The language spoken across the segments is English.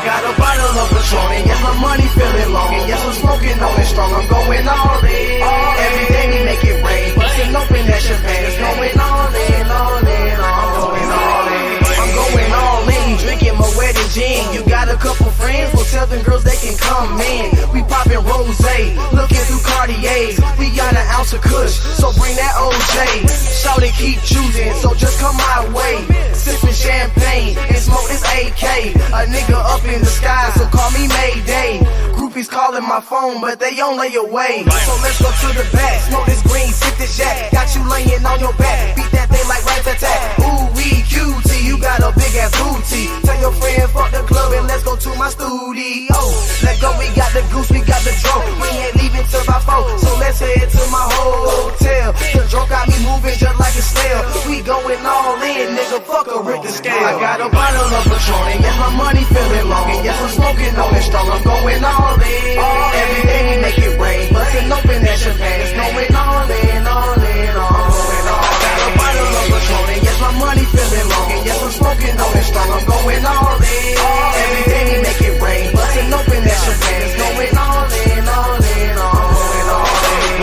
got a bottle of Patron, and yes, my money feeling long, and yes, I'm smoking on it strong. I'm going all in. Every day we make it rain, busting open that champagne. It's going all in, all in, I'm going all in. I'm going all in, drinking my wedding gin. You got a couple friends, well tell them girls they can come in. We popping rosé, looking through Cartiers. We got an ounce of Kush, so bring that OJ. Shout it, keep choosing, so just come my way. Sipping champagne and smoke this AK. A nigga up in the sky, so call me Mayday. Groupies calling my phone, but they on lay away. So let's go to the back, smoke this green, sip this jack. Got you laying on your back, beat that thing like rat-tat-tat. Ooh, we cutie, you got a big ass booty. Tell your friend fuck the club and let's go to my studio. Let go, we got the goose, we got the drone. We ain't leaving till by 4, so let's head to my hotel. The drunk got me moving just like a snail. We going all in, nigga, fuck a Richter scale. I got a bottle of Patron, and yes, my money feeling long, and yes, I'm smoking on it strong. I'm going all in. Every day we make it rain, busting open that champagne. It's going all in, all in, I'm going all in. I got a bottle of Patron, and yes, my money feeling long, and yes, I'm smoking on it strong. I'm going all in. Every day we make it rain, busting open that champagne. It's going all in, all in, I'm going all in.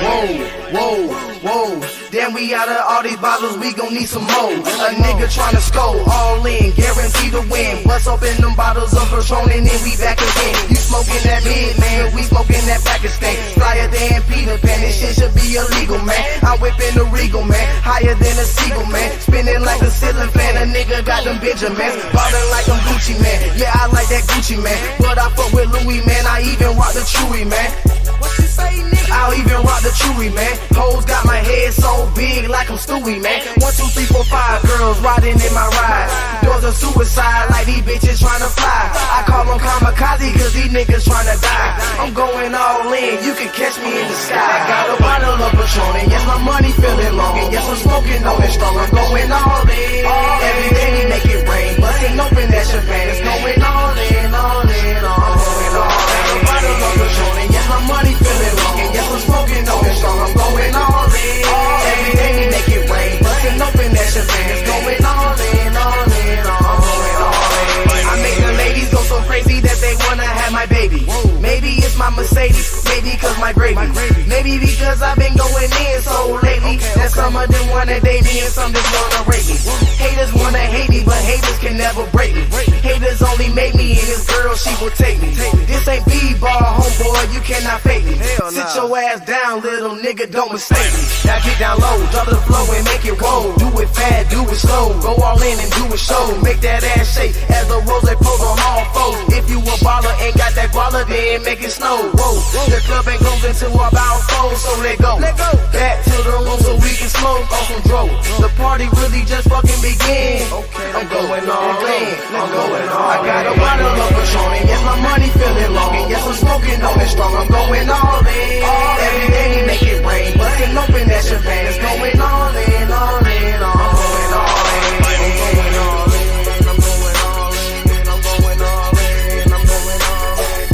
Whoa, whoa, whoa, whoa. Damn, we out of all these bottles, we gon' need some more. A nigga tryna score, all in, guarantee to win. Bust open them bottles of Patron and then we back again. You smoking that mid, man, we smoking that Pakistan. Flyer than Peter Pan, this shit should be illegal, man. I'm whipping the Regal, man, higher than a seagull, man. Spinning like a ceiling fan, a nigga got them Benjamins. Ballin' like I'm Gucci, man, yeah, I like that Gucci, man. But I fuck with Louis, man, I even rock the Chewy, man. What you say, nigga? I'll even rock the Chewy, man. Hoes got my head so big like I'm Stewie, man. 1, 2, 3, 4, 5 girls riding in my ride. Doors of suicide like these bitches tryna fly. I call them kamikaze cause these niggas tryna die. I'm going all in, you can catch me in the sky. I got a bottle of Patron, and yes, my money feeling long, and yes, I'm smoking on it strong. I'm going all in. Every day we make it rain, busting open that champagne. It's going all in, all in, I'm going all in. I got a bottle of Patron, and yes, my money feeling long, and yes, I'm smoking on it strong. I'm going all in. Every day we make it rain, busting open that champagne. It's going all in, all in, I'm going all in. I make the ladies go so crazy that they wanna have my baby. Maybe it's my Mercedes, maybe cause my gravy. Maybe because I've been going in so lately that some of them wanna date me and some just wanna rape me. Haters wanna hate me, but haters can never break me. Haters only make me, and this girl, she will take me. This ain't b-ball, homeboy, you cannot fake me. Sit your ass down, little nigga, don't mistake me. Now get down low, drop to the flow and make it roll. Do it fast, do it slow, go all in and do it show. Make that ass shake as the rose pose on all fours. If you a baller, ain't got that baller, then make it snow. Whoa, the club ain't closing until about 4, so let go. Back to the room so we can smoke on some dro. The party really just fucking begin. I'm going all in, I'm going all in. I got a bottle of Patron, and yes, my money feeling long, and yes, I'm smoking on it strong. I'm going all in. Every day we make it rain, busting open that champagne. It's going all in, all in, I'm going all in. I'm going all in, I'm going all in, I'm going all in, I'm going all in,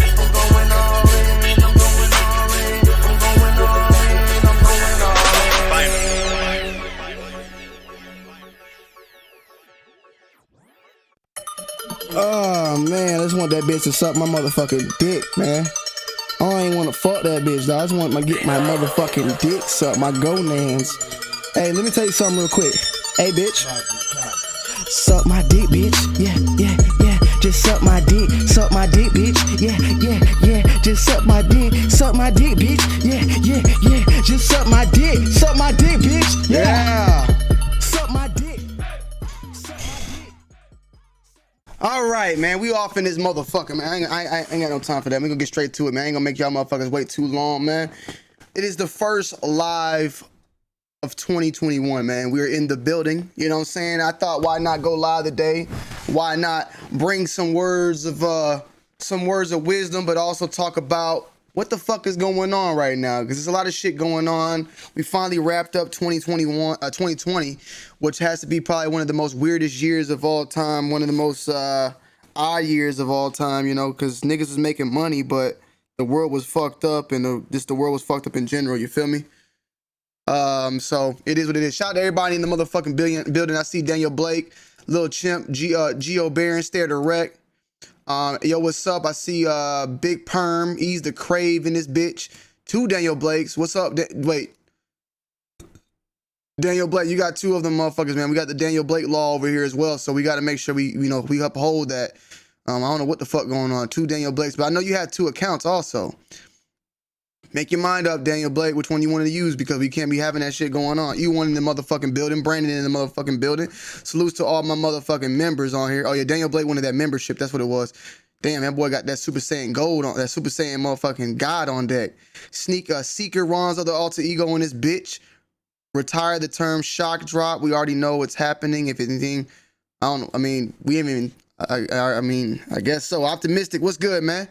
I'm going all in, I'm going all in, I'm going all in, I'm going all in. Oh man, I just want that bitch to suck my motherfucking dick, man. I ain't wanna fuck that bitch, though. I just want to get my motherfucking dick sucked, my gonads. Hey, let me tell you something real quick. Hey, bitch. Suck my dick, bitch. Yeah, yeah, yeah. Just suck my dick, bitch. Yeah, yeah, yeah. Just suck my dick, bitch. Yeah, yeah, yeah. Just suck my dick, bitch. Yeah. Suck my dick. All right, man, we off in this motherfucker, man. I ain't got no time for that. We gonna get straight to it, man. I ain't gonna make y'all motherfuckers wait too long, man. It is the first live of 2021, man. We're in the building, you know what I'm saying? I thought, why not go live today? Why not bring some words of wisdom, but also talk about what the fuck is going on right now, because there's a lot of shit going on. We finally wrapped up 2020, which has to be probably one of the most weirdest years of all time, one of the most odd years of all time, you know, because niggas was making money, but the world was fucked up, and the world was fucked up in general, you feel me? So it is what it is. Shout out to everybody in the motherfucking building. I see Daniel Blake, Lil Chimp, Geo Barron, Stare Direct, Yo, what's up? I see Big Perm, Ease the Crave in this bitch. 2 Daniel Blakes. What's up? Wait. Daniel Blake, you got 2 of them motherfuckers, man. We got the Daniel Blake law over here as well, so we got to make sure we uphold that. I don't know what the fuck going on. 2 Daniel Blakes, but I know you had 2 accounts also. Make your mind up, Daniel Blake, which one you wanted to use, because we can't be having that shit going on. You one in the motherfucking building, Brandon in the motherfucking building. Salutes to all my motherfucking members on here. Oh yeah, Daniel Blake wanted that membership. That's what it was. Damn, that boy got that Super Saiyan Gold on, that Super Saiyan motherfucking God on deck. Seeker Ron's other alter ego in this bitch. Retire the term shock drop. We already know what's happening. If anything, I don't know. I mean, we haven't even, I mean, I guess so. Optimistic. What's good, man?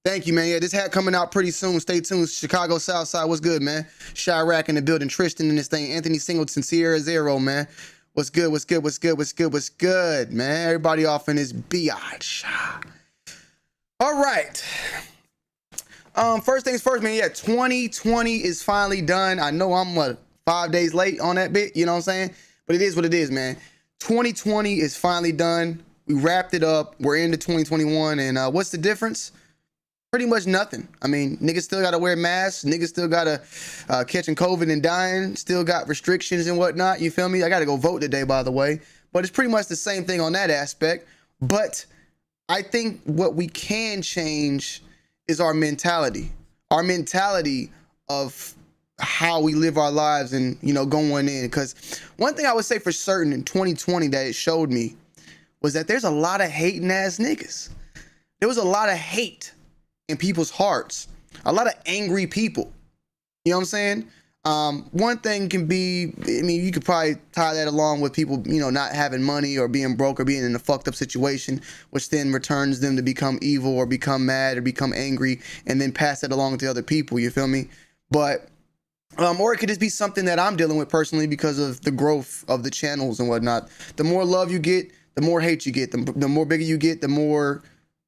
Thank you, man. Yeah, this hat coming out pretty soon. Stay tuned. Chicago Southside. What's good, man? Chirac in the building. Tristan in this thing. Anthony Singleton. Sierra Zero, man. What's good? What's good? What's good? What's good? What's good, man? Everybody off in this biatch. All right. First things first, man. Yeah, 2020 is finally done. I know I'm 5 days late on that bit. You know what I'm saying? But it is what it is, man. 2020 is finally done. We wrapped it up. We're into 2021. And what's the difference? Pretty much nothing. I mean, niggas still gotta wear masks. Niggas still gotta catching COVID and dying. Still got restrictions and whatnot. You feel me? I gotta go vote today, by the way. But it's pretty much the same thing on that aspect. But I think what we can change is our mentality. Our mentality of how we live our lives and, you know, going in. Because one thing I would say for certain in 2020 that it showed me was that there's a lot of hating ass niggas. There was a lot of hate in people's hearts, a lot of angry people. You know what I'm saying? One thing can be, I mean, you could probably tie that along with people, you know, not having money or being broke or being in a fucked up situation, which then returns them to become evil or become mad or become angry and then pass that along to other people. You feel me? But, or it could just be something that I'm dealing with personally because of the growth of the channels and whatnot. The more love you get, the more hate you get. The more bigger you get, the more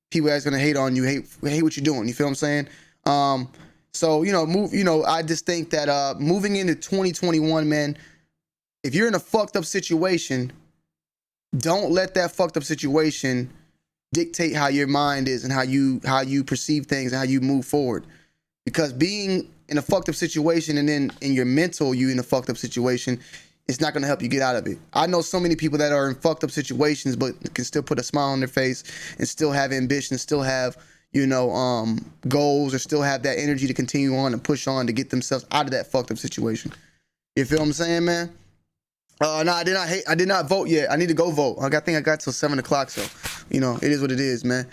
people that's gonna hate on you, hate what you're doing. You feel what I'm saying? So, you know, I just think that moving into 2021, man, if you're in a fucked up situation, don't let that fucked up situation dictate how your mind is and how you perceive things and how you move forward. Because being in a fucked up situation and then in your mental, you in a fucked up situation, it's not going to help you get out of it. I know so many people that are in fucked up situations, but can still put a smile on their face and still have ambition, still have, you know, goals, or still have that energy to continue on and push on to get themselves out of that fucked up situation. You feel what I'm saying, man? No, I did not vote yet. I need to go vote. I think I got till 7 o'clock. So, you know, it is what it is, man.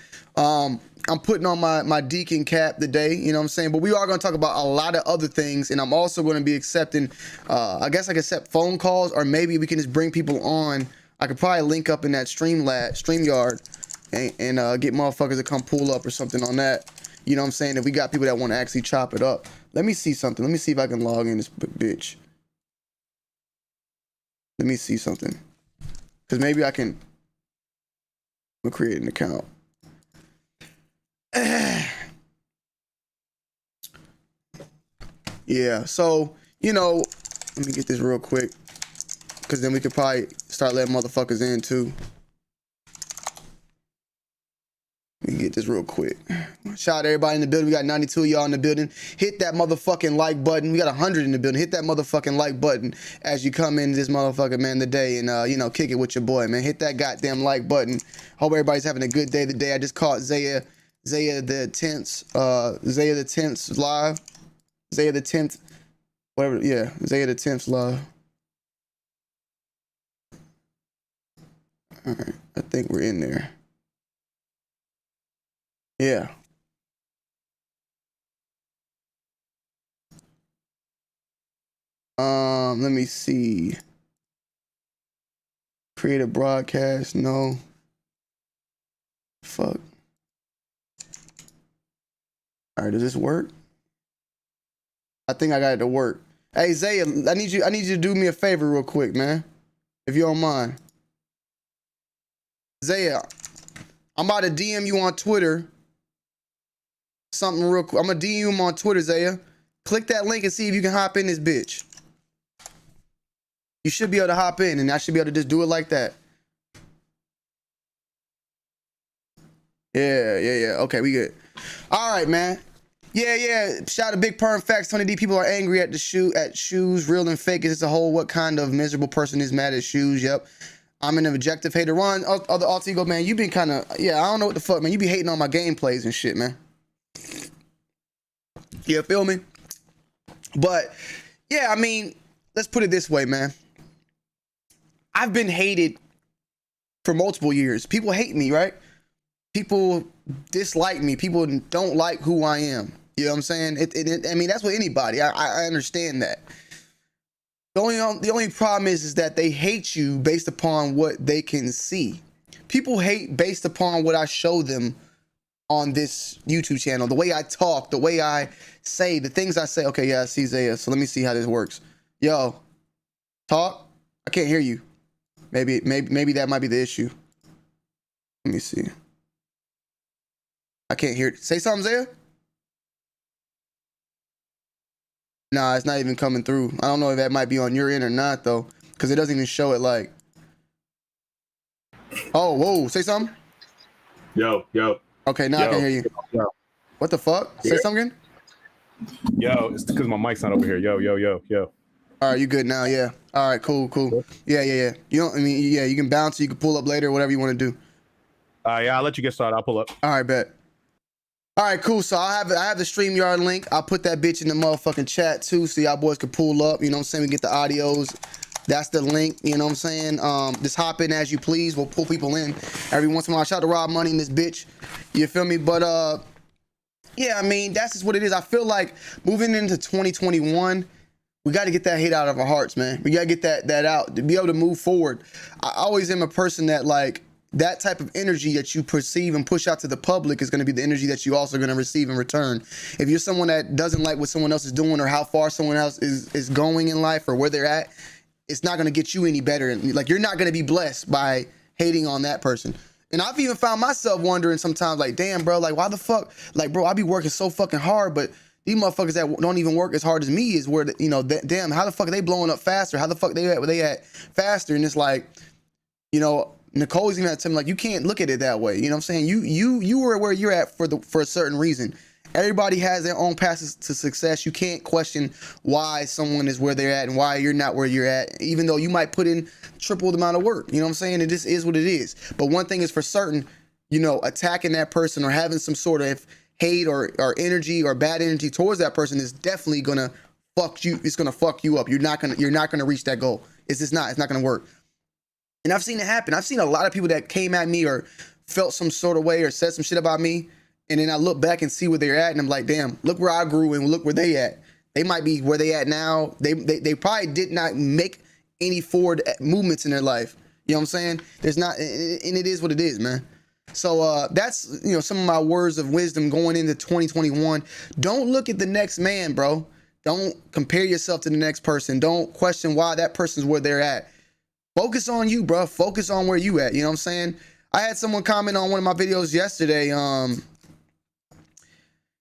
I'm putting on my deacon cap today, you know what I'm saying? But we are going to talk about a lot of other things, and I'm also going to be accepting, I guess I can accept phone calls, or maybe we can just bring people on. I could probably link up in that StreamYard and get motherfuckers to come pull up or something on that. You know what I'm saying? If we got people that want to actually chop it up. Let me see something. Let me see if I can log in this bitch. Let me see something. Because maybe I can create an account. Yeah, so, you know, let me get this real quick, because then we could probably start letting motherfuckers in too. Let me get this real quick. Shout out to everybody in the building. We got 92 of y'all in the building. Hit that motherfucking like button. We got 100 in the building. Hit that motherfucking like button as you come in this motherfucker, man, today, and you know, kick it with your boy, man. Hit that goddamn like button. Hope everybody's having a good day today. I just caught Zaya the 10th live. Zaya the 10th, whatever, yeah, Zaya the 10th live. All right, I think we're in there. Yeah. Let me see. Create a broadcast, no. Fuck. All right, does this work? I think I got it to work. Hey Zaya, I need you to do me a favor real quick, man. If you don't mind. Zaya, I'm about to DM you on Twitter. Something real quick. I'm gonna DM you on Twitter, Zaya. Click that link and see if you can hop in this bitch. You should be able to hop in, and I should be able to just do it like that. Yeah. Okay, we good. All right, man. Yeah. Shout out to Big Perm Facts. 20D people are angry at shoes, real and fake. It's a whole what kind of miserable person is mad at shoes? Yep. I'm an objective hater. Ron, other alter ego, man, you been kind of, I don't know what the fuck, man. You be hating on my gameplays and shit, man. You feel me? But yeah, I mean, let's put it this way, man. I've been hated for multiple years. People hate me, right? People dislike me. People don't like who I am. You know what I'm saying? I mean, that's with anybody. I understand that. The only problem is that they hate you based upon what they can see. People hate based upon what I show them on this YouTube channel. The way I talk, the way I say, the things I say. Okay, yeah, I see Zaya. So let me see how this works. Yo, talk. I can't hear you. Maybe that might be the issue. Let me see. I can't hear it. Say something, Zaya. Nah, it's not even coming through. I don't know if that might be on your end or not, though, because it doesn't even show it like. Oh, whoa. Say something. Yo. Okay, now I can hear you. Yo. What the fuck? Yeah. Say something again. Yo, it's because my mic's not over here. Yo. All right, you good now? Yeah. All right, cool. Yeah. You don't. I mean, yeah. You can bounce. You can pull up later. Whatever you want to do. Yeah, I'll let you get started. I'll pull up. All right, bet. All right, cool. So I have the StreamYard link. I'll put that bitch in the motherfucking chat too, so y'all boys can pull up. You know what I'm saying? We get the audios. That's the link. You know what I'm saying? Just hop in as you please. We'll pull people in every once in a while. Shout out to Rob Money in this bitch. You feel me? But yeah, I mean, that's just what it is. I feel like moving into 2021, we got to get that hate out of our hearts, man. We got to get that out to be able to move forward. I always am a person that like that type of energy that you perceive and push out to the public is going to be the energy that you also going to receive in return. If you're someone that doesn't like what someone else is doing or how far someone else is going in life or where they're at, it's not going to get you any better. Like, you're not going to be blessed by hating on that person. And I've even found myself wondering sometimes, like, damn, bro, like, why the fuck? Like, bro, I be working so fucking hard, but these motherfuckers that don't even work as hard as me is where, you know, damn, how the fuck are they blowing up faster? How the fuck they at faster? And it's like, you know, Nicole's even had to tell me, like, you can't look at it that way. You know what I'm saying? You were where you're at for a certain reason. Everybody has their own paths to success. You can't question why someone is where they're at and why you're not where you're at, even though you might put in triple the amount of work. You know what I'm saying? It just is what it is. But one thing is for certain, you know, attacking that person or having some sort of hate or energy or bad energy towards that person is definitely gonna fuck you. It's gonna fuck you up. You're not gonna reach that goal. It's not gonna work. And I've seen it happen. I've seen a lot of people that came at me or felt some sort of way or said some shit about me. And then I look back and see where they're at, and I'm like, damn, look where I grew and look where they at. They might be where they at now. They probably did not make any forward movements in their life. You know what I'm saying? There's not, and it is what it is, man. So that's, you know, some of my words of wisdom going into 2021. Don't look at the next man, bro. Don't compare yourself to the next person. Don't question why that person's where they're at. Focus on you, bro. Focus on where you at. You know what I'm saying? I had someone comment on one of my videos yesterday.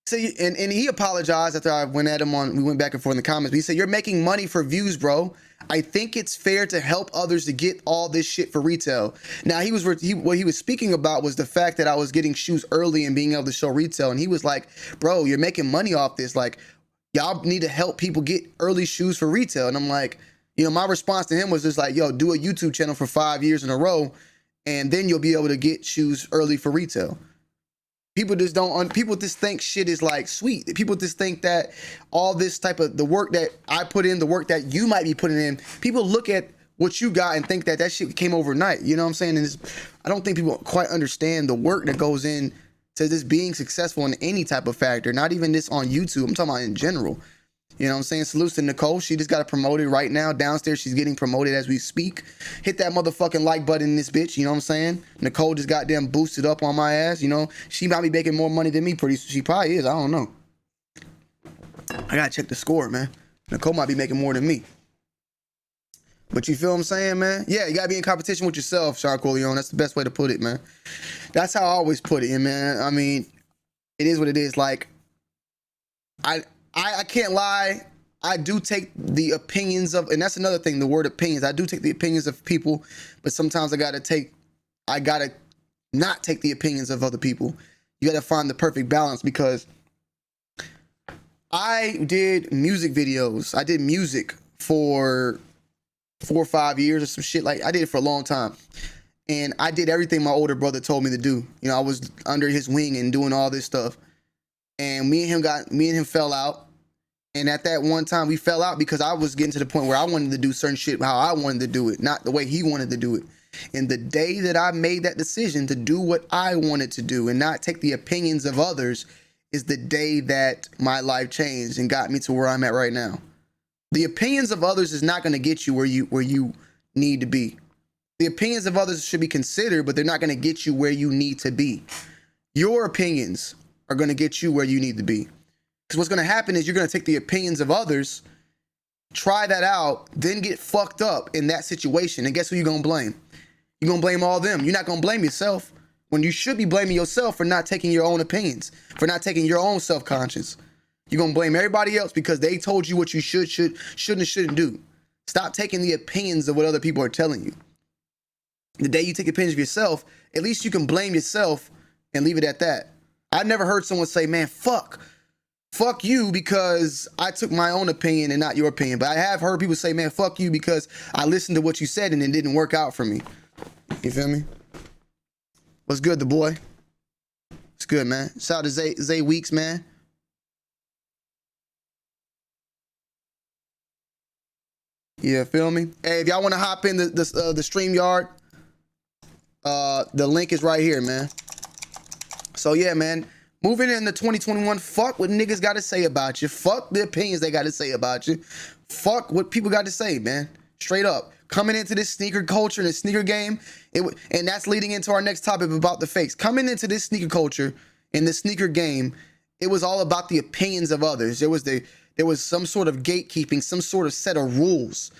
And he apologized after I went at him we went back and forth in the comments. But he said, "You're making money for views, bro. I think it's fair to help others to get all this shit for retail." Now what he was speaking about was the fact that I was getting shoes early and being able to show retail. And he was like, "Bro, you're making money off this. Like, y'all need to help people get early shoes for retail." And I'm like, you know, my response to him was just like, "Yo, do a YouTube channel for 5 years in a row, and then you'll be able to get shoes early for retail." People just think shit is like sweet. People just think that all this type of the work that I put in, the work that you might be putting in, people look at what you got and think that shit came overnight. You know what I'm saying? And I don't think people quite understand the work that goes in to this being successful in any type of factor, not even this on YouTube. I'm talking about in general. You know what I'm saying? Salutes to Nicole. She just got promoted right now. Downstairs, she's getting promoted as we speak. Hit that motherfucking like button in this bitch. You know what I'm saying? Nicole just goddamn boosted up on my ass. You know, she might be making more money than me. She probably is. I don't know. I gotta check the score, man. Nicole might be making more than me. But you feel what I'm saying, man? Yeah, you gotta be in competition with yourself, Sean Corleone. That's the best way to put it, man. That's how I always put it, man. I mean, it is what it is. Like, I can't lie. I do take the opinions of, and that's another thing, the word opinions. I do take the opinions of people, but sometimes I gotta not take the opinions of other people. You got to find the perfect balance, because I did music videos. I did music for 4 or 5 years or some shit. Like, I did it for a long time. And I did everything my older brother told me to do. You know, I was under his wing and doing all this stuff. And me and him fell out. And at that one time, we fell out because I was getting to the point where I wanted to do certain shit how I wanted to do it, not the way he wanted to do it. And the day that I made that decision to do what I wanted to do and not take the opinions of others is the day that my life changed and got me to where I'm at right now. The opinions of others is not going to get you where you need to be. The opinions of others should be considered, but they're not going to get you where you need to be. Your opinions are going to get you where you need to be. Because what's going to happen is you're going to take the opinions of others, try that out, then get fucked up in that situation. And guess who you're going to blame? You're going to blame all them. You're not going to blame yourself, when you should be blaming yourself for not taking your own opinions, for not taking your own self-conscious. You're going to blame everybody else because they told you what you shouldn't and shouldn't do. Stop taking the opinions of what other people are telling you. The day you take opinions of yourself, at least you can blame yourself and leave it at that. I've never heard someone say, man, fuck you because I took my own opinion and not your opinion. But I have heard people say, man, fuck you because I listened to what you said and it didn't work out for me. You feel me? What's good, the boy? It's good, man. Shout out to Zay Weeks, man. Yeah, feel me? Hey, if y'all want to hop in the StreamYard, the link is right here, man. So yeah, man, moving into 2021, fuck what niggas got to say about you. Fuck the opinions they got to say about you. Fuck what people got to say, man. Straight up. Coming into this sneaker culture and the sneaker game, and that's leading into our next topic about the fakes. Coming into this sneaker culture and the sneaker game, it was all about the opinions of others. There was some sort of gatekeeping, some sort of set of rules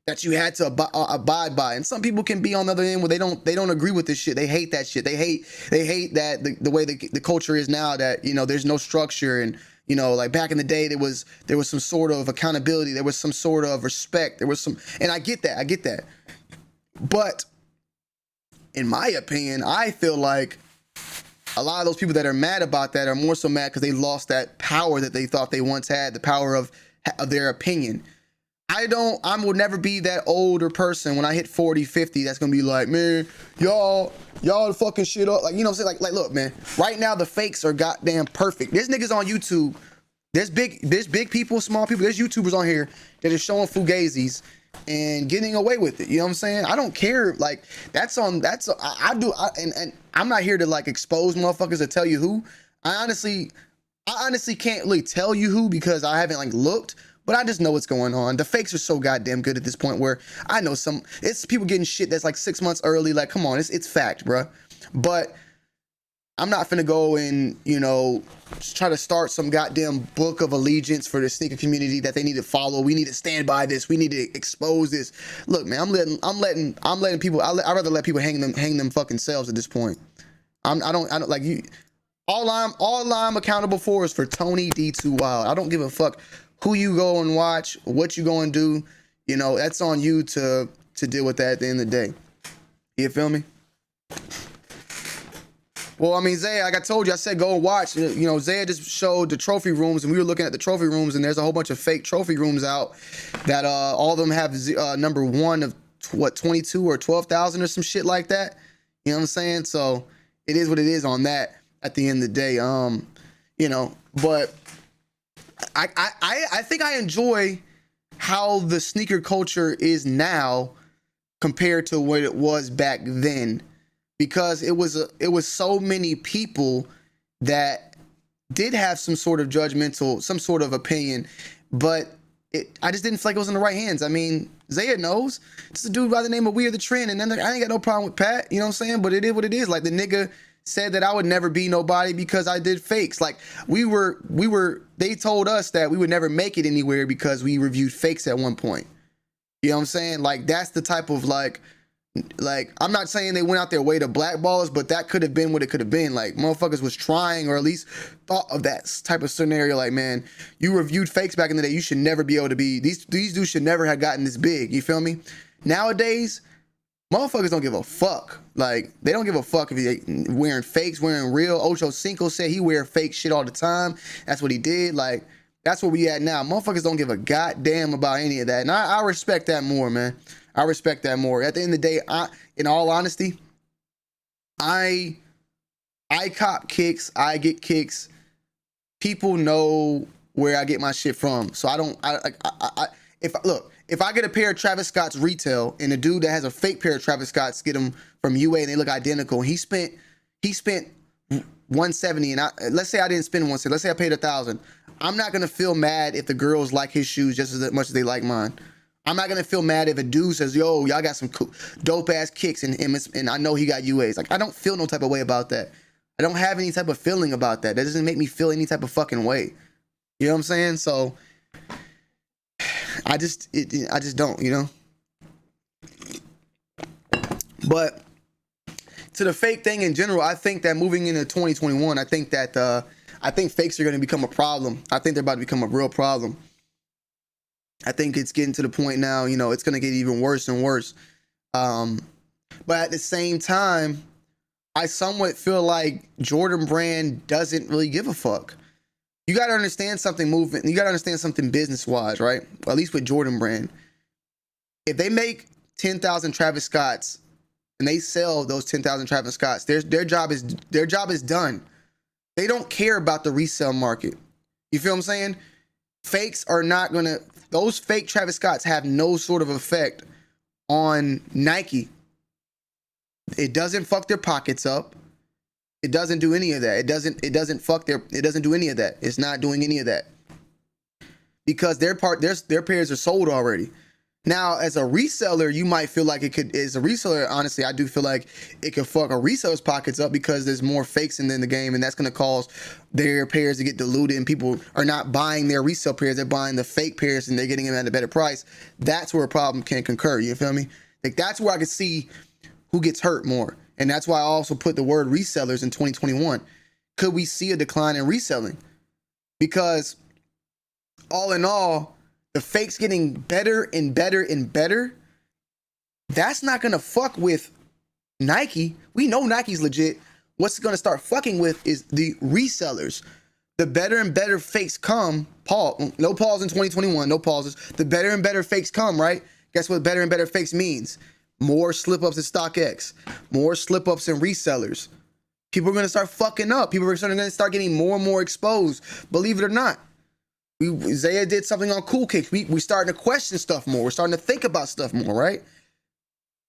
that you had to abide by. And some people can be on the other end where they don't agree with this shit. They hate that shit. They hate that the way the culture is now, that, you know, there's no structure. And, you know, like back in the day, there was some sort of accountability. There was some sort of respect. There was some, and I get that. But in my opinion, I feel like a lot of those people that are mad about that are more so mad because they lost that power that they thought they once had, the power of their opinion. I will never be that older person when I hit 40, 50 that's gonna be like, man, y'all fucking shit up. Like, you know what I'm saying? Like, look, man, right now the fakes are goddamn perfect. There's niggas on YouTube. There's big people, small people. There's YouTubers on here that are showing fugazis and getting away with it. You know what I'm saying? I don't care. Like, and I'm not here to like expose motherfuckers or tell you who. I honestly can't really tell you who because I haven't like looked. But I just know what's going on. The fakes are so goddamn good at this point where I know it's people getting shit that's like 6 months early. Like, come on, it's fact, bruh. But I'm not finna go and, you know, try to start some goddamn book of allegiance for the sneaker community that they need to follow. We need to stand by this. We need to expose this. Look, man, I'm letting people. I'd rather let people hang them fucking selves at this point. I don't like you. All I'm accountable for is for Tony D2 Wild. I don't give a fuck who you go and watch, what you go and do. You know, that's on you to deal with that at the end of the day. You feel me? Well, I mean, Zay, like I told you, I said go and watch. You know, Zay just showed the trophy rooms, and we were looking at the trophy rooms, and there's a whole bunch of fake trophy rooms out that all of them have number one of 22 or 12,000 or some shit like that. You know what I'm saying? So it is what it is on that at the end of the day. You know, but I think I enjoy how the sneaker culture is now compared to what it was back then, because it was so many people that did have some sort of judgmental, some sort of opinion, but I just didn't feel like it was in the right hands. I mean, Zaya knows. It's a dude by the name of We Are the Trend, and then I ain't got no problem with Pat, you know what I'm saying? But it is what it is. Like, the nigga said that I would never be nobody because I did fakes. Like, they told us that we would never make it anywhere because we reviewed fakes at one point. You know what I'm saying? Like, that's the type of like, I'm not saying they went out their way to blackball us, but that could have been what it could have been. Like, motherfuckers was trying, or at least thought of that type of scenario. Like, man, you reviewed fakes back in the day. You should never be able to be, these dudes should never have gotten this big. You feel me? Nowadays, Motherfuckers don't give a fuck. Like, they don't give a fuck if you wearing fakes, wearing real. Ocho Cinco said he wear fake shit all the time. That's what he did. Like, that's where we at now. Motherfuckers don't give a goddamn about any of that. And I respect that more, man. I respect that more. At the end of the day, in all honesty, I cop kicks. I get kicks. People know where I get my shit from. So if I get a pair of Travis Scott's retail and a dude that has a fake pair of Travis Scott's get them from UA and they look identical, he spent 170 and let's say I didn't spend 170, let's say I paid 1,000. I'm not gonna feel mad if the girls like his shoes just as much as they like mine. I'm not gonna feel mad if a dude says, yo, y'all got some cool, dope ass kicks and I know he got UAs. Like, I don't feel no type of way about that. I don't have any type of feeling about that. That doesn't make me feel any type of fucking way. You know what I'm saying? So I just don't, you know. But to the fake thing in general, I think that moving into 2021, I think fakes are going to become a problem. I think they're about to become a real problem. I think it's getting to the point now, you know, it's going to get even worse and worse. But at the same time, I somewhat feel like Jordan Brand doesn't really give a fuck. You got to understand something movement. You got to understand something business wise, right? Or at least with Jordan Brand. If they make 10,000 Travis Scotts and they sell those 10,000 Travis Scotts, their job is done. They don't care about the resale market. You feel what I'm saying? Fakes are not going to, those fake Travis Scotts have no sort of effect on Nike. It doesn't fuck their pockets up. It doesn't do any of that. It doesn't do any of that. It's not doing any of that. Because their pairs are sold already. Now, as a reseller, you might feel like it could, as a reseller, honestly, I do feel like it could fuck a reseller's pockets up because there's more fakes in the game, and that's going to cause their pairs to get diluted, and people are not buying their resale pairs, they're buying the fake pairs, and they're getting them at a better price. That's where a problem can concur, you feel me? Like, that's where I can see who gets hurt more. And that's why I also put the word resellers in 2021. Could we see a decline in reselling? Because all in all, the fakes getting better and better and better, that's not going to fuck with Nike. We know Nike's legit. What's going to start fucking with is the resellers. The better and better fakes come, no pause in 2021, no pauses. The better and better fakes come, right? Guess what better and better fakes means? More slip-ups in StockX, more slip-ups in resellers. People are going to start fucking up. People are going to start getting more and more exposed. Believe it or not. Zaya did something on Cool Kicks. We starting to question stuff more. We're starting to think about stuff more, right?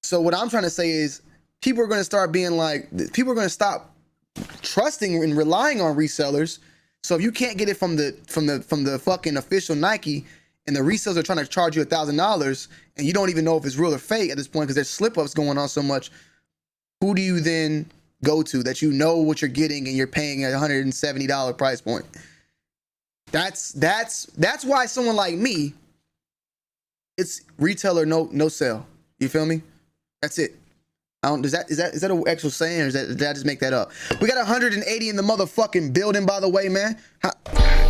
So what I'm trying to say is people are going to start being like, people are going to stop trusting and relying on resellers. So if you can't get it from the fucking official Nike, and the resellers are trying to charge you $1,000 and you don't even know if it's real or fake at this point because there's slip-ups going on so much, who do you then go to that you know what you're getting and you're paying a $170 price point? That's why someone like me, it's retail or no sell. You feel me? That's it. Is that an actual saying, or did I just make that up? We got 180 in the motherfucking building, by the way, man.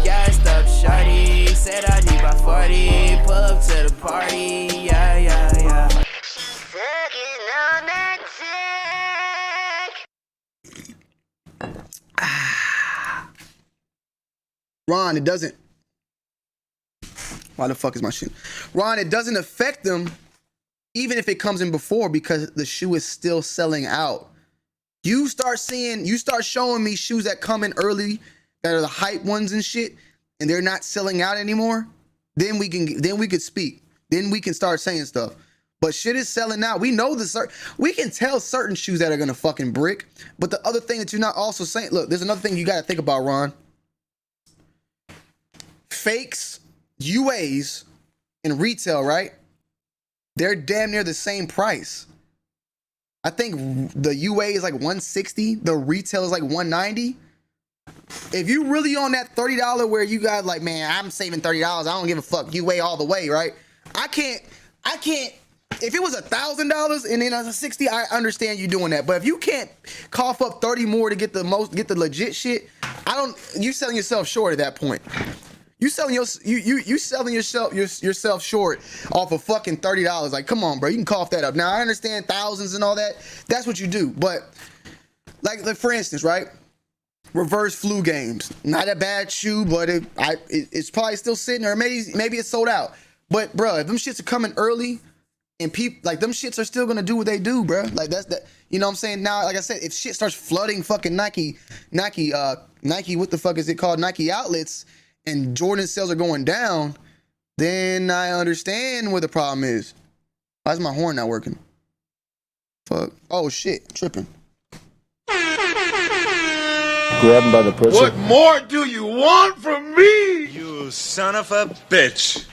Gassed up, shawty. Said I need my 40. Pull up to the party. Yeah. Sucking on that dick. Ron, it doesn't. Why the fuck is my shit? Ron, it doesn't affect them even if it comes in before because the shoe is still selling out. You start showing me shoes that come in early that are the hype ones and shit, and they're not selling out anymore. Then we could speak. Then we can start saying stuff. But shit is selling out. We know we can tell certain shoes that are gonna fucking brick. But the other thing that you're not also saying, look, there's another thing you gotta think about, Ron. Fakes, UAs, in retail, right? They're damn near the same price. I think the UA is like 160. The retail is like 190. If you really on that $30 where you guys like, man, I'm saving $30. I don't give a fuck. UA all the way, right? I can't. If it was $1,000 and then a 60, I understand you doing that. But if you can't cough up 30 more to get the legit shit, you're selling yourself short at that point. You selling yourself short off of fucking $30. Like, come on, bro. You can cough that up. Now I understand thousands and all that. That's what you do. But like for instance, right? Reverse flu games. Not a bad shoe, but it's probably still sitting there. Maybe it's sold out. But bro, if them shits are coming early and people like them shits are still gonna do what they do, bro. Like that's that. You know what I'm saying? Now, like I said, if shit starts flooding fucking Nike, what the fuck is it called? Nike outlets, and Jordan sales are going down, then I understand where the problem is. Why is my horn not working? Fuck. Oh shit, I'm tripping. Grab him by the pussy. What more do you want from me? You son of a bitch.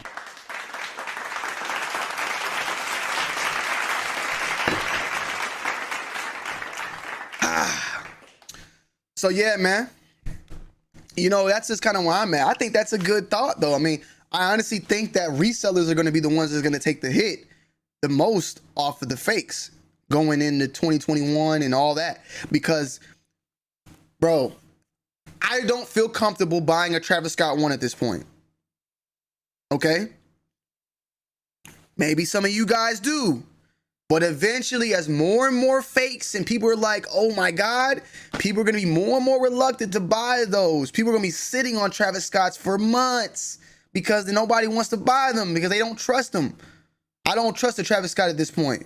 So yeah, man. You know, that's just kind of where I'm at. I think that's a good thought, though. I mean, I honestly think that resellers are going to be the ones that's going to take the hit the most off of the fakes going into 2021 and all that. Because, bro, I don't feel comfortable buying a Travis Scott 1 at this point. Okay? Maybe some of you guys do. But eventually, as more and more fakes and people are like, oh my God, people are going to be more and more reluctant to buy those. People are going to be sitting on Travis Scott's for months because nobody wants to buy them because they don't trust them. I don't trust the Travis Scott at this point.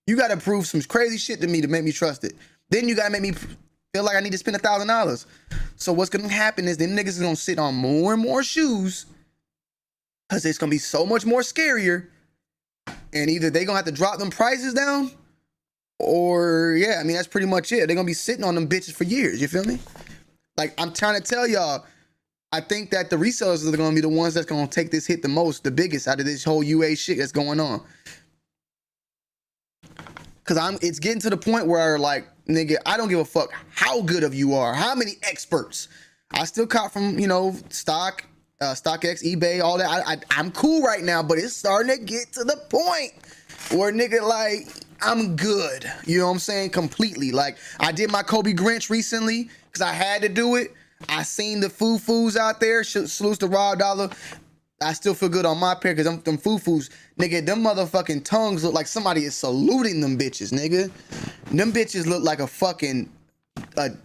You got to prove some crazy shit to me to make me trust it. Then you got to make me feel like I need to spend $1,000. So what's going to happen is them niggas is going to sit on more and more shoes because it's going to be so much more scarier. And either they gonna have to drop them prices down, or yeah, I mean that's pretty much it. They're gonna be sitting on them bitches for years. You feel me? Like I'm trying to tell y'all, I think that the resellers are gonna be the ones that's gonna take this hit the most, the biggest out of this whole UA shit that's going on. Cause it's getting to the point where like, nigga, I don't give a fuck how good of you are, how many experts. I still caught from, you know, StockX, eBay, all that. I'm cool right now, but it's starting to get to the point where nigga, like, I'm good. You know what I'm saying? Completely. Like, I did my Kobe Grinch recently because I had to do it. I seen the foo-foos out there. Salutes to Rob Dollar. I still feel good on my pair because them foo-foos, nigga, them motherfucking tongues look like somebody is saluting them bitches, nigga. Them bitches look like a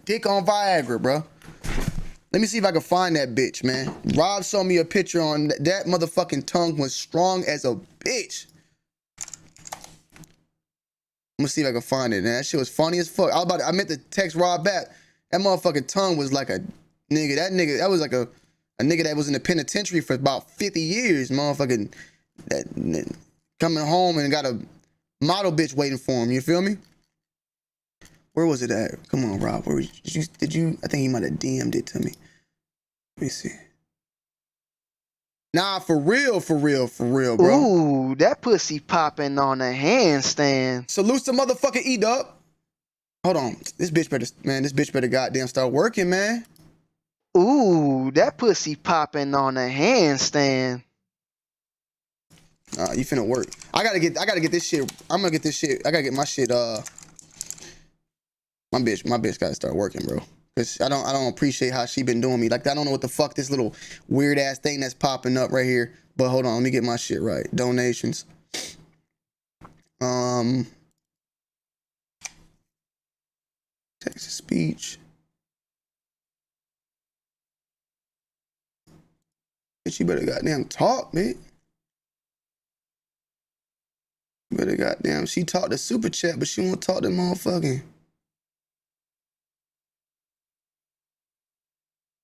dick on Viagra, bro. Let me see if I can find that bitch, man. Rob showed me a picture on that motherfucking tongue was strong as a bitch. I'm gonna see if I can find it, man. That shit was funny as fuck. I meant to text Rob back. That motherfucking tongue was like a nigga. That was like a nigga that was in the penitentiary for about 50 years. Motherfucking coming home and got a model bitch waiting for him. You feel me? Where was it at? Come on, Rob. Where did you? I think he might have DM'd it to me. Let me see. Nah, for real, bro. Ooh, that pussy popping on a handstand. Salute to motherfucking E-Dub. Hold on. This bitch better goddamn start working, man. Ooh, that pussy popping on a handstand. You finna work. I gotta get this shit. I'm gonna get this shit. I gotta get my shit, My bitch gotta start working, bro. Cause I don't appreciate how she been doing me. Like I don't know what the fuck this little weird ass thing that's popping up right here. But hold on, let me get my shit right. Donations. Text to speech. Bitch, you better goddamn talk, bitch. You better goddamn. She talked to super chat, but she won't talk to motherfucking.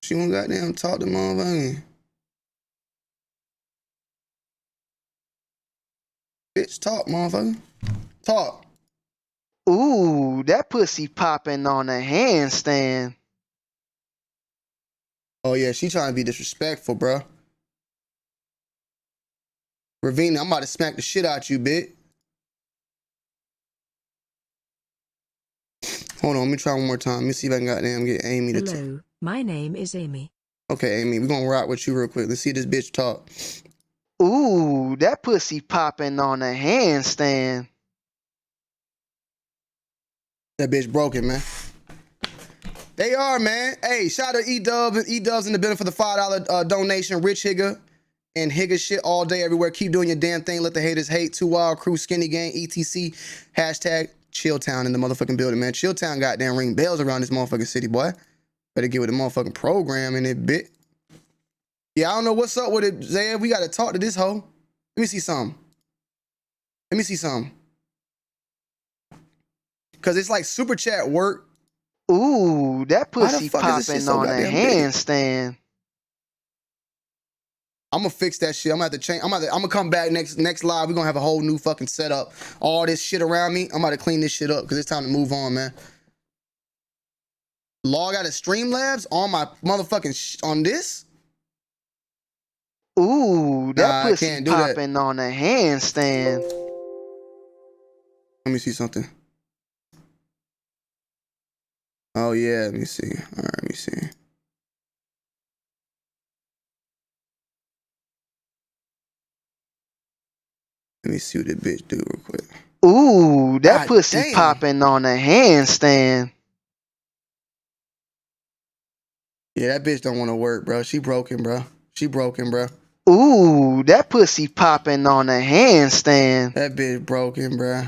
She won't goddamn talk to motherfucking. Bitch, talk, motherfucker. Talk. Ooh, that pussy popping on a handstand. Oh yeah, she trying to be disrespectful, bro. Ravina, I'm about to smack the shit out you, bitch. Hold on, let me try one more time. Let me see if I can goddamn get Amy to Hello, my name is Amy. Okay, Amy, we're gonna rock with you real quick. Let's see this bitch talk. Ooh, that pussy popping on a handstand. That bitch broken, man. They are, man. Hey, shout out to E-Dubs in the building for the $5 donation. Rich Higga and Higga shit all day, everywhere. Keep doing your damn thing. Let the haters hate. 2 Wild Crew, Skinny Gang, ETC. Hashtag Chilltown in the motherfucking building, man. Chilltown goddamn ring bells around this motherfucking city, boy. Better get with the motherfucking program in it, bit. Yeah, I don't know what's up with it, Zaya. We got to talk to this hoe. Let me see something. Let me see something. Because it's like super chat work. Ooh, that pussy popping so on a handstand. I'm gonna fix that shit. I'm gonna have to change. I'm gonna come back next live. We're gonna have a whole new fucking setup. All this shit around me. I'm about to clean this shit up because it's time to move on, man. Log out of Streamlabs on my motherfucking on this. Ooh, that pussy popping on a handstand. Let me see something. Oh yeah, let me see. All right, let me see. Let me see what that bitch do real quick. Ooh, that pussy popping on a handstand. Yeah, that bitch don't want to work, bro. She broken, bro. She broken, bro. Ooh, that pussy popping on a handstand. That bitch broken, bro.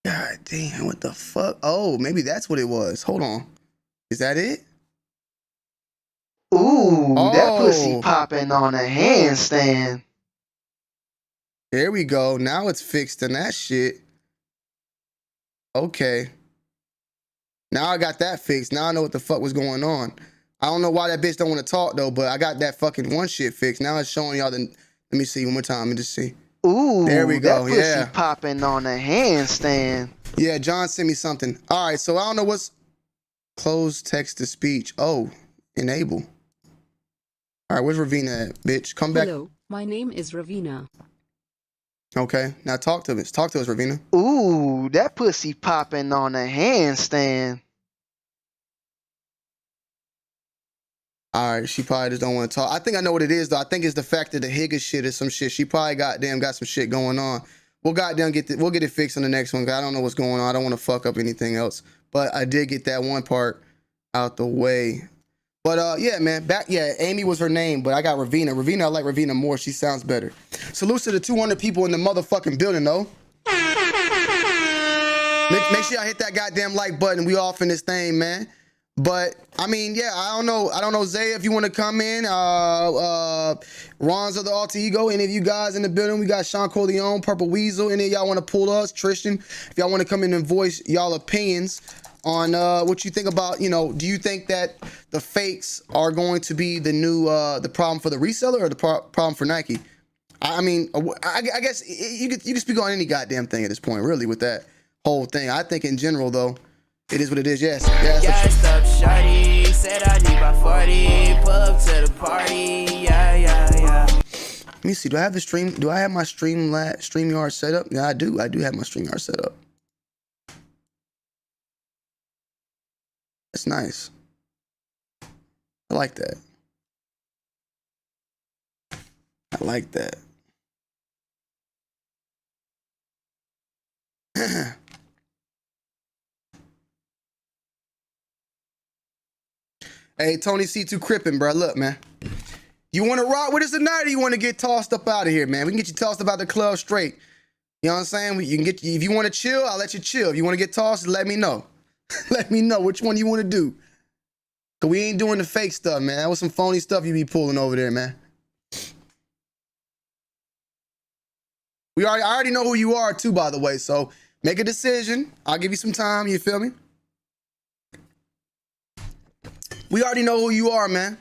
God damn, what the fuck? Oh, maybe that's what it was. Hold on. Is that it? Ooh, that pussy popping on a handstand. There we go. Now it's fixed in that shit. Okay. Now I got that fixed. Now I know what the fuck was going on. I don't know why that bitch don't want to talk though, but I got that fucking one shit fixed. Now it's showing y'all the. Let me see one more time. Let me just see. Ooh, there we go. That pussy popping on a handstand. Yeah, John sent me something. All right, so I don't know what's close text to speech. Oh, enable. All right, where's Ravina at, bitch? Come back. Hello, my name is Ravina. Okay, now talk to us. Talk to us, Ravina. Ooh, that pussy popping on a handstand. All right, she probably just don't want to talk. I think I know what it is, though. I think it's the fact that the Higga shit is some shit. She probably got some shit going on. We'll get it fixed on the next one. I don't know what's going on. I don't want to fuck up anything else. But I did get that one part out the way. But yeah, man, Amy was her name, but I got Ravina. I like Ravina more. She sounds better. Salute to the 200 people in the motherfucking building, though. Make sure y'all hit that goddamn like button. We off in this thing, man. But I mean, yeah, I don't know, Zay, if you want to come in. Ron's of the Alter Ego, any of you guys in the building. We got Sean Corleone, Purple Weasel. Any of y'all want to pull us? Tristan, if y'all want to come in and voice y'all opinions on what you think about, do you think that the fakes are going to be the new the problem for the reseller or the problem for Nike? I mean, I guess you can speak on any goddamn thing at this point, really, with that whole thing. I think in general, though, it is what it is. Yes. Gassed up, shawty. Said I need my 40. Pull up to the party. Yeah. Let me see. Do I have the stream? Do I have my StreamYard set up? Yeah, I do. I do have my StreamYard set up. That's nice. I like that. I like that. Hey, Tony C2 Crippin', bro. Look, man. You want to rock with us tonight or you want to get tossed up out of here, man? We can get you tossed up out the club straight. You know what I'm saying? You can get if you want to chill, I'll let you chill. If you want to get tossed, let me know. Let me know which one you want to do. Cause we ain't doing the fake stuff, man. That was some phony stuff you be pulling over there, man. I already know who you are too, by the way. So make a decision. I'll give you some time. You feel me? We already know who you are, man.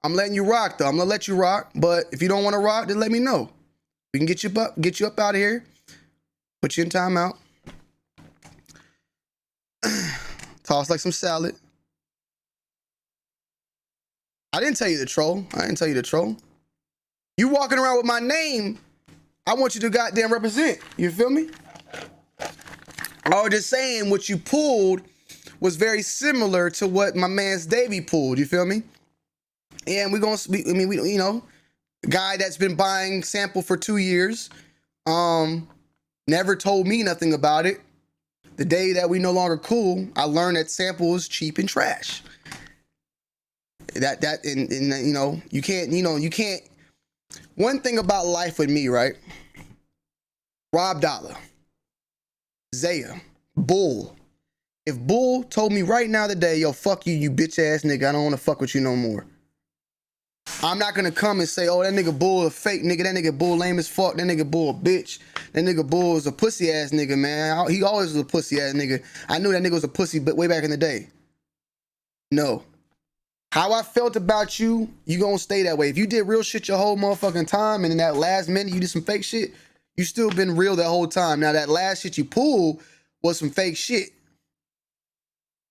I'm letting you rock, though. I'm gonna let you rock. But if you don't want to rock, then let me know. We can get you up out of here. Put you in timeout. Toss like some salad. I didn't tell you the troll. You walking around with my name, I want you to goddamn represent. You feel me? I was just saying what you pulled was very similar to what my man's Davey pulled. You feel me? And we Guy that's been buying sample for 2 years. Never told me nothing about it. The day that we no longer cool, I learned that sample is cheap and trash. And you know, you can't. One thing about life with me, right? Rob Dollar, Zaya, Bull. If Bull told me right now today, yo, fuck you, you bitch ass nigga, I don't want to fuck with you no more. I'm not gonna come and say, oh, that nigga Bull a fake nigga, that nigga Bull lame as fuck, that nigga Bull a bitch, that nigga Bull is a pussy ass nigga, man. He always was a pussy ass nigga. I knew that nigga was a pussy, but way back in the day. No. How I felt about you, you gonna stay that way. If you did real shit your whole motherfucking time, and in that last minute you did some fake shit, you still been real that whole time. Now that last shit you pulled was some fake shit.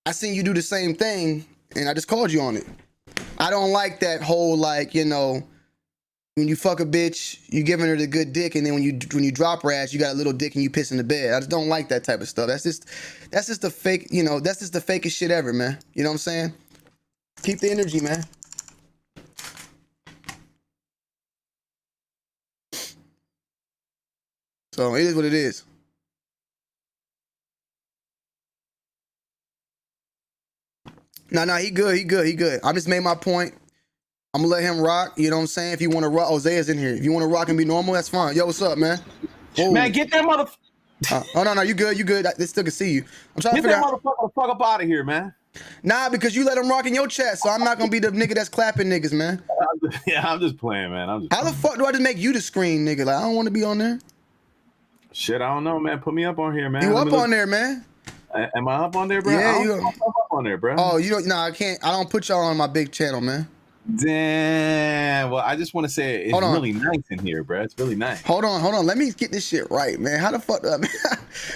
I seen you do the same thing, and I just called you on it. I don't like that whole, like, you know, when you fuck a bitch, you giving her the good dick, and then when you drop her ass, you got a little dick and you piss in the bed. I just don't like that type of stuff. That's just the fake, you know, that's just the fakest shit ever, man. You know what I'm saying? Keep the energy, man. So it is what it is. No, he good. I just made my point. I'm gonna let him rock. You know what I'm saying? If you want to rock, Osea's in here. If you want to rock and be normal, that's fine. Yo, what's up, man? Whoa. Man, get that motherfucker. Oh no, you good. They still can see you. I'm trying Get to figure that out. motherfucker the fuck up out of here, man. Nah, because you let him rock in your chat, so I'm not gonna be the nigga that's clapping niggas, man. I'm just playing, man. How the fuck do I just make you the screen, nigga? Like, I don't want to be on there. Shit, I don't know, man. Put me up on here, man. You up on there, man? Am I up on there, bro? Yeah, I'm up on there, bro. Oh, you don't? Nah, I can't. I don't put y'all on my big channel, man. Damn. Well, I just want to say it's really nice in here, bro. It's really nice. Hold on. Let me get this shit right, man. How the fuck?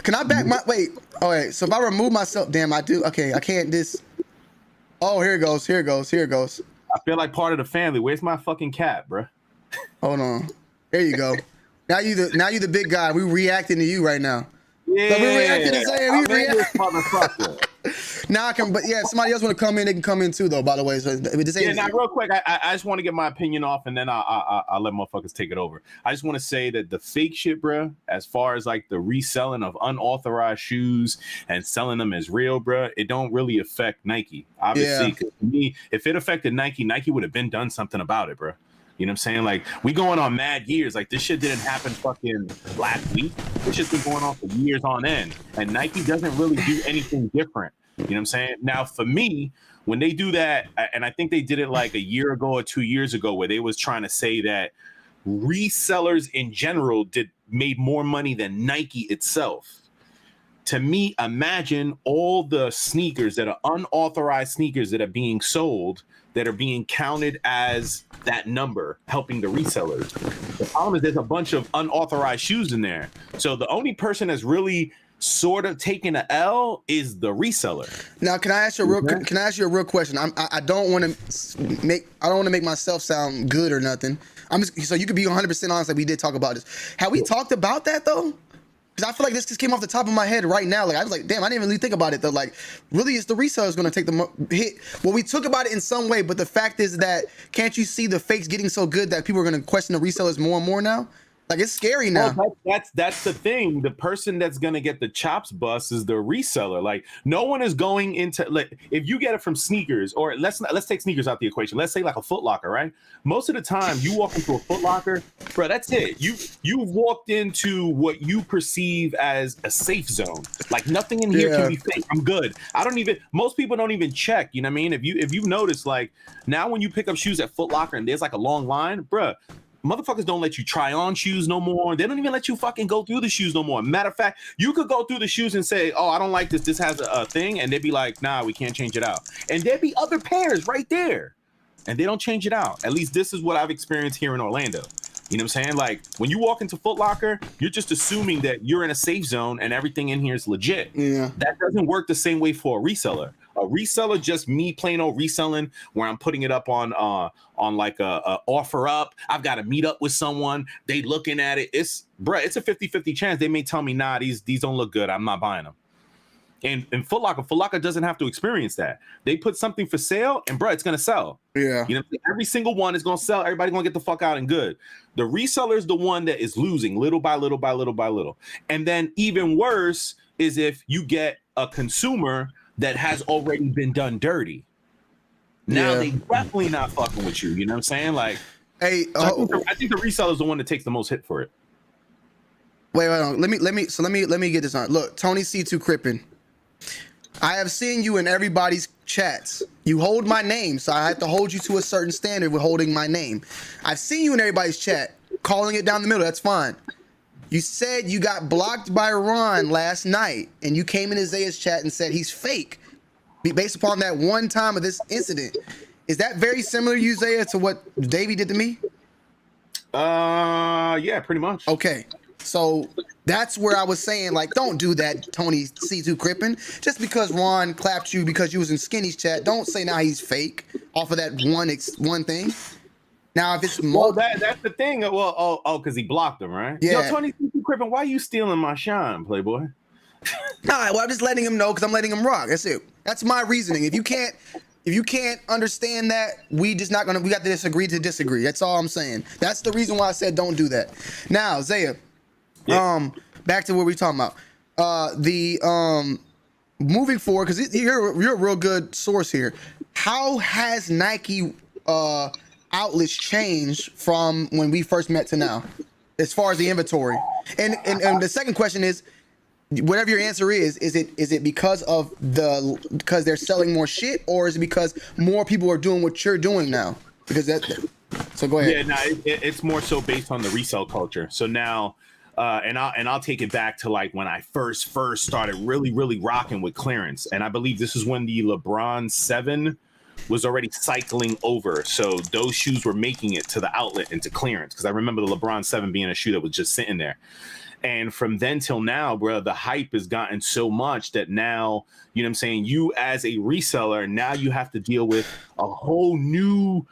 Can I back my? Wait. Oh wait. So if I remove myself, damn, I do. Okay, I can't. Oh, here it goes. I feel like part of the family. Where's my fucking cat, bro? Hold on. There you go. Now you the big guy. We reacting to you right now. Yeah. So we reacting to Zaya. We react. Motherfucker. Now I can, but yeah, somebody else want to come in, they can come in too, though. By the way, so this ain't. Yeah, now real quick, I just want to get my opinion off, and then I'll let motherfuckers take it over. I just want to say that the fake shit, bro, as far as like the reselling of unauthorized shoes and selling them as real, bro, it don't really affect Nike, obviously. Because to me, if it affected Nike, Nike would have been done something about it, bro. You know what I'm saying? Like, we going on mad years. Like, this shit didn't happen fucking last week. This shit's been going on for years on end, and Nike doesn't really do anything different. You know what I'm saying? Now, for me, when they do that, and I think they did it like a year ago or 2 years ago, where they was trying to say that resellers in general made more money than Nike itself. To me, imagine all the sneakers that are unauthorized sneakers that are being sold, that are being counted as that number, helping the resellers. The problem is there's a bunch of unauthorized shoes in there. So the only person that's really sort of taking an L is the reseller. Now, can I ask you a real question? I don't want to make myself sound good or nothing. So you could be 100% honest. Like, we did talk about this. Have we talked about that though? Because I feel like this just came off the top of my head right now. Like, I was like, damn, I didn't really think about it though. Like, really, it's the resellers going to take the hit. Well, we took about it in some way, but the fact is that can't you see the fakes getting so good that people are going to question the resellers more and more now? Like, it's scary now. Well, that's the thing. The person that's gonna get the chops bust is the reseller. Like, no one is going into, like, if you get it from sneakers, or let's take sneakers out the equation. Let's say like a Foot Locker, right? Most of the time, you walk into a Foot Locker, bro. That's it. You've walked into what you perceive as a safe zone. Like, nothing in here can be fake. I'm good. Most people don't even check. You know what I mean? If you've noticed, like, now when you pick up shoes at Foot Locker and there's like a long line, bro. Motherfuckers don't let you try on shoes no more. They don't even let you fucking go through the shoes no more. Matter of fact, you could go through the shoes and say, oh, I don't like this. This has a thing. And they'd be like, nah, we can't change it out. And there'd be other pairs right there. And they don't change it out. At least this is what I've experienced here in Orlando. You know what I'm saying? Like, when you walk into Foot Locker, you're just assuming that you're in a safe zone and everything in here is legit. Yeah. That doesn't work the same way for a reseller. A reseller, just me plain old reselling, where I'm putting it up on like a offer up. I've got to meet up with someone. They looking at it. It's a 50-50 chance. They may tell me, nah, these don't look good. I'm not buying them. And Foot Locker doesn't have to experience that. They put something for sale, and bro, it's gonna sell. Yeah. You know, every single one is gonna sell. Everybody gonna get the fuck out and good. The reseller is the one that is losing little by little by little by little. And then even worse is if you get a consumer that has already been done dirty. Now they definitely not fucking with you. You know what I'm saying? Like, hey, I think the reseller is the one that takes the most hit for it. Wait, let me get this on. Look, Tony C2 Crippen. I have seen you in everybody's chats. You hold my name, so I have to hold you to a certain standard with holding my name. I've seen you in everybody's chat, calling it down the middle. That's fine. You said you got blocked by Ron last night, and you came in Isaiah's chat and said he's fake, based upon that one time of this incident. Is that very similar, Isaiah, to what Davey did to me? Yeah, pretty much. Okay. So that's where I was saying, like, don't do that, Tony C2 Crippen. Just because Ron clapped you because you was in Skinny's chat, don't say now he's fake off of that one thing. Now, if it's well, that's the thing. Well, because he blocked him, right? Yeah. Yo, Tony C2 Crippen, why are you stealing my shine, Playboy? All right, well, I'm just letting him know because I'm letting him rock. That's it. That's my reasoning. If you can't understand that, we got to disagree to disagree. That's all I'm saying. That's the reason why I said don't do that. Now, Zaya. Yeah. Back to what we're talking about. Moving forward, because you're a real good source here. How has Nike outlets changed from when we first met to now, as far as the inventory? And the second question is, whatever your answer is it because they're selling more shit, or is it because more people are doing what you're doing now? Because so go ahead. Yeah, no, it's more so based on the resale culture. So now. And I'll take it back to like when I first started really rocking with clearance, and I believe this is when the LeBron 7 was already cycling over, so those shoes were making it to the outlet and to clearance, because I remember the LeBron 7 being a shoe that was just sitting there. And from then till now, bro, the hype has gotten so much that now, you know what I'm saying, you as a reseller, now you have to deal with a whole new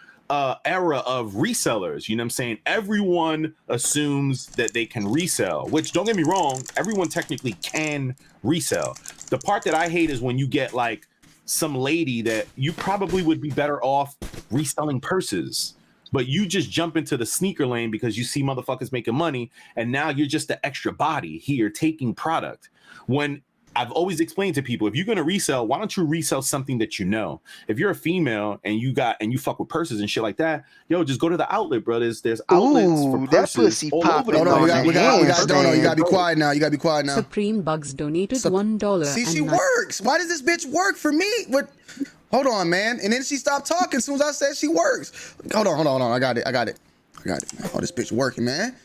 era of resellers. You know what I'm saying? Everyone assumes that they can resell, which, don't get me wrong, everyone technically can resell. The part that I hate is when you get like some lady that you probably would be better off reselling purses, but you just jump into the sneaker lane because you see motherfuckers making money, and now you're just the extra body here taking product. When I've always explained to people, if you're going to resell, why don't you resell something that you know? If you're a female and you fuck with purses and shit like that, yo, just go to the outlet, bro. There's outlets for purses. That pussy all popping. over the No, we got Dono, you got to be quiet now. You got to be quiet now. Supreme Bugs donated $1. See, she works. Why does this bitch work for me? What? Hold on, man. And then she stopped talking as soon as I said she works. Hold on. I got it. Oh, this bitch working, man.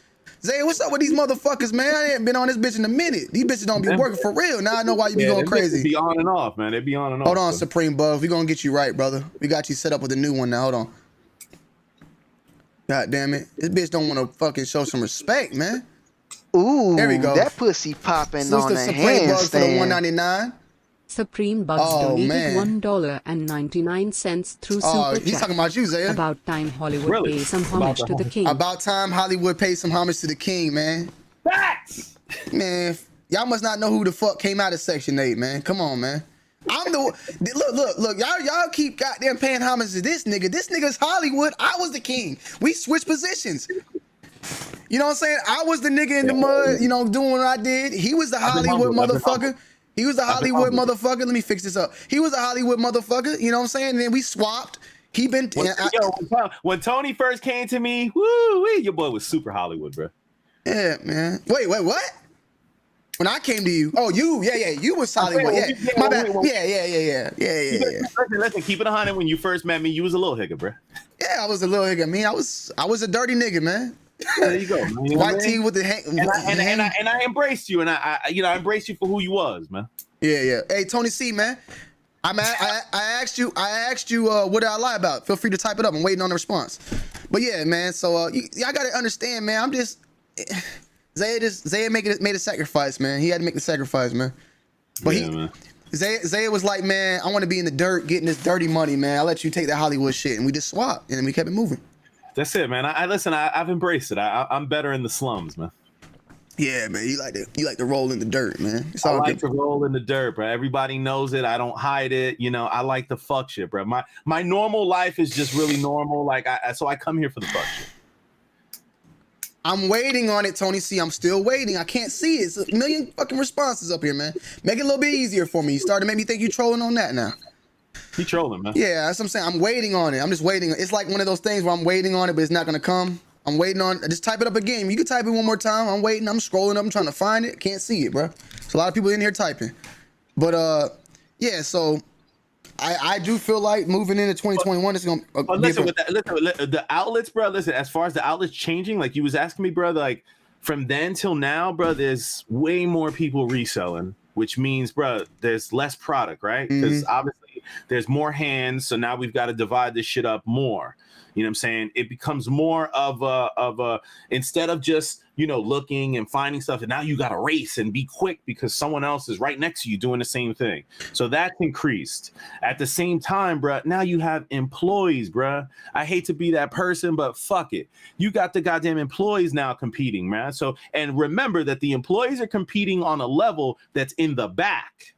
Zay, what's up with these motherfuckers, man? I ain't been on this bitch in a minute. These bitches don't be working for real. Now I know why you be going crazy. They be on and off, man. They be on and off. Hold on, Supreme Bug. We gonna get you right, brother. We got you set up with a new one now. Hold on. God damn it. This bitch don't want to fucking show some respect, man. Ooh, there we go. That pussy popping So on the the Supreme Bug for the handstand. $1.99. Supreme Bugs donated $1.99 through Super He's Chat. talking about you, Zaya. About time Hollywood pays some homage to the king. About time Hollywood pays some homage to the king, man. Facts! Man, y'all must not know who the fuck came out of Section 8, man. Come on, man. I'm the look. Y'all keep goddamn paying homage to this nigga. This nigga's Hollywood. I was the king. We switched positions. You know what I'm saying? I was the nigga in the mud, you know, doing what I did. He was the Hollywood motherfucker. He was the Hollywood motherfucker. Let me fix this up. He was a Hollywood motherfucker. You know what I'm saying? And then we swapped. He been. When Tony first came to me, woo, your boy was super Hollywood, bro. Yeah, man. Wait, what? When I came to you, you was Hollywood. Yeah, my bad. Yeah. Listen, keep it 100. When you first met me, you was a little higger, bro. Yeah, I was a little nigga. I was a dirty nigga, man. There you go, man. White tee with the and I embraced you, and I embraced you for who you was, man. Yeah. Hey, Tony C, man. I asked you what did I lie about? Feel free to type it up. I'm waiting on the response. But yeah, man. So y'all gotta understand, man. I'm just Zaya made a sacrifice, man. He had to make the sacrifice, man. But man. Zaya was like, man, I want to be in the dirt, getting this dirty money, man. I'll let you take that Hollywood shit, and we just swapped, and we kept it moving. That's it, man. I've embraced it. I'm better in the slums, man. Yeah, man, you like to roll in the dirt, man. It's I all like good. to roll in the dirt, bro. Everybody knows it. I don't hide it. You know, I like the fuck shit, bro. My normal life is just really normal. Like, so I come here for the fuck shit. I'm waiting on it, Tony C. I'm still waiting. I can't see it. It's a million fucking responses up here, man. Make it a little bit easier for me. You started to make me think you trolling on that now. You trolling, man. Yeah, that's what I'm saying. I'm waiting on it. I'm just waiting. It's like one of those things where I'm waiting on it, but it's not gonna come. I'm waiting on. Just type it up again. You can type it one more time. I'm waiting. I'm scrolling up. I'm trying to find it. Can't see it, bro. There's a lot of people in here typing. But yeah. So I do feel like moving into 2021 is gonna. But listen, the outlets, bro. Listen, as far as the outlets changing, like you was asking me, bro. Like from then till now, bro, there's way more people reselling, which means, bro, there's less product, right? Because obviously there's more hands, so now we've got to divide this shit up more. You know what I'm saying? It becomes more of a instead of just, you know, looking and finding stuff, and now you got to race and be quick because someone else is right next to you doing the same thing. So that's increased. At the same time, bruh, now you have employees, bruh. I hate to be that person, but fuck it. You got the goddamn employees now competing, man. So, and remember that the employees are competing on a level that's in the back,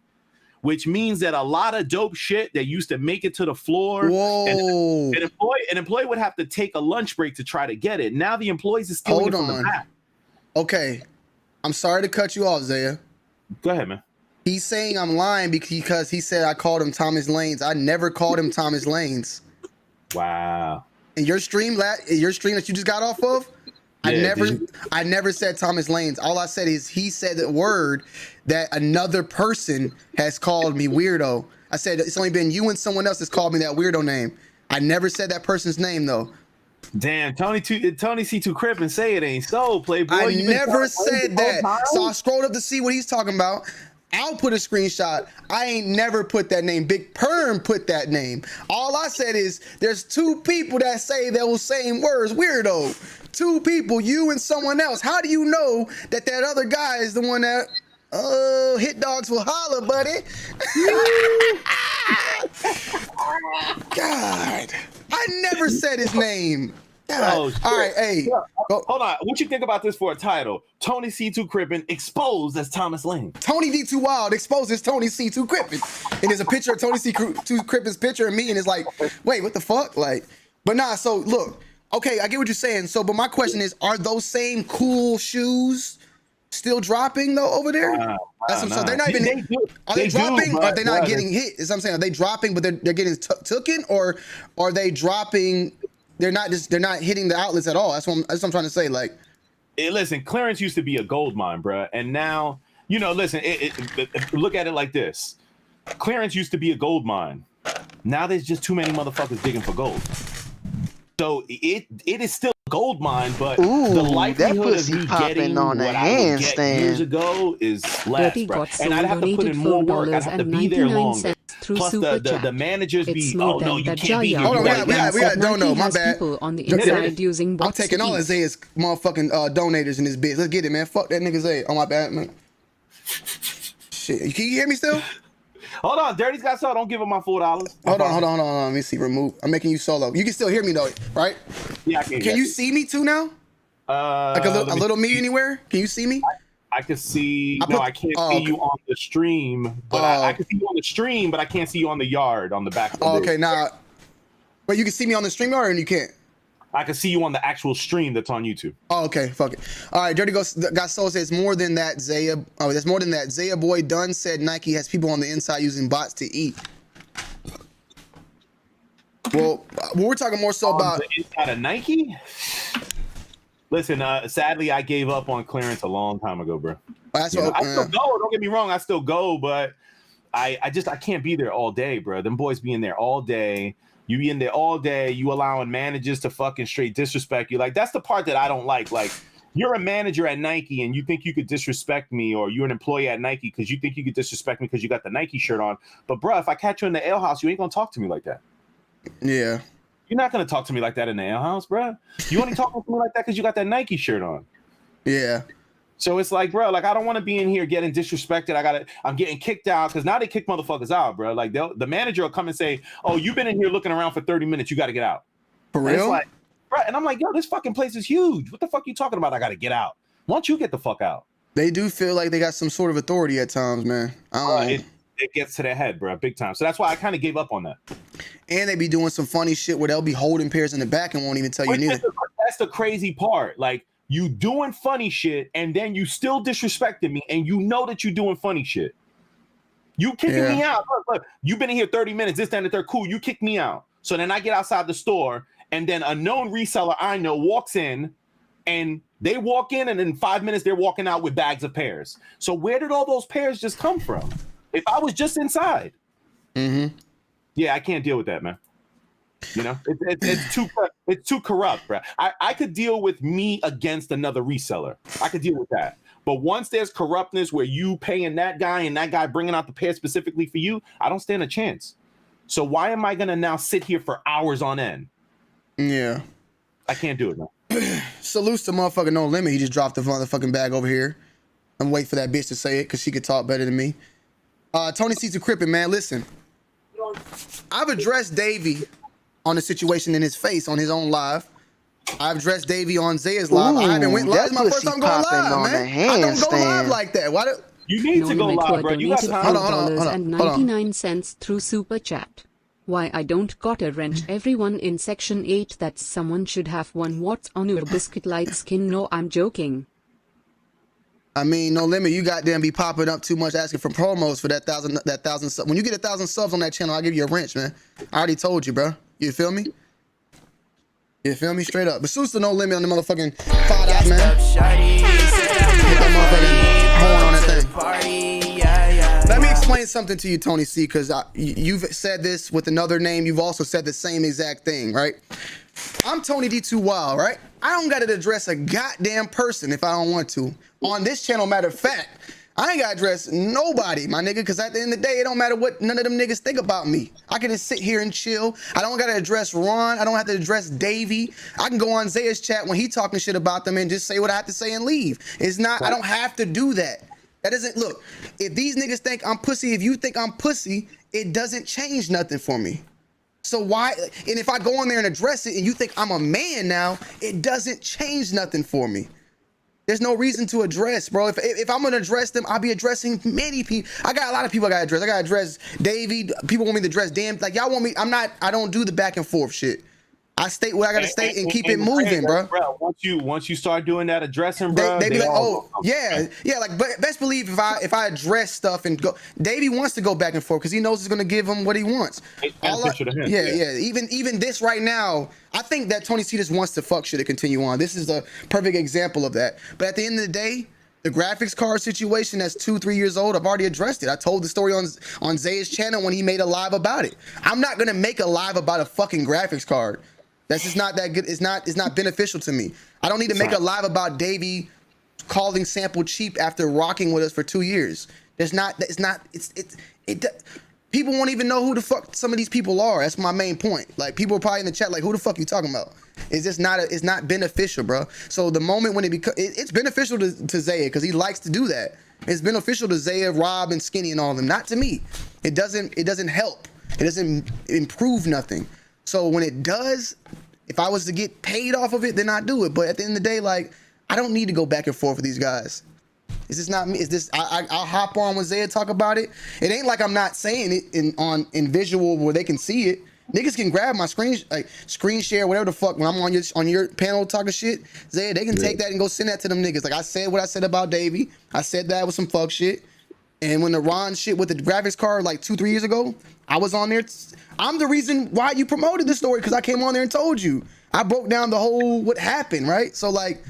which means that a lot of dope shit that used to make it to the floor, and an employee would have to take a lunch break to try to get it. Now the employees are stealing it from the back. Okay, I'm sorry to cut you off, Zaya. Go ahead, man. He's saying I'm lying because he said I called him Thomas Lanes. I never called him Thomas Lanes. Wow. In your stream that you just got off of, Yeah, I never said Thomas Lanes. All I said is he said the word that another person has called me weirdo. I said it's only been you and someone else that's called me that weirdo name. I never said that person's name though. Damn, Tony C2 Crip and say it ain't so, Playboy. I never said that. So I scrolled up to see what he's talking about. I'll put a screenshot. I ain't never put that name. Big Perm put that name. All I said is there's two people that say those same words, weirdo. Two people, you and someone else. How do you know that that other guy is the one that, hit dogs will holler, buddy? God, I never said his name. God. Oh, all right, hey. Hold on. What you think about this for a title? Tony C2 Crippen exposed as Thomas Lane. Tony D2 Wild exposes Tony C2 Crippen. And there's a picture of Tony C2 Crippen's picture and me, and it's like, wait, what the fuck? Like, but nah, so look, okay, I get what you're saying. So, but my question is, are those same cool shoes still dropping though over there? So they're not even. Are they dropping? Or are they not getting hit? Is what I'm saying. Are they dropping, but they're getting taken, or are they dropping? They're not hitting the outlets at all. That's what I'm trying to say. Like, listen, clearance used to be a gold mine, bro, and now listen. Look at it like this: clearance used to be a gold mine. Now there's just too many motherfuckers digging for gold. So it is still a gold mine, but the likelihood of me getting on what I would get years ago is less, bro. And I'd have to put in more work. I'd have to be there longer. Plus the managers be, oh no, you can't be here. Hold on, we got no, my bad. On the inside using I'm taking all of Zaya's motherfucking donators in this bitch. Let's get it, man. Fuck that nigga Zaya. Oh my bad, man. Shit, can you hear me still? Hold on, Dirty's got so don't give him my $4. Hold on. Let me see. Remove. I'm making you solo. You can still hear me though, right? Yeah, I can. Can you see me too now? Like a little me anywhere? Can you see me? I can see. I can't see you on the stream, but I can see you on the stream, but I can't see you on the yard on the back. Of the okay, now, but you can see me on the stream yard, and you can't. I can see you on the actual stream that's on YouTube. Oh, okay, fuck it. All right, Dirty Ghost got soul says more than that. Zaya, that's more than that. Zaya Boy Dunn said Nike has people on the inside using bots to eat. Well, we're talking more so about the inside of Nike. Listen, sadly, I gave up on clearance a long time ago, bro. That's what, I still go. Don't get me wrong, I still go, but I can't be there all day, bro. Them boys be in there all day. You be in there all day. You allowing managers to fucking straight disrespect you. Like, that's the part that I don't like. Like, you're a manager at Nike and you think you could disrespect me, or you're an employee at Nike because you think you could disrespect me because you got the Nike shirt on. But, bro, if I catch you in the ale house, you ain't going to talk to me like that. Yeah. You're not going to talk to me like that in the ale house, bro. You only talking to me like that because you got that Nike shirt on. Yeah. So it's like, bro, like, I don't want to be in here getting disrespected. I'm getting kicked out because now they kick motherfuckers out, bro. Like, the manager will come and say, oh, you've been in here looking around for 30 minutes. You got to get out. For real? And it's like, bro, and I'm like, yo, this fucking place is huge. What the fuck you talking about? I got to get out. Why don't you get the fuck out? They do feel like they got some sort of authority at times, man. I don't know. It gets to their head, bro, big time. So that's why I kind of gave up on that. And they be doing some funny shit where they'll be holding pairs in the back and won't even tell you neither. That's the crazy part. Like, you doing funny shit, and then you still disrespecting me, and you know that you doing funny shit. You kicking me out. Look, you've been in here 30 minutes, this, that, and the third. Cool, you kicked me out. So then I get outside the store, and then a known reseller I know walks in, and they walk in, and in 5 minutes, they're walking out with bags of pairs. So where did all those pairs just come from? If I was just inside. Yeah, I can't deal with that, man. You know, it's too corrupt, bro. I could deal with me against another reseller. I could deal with that. But once there's corruptness where you paying that guy and that guy bringing out the pair specifically for you, I don't stand a chance. So why am I going to now sit here for hours on end? Yeah. I can't do it, man. Salutes to motherfucking No Limit. He just dropped the motherfucking bag over here. I'm waiting for that bitch to say it because she could talk better than me. Tony C. to Crippin, man, listen. I've addressed Davey on the situation in his face on his own live. I've addressed Davey on Zaya's live. Ooh, I haven't went live. It's my first time going live, on man. I don't go live like that. Why do you need to go live, bro? You got time. $4.99 through Super Chat. Why I don't got a wrench? Everyone in Section 8 that someone should have one. What's on your biscuit light skin? No, I'm joking. I mean, No Limit, you goddamn be popping up too much asking for promos for that thousand subs. When you get 1,000 subs on that channel, I'll give you a wrench, man. I already told you, bro. You feel me? You feel me? Straight up. But suits to No Limit on the motherfucking 5 man. Hit that motherfucking horn on that thing. Let me explain something to you, Tony C, because you've said this with another name. You've also said the same exact thing, right? I'm Tony D2 Wild, right? I don't got to address a goddamn person if I don't want to. On this channel, matter of fact, I ain't got to address nobody, my nigga, because at the end of the day, it don't matter what none of them niggas think about me. I can just sit here and chill. I don't got to address Ron. I don't have to address Davey. I can go on Zaya's chat when he talking shit about them and just say what I have to say and leave. It's not, I don't have to do that. That doesn't, look, if these niggas think I'm pussy, if you think I'm pussy, it doesn't change nothing for me. So why, and if I go on there and address it and you think I'm a man now, it doesn't change nothing for me. There's no reason to address, bro. If I'm gonna address them, I'll be addressing many people. I got a lot of people I gotta address. I gotta address Davey. People want me to address Dan. Like, y'all want me, I don't do the back and forth shit. I state what I gotta state and keep it moving, bro. Once you start doing that addressing, bro, they be like, oh yeah. Like, but best believe if I address stuff and go, Davey wants to go back and forth because he knows it's gonna give him what he wants. Yeah. Even this right now, I think that Tony C just wants to fuck shit to continue on. This is a perfect example of that. But at the end of the day, the graphics card situation that's 2-3 years old, I've already addressed it. I told the story on Zaya's channel when he made a live about it. I'm not gonna make a live about a fucking graphics card. That's just not that good. It's not beneficial to me. I don't need to make a live about Davey calling Sample cheap after rocking with us for 2 years. People won't even know who the fuck some of these people are. That's my main point. Like, people are probably in the chat like, who the fuck you talking about? It's just not it's not beneficial, bro. So the moment when it's beneficial to Zaya because he likes to do that. It's beneficial to Zaya, Rob, and Skinny and all of them. Not to me. It doesn't help. It doesn't improve nothing. So when it does, if I was to get paid off of it, then I do it. But at the end of the day, like, I don't need to go back and forth with these guys. It's just not me. It's this. I'll hop on when Zaya talk about it. It ain't like I'm not saying it in visual where they can see it. Niggas can grab my screen share, whatever the fuck, when I'm on your panel talking shit. Zaya, they can take that and go send that to them niggas. Like, I said what I said about Davey. I said that with some fuck shit. And when the Ron shit with the graphics card like 2-3 years ago, I was on there. I'm the reason why you promoted the story because I came on there and told you. I broke down the whole what happened, right? So, like,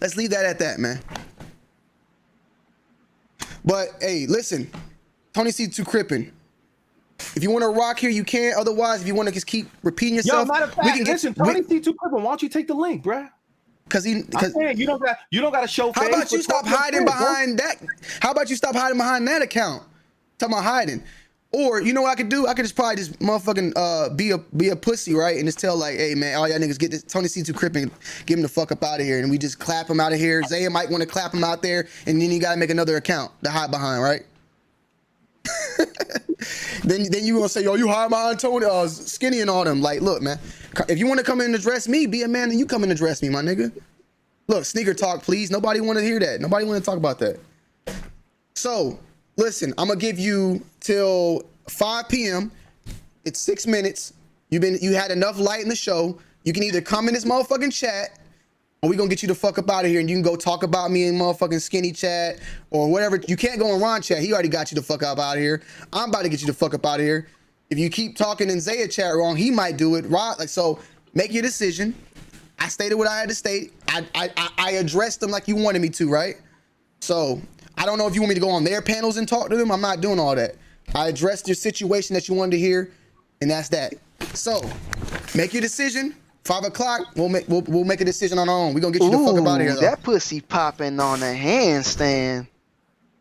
let's leave that at that, man. But hey, listen, Tony C. to Crippin. If you want to rock here, you can. Otherwise, if you want to just keep repeating yourself, matter of fact, we can listen, Tony C. to Crippin. Why don't you take the link, bruh? Because you don't got to show face. How about you stop hiding behind that? How about you stop hiding behind that account? Talking about hiding. Or, you know what I could do? I could just probably just motherfucking be a pussy, right? And just tell, like, hey, man, all y'all niggas get this Tony C. to Crippin, get him the fuck up out of here. And we just clap him out of here. Zaya might want to clap him out there. And then you got to make another account to hide behind, right? then you gonna say, yo, you hide behind Tony, Skinny and all them. Like, look, man, if you want to come in and address me, be a man and you come in and address me, my nigga. Look, sneaker talk, please. Nobody want to hear that. Nobody want to talk about that. So, listen, I'm gonna give you till 5 p.m. It's 6 minutes. You had enough light in the show. You can either come in this motherfucking chat, or we gonna get you the fuck up out of here, and you can go talk about me in motherfucking skinny chat or whatever. You can't go in Ron chat. He already got you the fuck up out of here. I'm about to get you the fuck up out of here. If you keep talking in Zaya chat wrong, he might do it. Right? Like, so make your decision. I stated what I had to state. I addressed them like you wanted me to, right? So I don't know if you want me to go on their panels and talk to them. I'm not doing all that. I addressed your situation that you wanted to hear, and that's that. So make your decision. 5 o'clock, we'll make a decision on our own. We're gonna get you the fuck up out of here, though. That pussy popping on a handstand.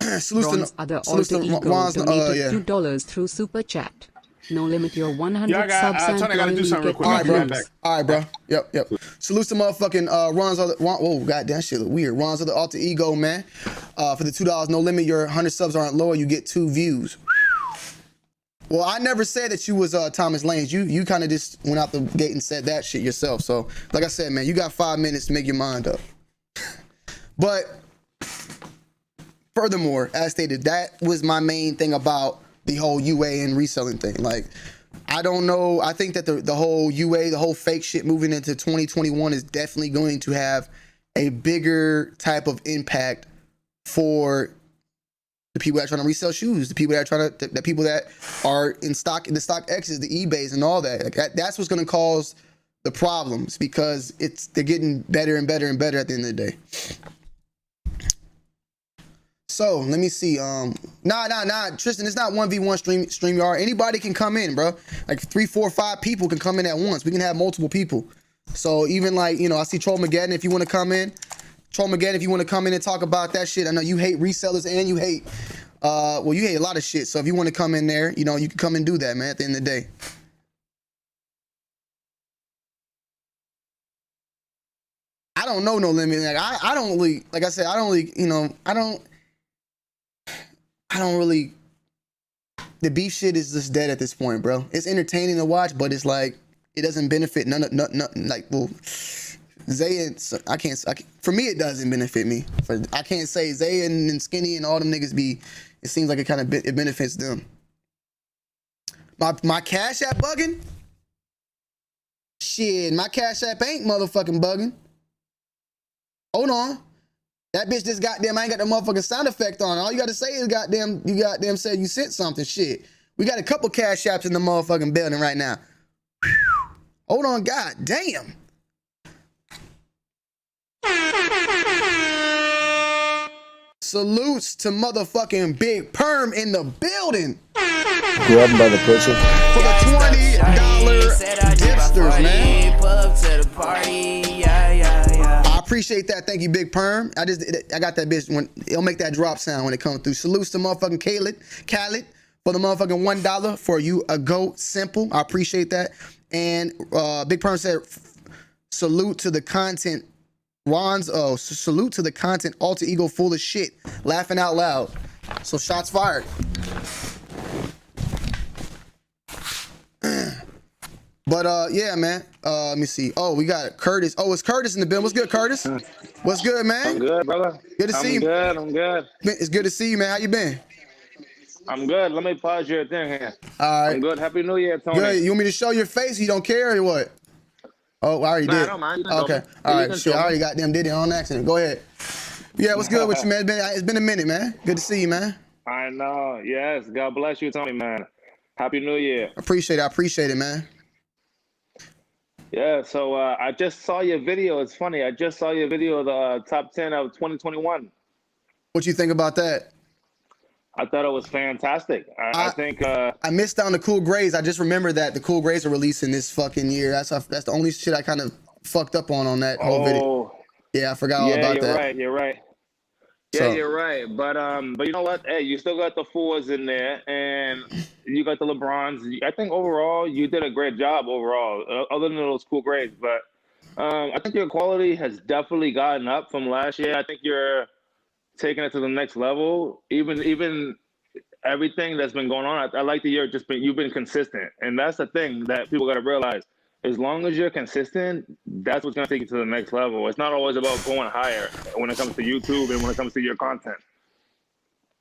Ron's other alter ego donated $2 through super chat. No limit your 100 subs and Tony, I gotta do something real quick. All right, bro. Back. All right, bro. Yep. Salute to motherfucking Ron's other. Whoa, goddamn, shit look weird. Ron's other alter ego, man. For the $2, no limit. Your 100 subs aren't lower. You get 2 views. Well, I never said that you was Thomas Lanes. You kind of just went out the gate and said that shit yourself. So, like I said, man, you got 5 minutes to make your mind up. But furthermore, as stated, that was my main thing about the whole UA and reselling thing. Like, I don't know. I think that the whole UA, the whole fake shit moving into 2021 is definitely going to have a bigger type of impact for the people that are trying to resell shoes, the people that are the people that are in stock, in the stock X's, the eBays and all that. Like, that's what's going to cause the problems, because they're getting better and better and better at the end of the day. So let me see. Nah, Tristan, it's not 1v1 StreamYard. Anybody can come in, bro. Like 3, 4, 5 people can come in at once. We can have multiple people. So even like, you know, I see Troll Mageddon if you want to come in. Troll Mageddon, if you want to come in and talk about that shit. I know you hate resellers and you hate, well, you hate a lot of shit. So if you want to come in there, you know, you can come and do that, man, at the end of the day. I don't know no limit. Like, I don't really, like I said, I don't really, you know, I don't really, the beef shit is just dead at this point, bro. It's entertaining to watch, but it's like, it doesn't benefit none, like, well, Zay and I can't, for me it doesn't benefit me. I can't say Zay and Skinny and all them niggas be. It seems like it benefits them. My Cash App bugging? Shit, my Cash App ain't motherfucking bugging. Hold on, that bitch just goddamn. I ain't got the motherfucking sound effect on. All you got to say is goddamn. You goddamn said you sent something. Shit, we got a couple Cash Apps in the motherfucking building right now. Hold on, god damn. Salutes to motherfucking Big Perm in the building. Grab him by the pussy. For the $20 dipsters, man. Pull up to the party, yeah. I appreciate that. Thank you, Big Perm. I got that bitch when it'll make that drop sound when it comes through. Salutes to motherfucking Khaled for the motherfucking $1 for you a go simple. I appreciate that. And Big Perm said, salute to the content. Salute to the content alter ego full of shit, laughing out loud. So shots fired. But yeah, man. Let me see. Oh, we got Curtis. Oh, it's Curtis in the building. What's good, Curtis? What's good, man? I'm good, brother. Good to see you. I'm good. It's good to see you, man. How you been? I'm good. Let me pause your thing here. All right. I'm good. Happy New Year, Tony. Good. You want me to show your face? You don't care or what? Oh, I already did. I don't mind. Okay. All right. Shit, I already got them did it on accident. Go ahead. Yeah, what's good with you, man? It's been a minute, man. Good to see you, man. I know. Yes. God bless you, Tony, man. Happy New Year. Appreciate it, man. Yeah, so I just saw your video. It's funny. I just saw your video of the top 10 of 2021. What you think about that? I thought it was fantastic. I think I missed out on the Cool Grays. I just remembered that the Cool Grays are releasing this fucking year. That's the only shit I kind of fucked up on that whole video. Yeah, I forgot all about that. You're right. Yeah, you're right. But you know what? Hey, you still got the 4s in there, and you got the LeBrons. I think overall you did a great job overall, other than those Cool Grays. But I think your quality has definitely gotten up from last year. I think you're taking it to the next level. Even everything that's been going on, I like that you've been consistent, and that's the thing that people got to realize. as long as you're consistent, that's what's gonna take you to the next level. It's not always about going higher when it comes to YouTube and when it comes to your content.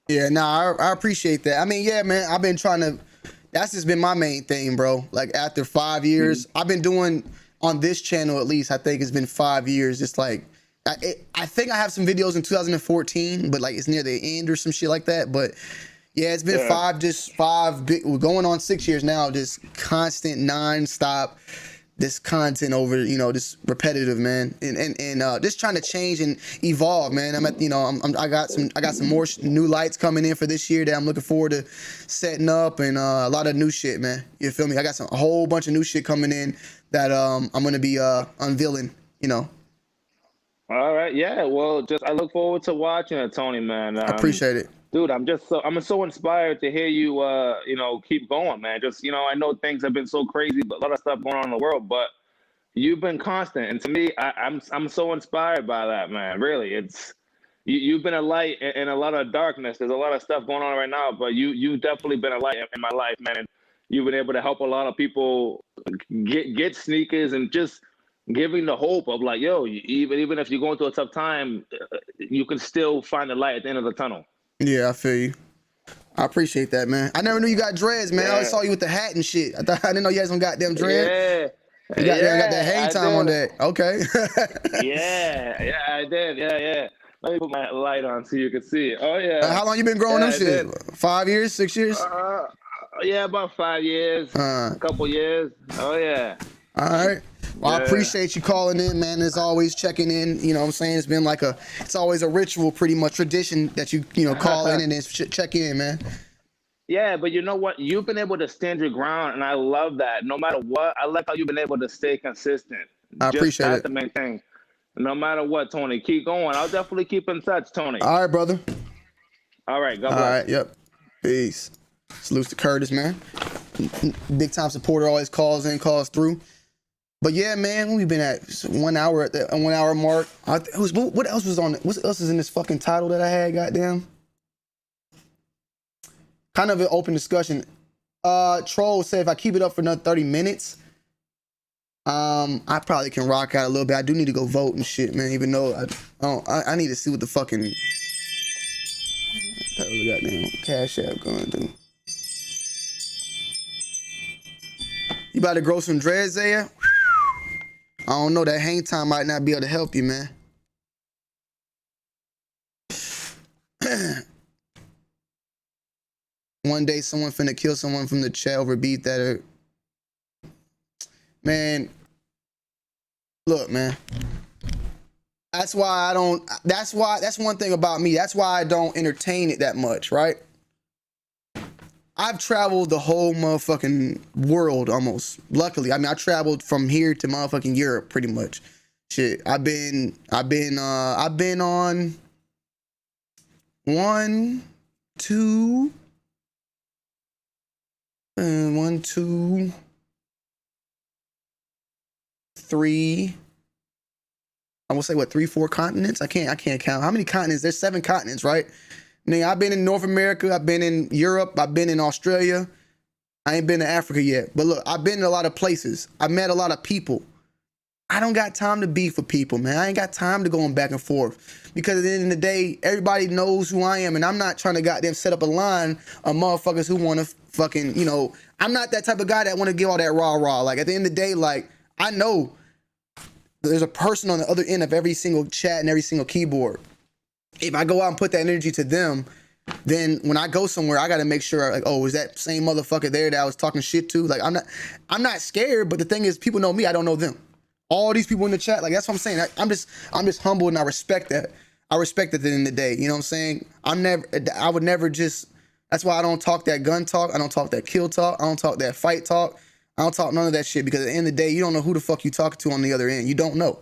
Yeah, nah, I appreciate that. I mean, yeah, man, I've been trying to. That's just been my main thing, bro. Like after 5 years, I've been doing on this channel at least. I think it's been 5 years. Just like I think I have some videos in 2014, but like it's near the end or some shit like that. But yeah, it's been we're going on 6 years now. Just constant, non-stop. This content over, you know, this repetitive, man, and just trying to change and evolve, man. I'm at, you know, I got some more new lights coming in for this year that I'm looking forward to setting up, and a lot of new shit, man. You feel me? I got a whole bunch of new shit coming in that I'm gonna be unveiling, you know. All right, yeah. Well, I look forward to watching it, Tony, man. I appreciate it. Dude, I'm so inspired to hear you, you know, keep going, man. Just, you know, I know things have been so crazy, but a lot of stuff going on in the world, but you've been constant. And to me, I'm so inspired by that, man. Really, you've been a light in a lot of darkness. There's a lot of stuff going on right now, but you've definitely been a light in my life, man. And you've been able to help a lot of people get sneakers and just giving the hope of like, yo, even if you're going through a tough time, you can still find the light at the end of the tunnel. Yeah, I feel you. I appreciate that, man. I never knew you got dreads, man. I always saw you with the hat and shit. I didn't know you had some goddamn dread. Yeah. You got that hang time on that. Okay. yeah, I did. Yeah. Let me put my light on so you can see it. Oh, yeah. How long you been growing them shit? 5 years, 6 years? Yeah, about 5 years. A couple years. Oh, yeah. All right. Well, I appreciate you calling in, man. As always, checking in. You know what I'm saying? It's been like it's always a ritual, pretty much tradition that you know, call in and then check in, man. Yeah, but you know what? You've been able to stand your ground, and I love that. No matter what, I like how you've been able to stay consistent. I appreciate it. That's the main thing. No matter what, Tony, keep going. I'll definitely keep in touch, Tony. All right, brother. All right, God bless. All right, yep. Peace. Salute to Curtis, man. Big time supporter, always calls through. But yeah, man, we've been at 1 hour at the 1 hour mark. What else was on? What else is in this fucking title that I had? Goddamn. Kind of an open discussion. Troll said if I keep it up for another 30 minutes, I probably can rock out a little bit. I do need to go vote and shit, man. Even though I need to see what the fucking that was a goddamn Cash App gonna do. You about to grow some dreads there? I don't know, that hang time might not be able to help you, man. One day someone finna kill someone from the chat over beat that. Man, look, man. That's why that's one thing about me. That's why I don't entertain it that much, right? I've traveled the whole motherfucking world almost. Luckily, I mean, I traveled from here to motherfucking Europe pretty much. Shit, I've been on 1, 2, 3. I will say what, 3, 4 continents. I can't count. How many continents? There's 7 continents, right? I mean, I've been in North America, I've been in Europe, I've been in Australia. I ain't been to Africa yet. But look, I've been in a lot of places. I've met a lot of people. I don't got time to beef with people, man. I ain't got time to going back and forth. Because at the end of the day, everybody knows who I am, and I'm not trying to goddamn set up a line of motherfuckers who want to fucking, you know, I'm not that type of guy that want to give all that rah-rah. Like, at the end of the day, like, I know there's a person on the other end of every single chat and every single keyboard. If I go out and put that energy to them, then when I go somewhere, I got to make sure, like, oh, is that same motherfucker there that I was talking shit to? Like, I'm not scared, but the thing is, people know me, I don't know them. All these people in the chat, like, that's what I'm saying. I'm just humble, and I respect that. I respect it at the end of the day. You know what I'm saying? I would never just, that's why I don't talk that gun talk. I don't talk that kill talk. I don't talk that fight talk. I don't talk none of that shit, because at the end of the day, you don't know who the fuck you talking to on the other end. You don't know.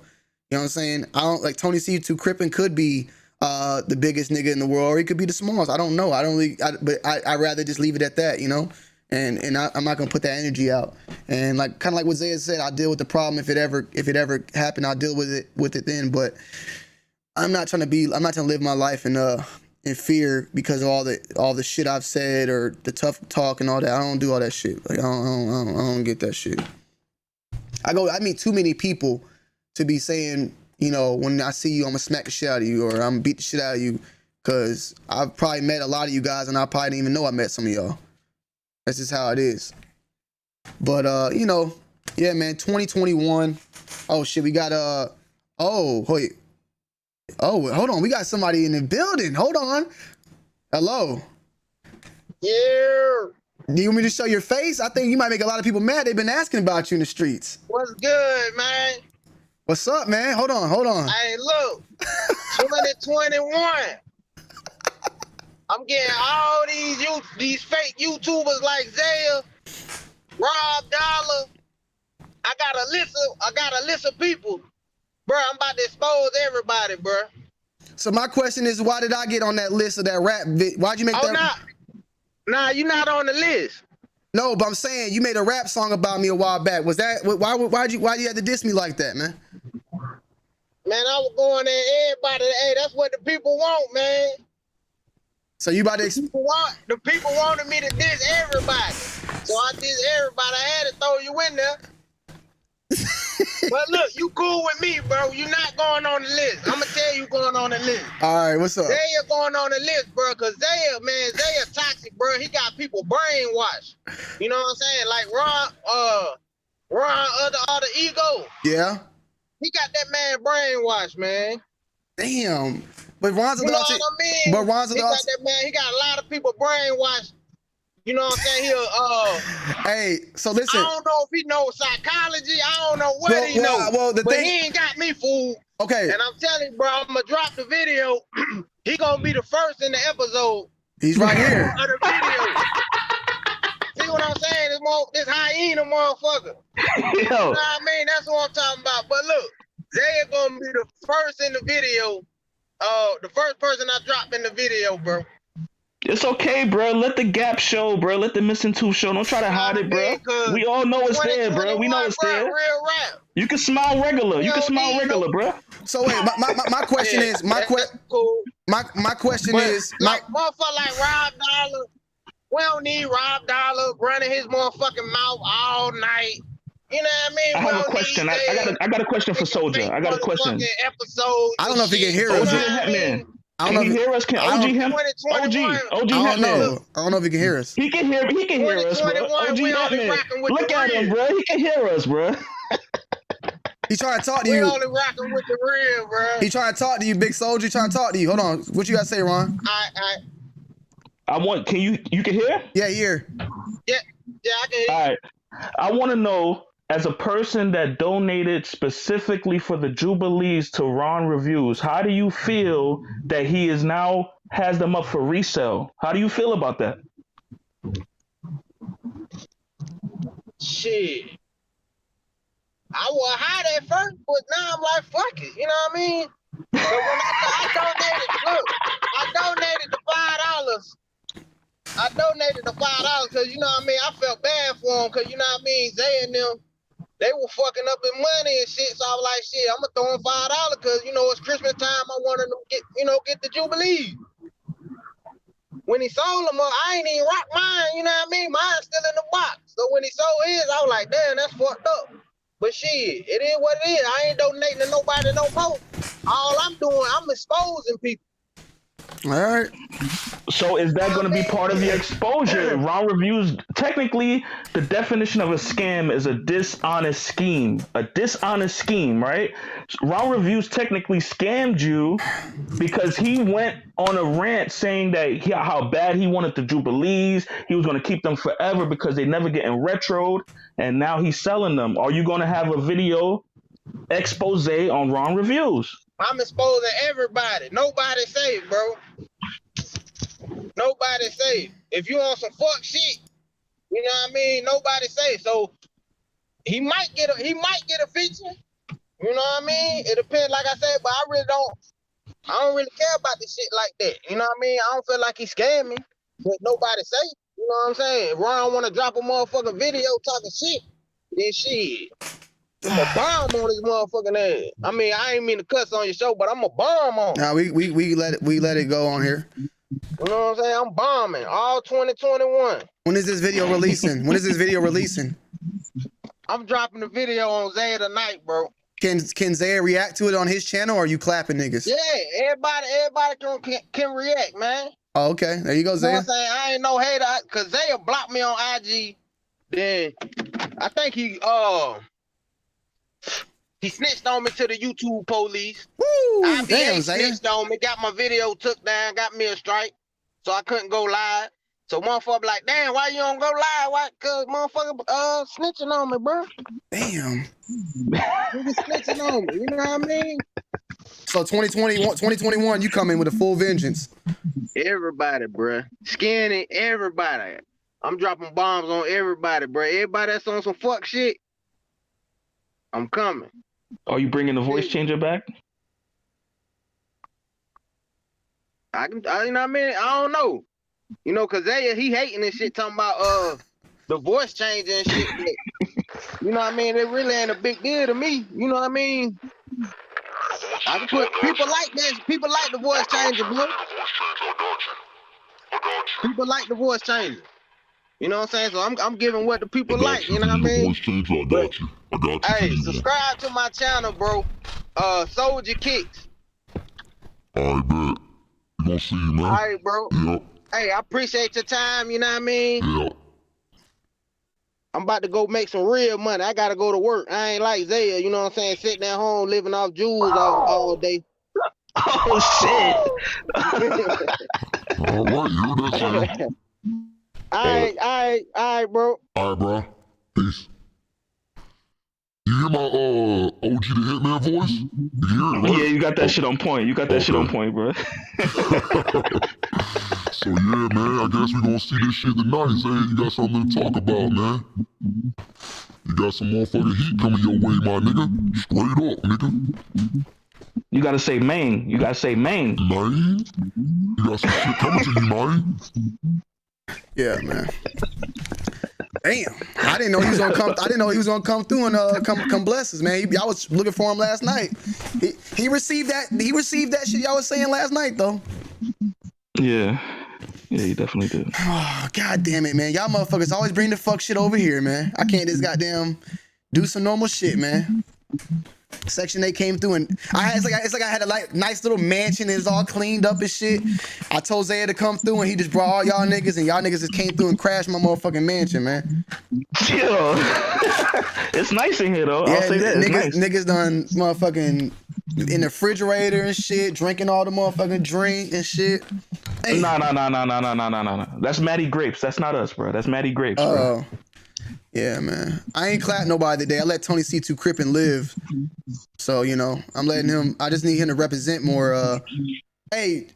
You know what I'm saying? I don't, like, Tony C2 Crippen could be the biggest nigga in the world, or he could be the smallest. I don't know. But I'd rather just leave it at that, you know? And I'm not gonna put that energy out. And like, kind of like what Zaya said, I'll deal with the problem if it ever happened. I'll deal with it then. But I'm not trying to live my life in fear because of all the shit I've said or the tough talk and all that. I don't do all that shit. Like, I don't get that shit. I meet too many people to be saying, you know, when I see you, I'm gonna smack the shit out of you, or I'm gonna beat the shit out of you, because I've probably met a lot of you guys, and I probably didn't even know I met some of y'all. That's just how it is. But you know, yeah, man, 2021. Oh shit, we got oh wait. Oh, hold on, we got somebody in the building. Hold on. Hello. Yeah. Do you want me to show your face? I think you might make a lot of people mad. They've been asking about you in the streets. What's good, man? What's up, man? Hold on. Hey, look, 2021. I'm getting all these fake YouTubers like Zaya, Rob Dollar. I got a list of people, bro. I'm about to expose everybody, bro. So my question is, why did I get on that list of that rap? Why'd you make that? Nah, you're not on the list. No, but I'm saying you made a rap song about me a while back. Was that why'd you have to diss me like that, man? Man, I was going there, everybody. Hey, that's what the people want, man. So you about to the people wanted me to diss everybody. So I diss everybody. I had to throw you in there. But look, you cool with me, bro. You not going on the list. I'm gonna tell you going on the list. All right, what's up? Zaya going on the list, bro, because Zaya toxic, bro. He got people brainwashed. You know what I'm saying? Like Ron, other ego. Yeah. He got that man brainwashed, man. Damn. But Ron's you know what I mean? But Ron's he got that man. He got a lot of people brainwashed. You know what I'm saying? Hey, so listen. I don't know if he knows psychology. I don't know what he knows. Well, but he ain't got me fooled. Okay. And I'm telling you, bro, I'm gonna drop the video. He gonna be the first in the episode. He's right here. Of the video. See what I'm saying? This hyena motherfucker. You know what I mean? That's what I'm talking about. But look, Zaya gonna be the first in the video. The first person I dropped in the video, bro. It's okay, bro. Let the gap show, bro. Let the missing tooth show. Don't try to hide it, bro. We all know it's there, bro. We know it's there. Real rap. You can smile regular. You can smile regular, bro. So wait, my question is my question is like motherfucker like Rob Dollar. We don't need Rob Dollar running his motherfucking mouth all night. You know what I mean? I have a question. I got a question for Soldier. I got a question. I don't know if he can hear us. OG Hitman. I don't know if he hear us. Can OG him? OG Hitman. I don't know if he can hear us. He can hear us, bro. OG Hitman. Look at him, bro. He can hear us, bro. He trying to talk to you. We only rocking with the real, bro. He trying to talk to you, big soldier. He trying to talk to you. Hold on. What you got to say, Ron? I want. Can you can hear? Yeah, here. Yeah, I can hear. All right. I want to know, as a person that donated specifically for the Jubilees to Ron Reviews, how do you feel that he is now has them up for resale? How do you feel about that? Shit. I was hot at first, but now I'm like, fuck it. You know what I mean? So when I donated the $5. I donated the $5 because, you know what I mean, I felt bad for them because, you know what I mean, Zay and them, they were fucking up in money and shit. So I was like, shit, I'm going to throw in $5 because, you know, it's Christmas time. I wanted to get the Jubilee. When he sold them, I ain't even rock mine, you know what I mean? Mine's still in the box. So when he sold his, I was like, damn, that's fucked up. But shit, it is what it is. I ain't donating to nobody no more. All I'm doing, I'm exposing people. All right. So is that going to be part of your exposure? Ron Reviews, technically, the definition of a scam is a dishonest scheme. A dishonest scheme, right? Ron Reviews technically scammed you because he went on a rant saying that how bad he wanted the Jubilees. He was going to keep them forever because they never getting retroed. And now he's selling them. Are you going to have a video expose on Ron Reviews? I'm exposing everybody. Nobody safe, bro. Nobody safe. If you on some fuck shit, you know what I mean? Nobody safe. So he might get a feature. You know what I mean? It depends, like I said, but I don't really care about this shit like that. You know what I mean? I don't feel like he scammed me, but nobody safe. You know what I'm saying? If Ron want to drop a motherfucking video talking shit, then shit. I'm a bomb on this motherfucking ass. I mean, I ain't mean to cuss on your show, but I'm a bomb on. Nah, we let it go on here. You know what I'm saying? I'm bombing all 2021. When is this video releasing? I'm dropping the video on Zay tonight, bro. Can Zay react to it on his channel, or are you clapping niggas? Yeah, everybody can react, man. Oh, okay. There you go, You know Zay. what I'm saying? I ain't no hater, cause Zay blocked me on IG. Then I think he snitched on me to the YouTube police. Woo! IBA Damn, Zay. snitched on me, got my video took down, got me a strike, so I couldn't go live. So motherfucker be like, damn, why you don't go live? Why? Cause motherfucker snitching on me, bro. Damn. Nigga snitching on me, you know what I mean? So 2021, you come in with a full vengeance. Everybody, bro. Skinny, everybody. I'm dropping bombs on everybody, bro. Everybody that's on some fuck shit, I'm coming. Are you bringing the voice changer back? You know what I mean? I don't know. You know, cause he hating and shit, talking about the voice changer and shit. But, you know what I mean? It really ain't a big deal to me. You know what I mean? I can put people like that. People like the voice changer, bro. People like the voice changer. You know what I'm saying? So I'm giving what the people like. You know what I mean? I got you. Hey, subscribe to my channel, bro. Soldier Kicks. I bet. You gonna see, man. All right, bro. Yep. Hey, I appreciate your time. You know what I mean? Yep. I'm about to go make some real money. I gotta go to work. I ain't like Zaya, you know what I'm saying? Sitting at home living off jewels all day. Oh shit! All right, you heard that, son. All right, bro. All right, bro. Peace. You hear my OG the Hitman voice? You hear it, right? Yeah, you got that shit on point. You got that shit on point, bro. So yeah, man, I guess we gonna see this shit tonight. Say you got something to talk about, man. You got some motherfucking heat coming your way, my nigga. Straight up, nigga. You gotta say Maine. You gotta say Maine. Maine? You got some shit coming to you, man. Yeah, man. Damn, I didn't know he was gonna come. I didn't know he was gonna come through and come bless us, man. I was looking for him last night. He received that. He received that shit y'all was saying last night, though. Yeah, he definitely did. Oh, God damn it, man. Y'all motherfuckers always bring the fuck shit over here, man. I can't just goddamn do some normal shit, man. Section 8 came through and it's like I had a nice little mansion and it's all cleaned up and shit. I told Zaya to come through and he just brought all y'all niggas and y'all niggas just came through and crashed my motherfucking mansion, man. Yo, it's nice in here though. Yeah, I'll say that. Niggas done motherfucking in the refrigerator and shit, drinking all the motherfucking drink and shit. Hey. No. That's Maddie Grapes. That's not us, bro. That's Maddie Grapes, bro. Yeah, man. I ain't clapped nobody today. I let Tony C2 Crippin live. So, you know, I'm letting him. I just need him to represent more. Hey,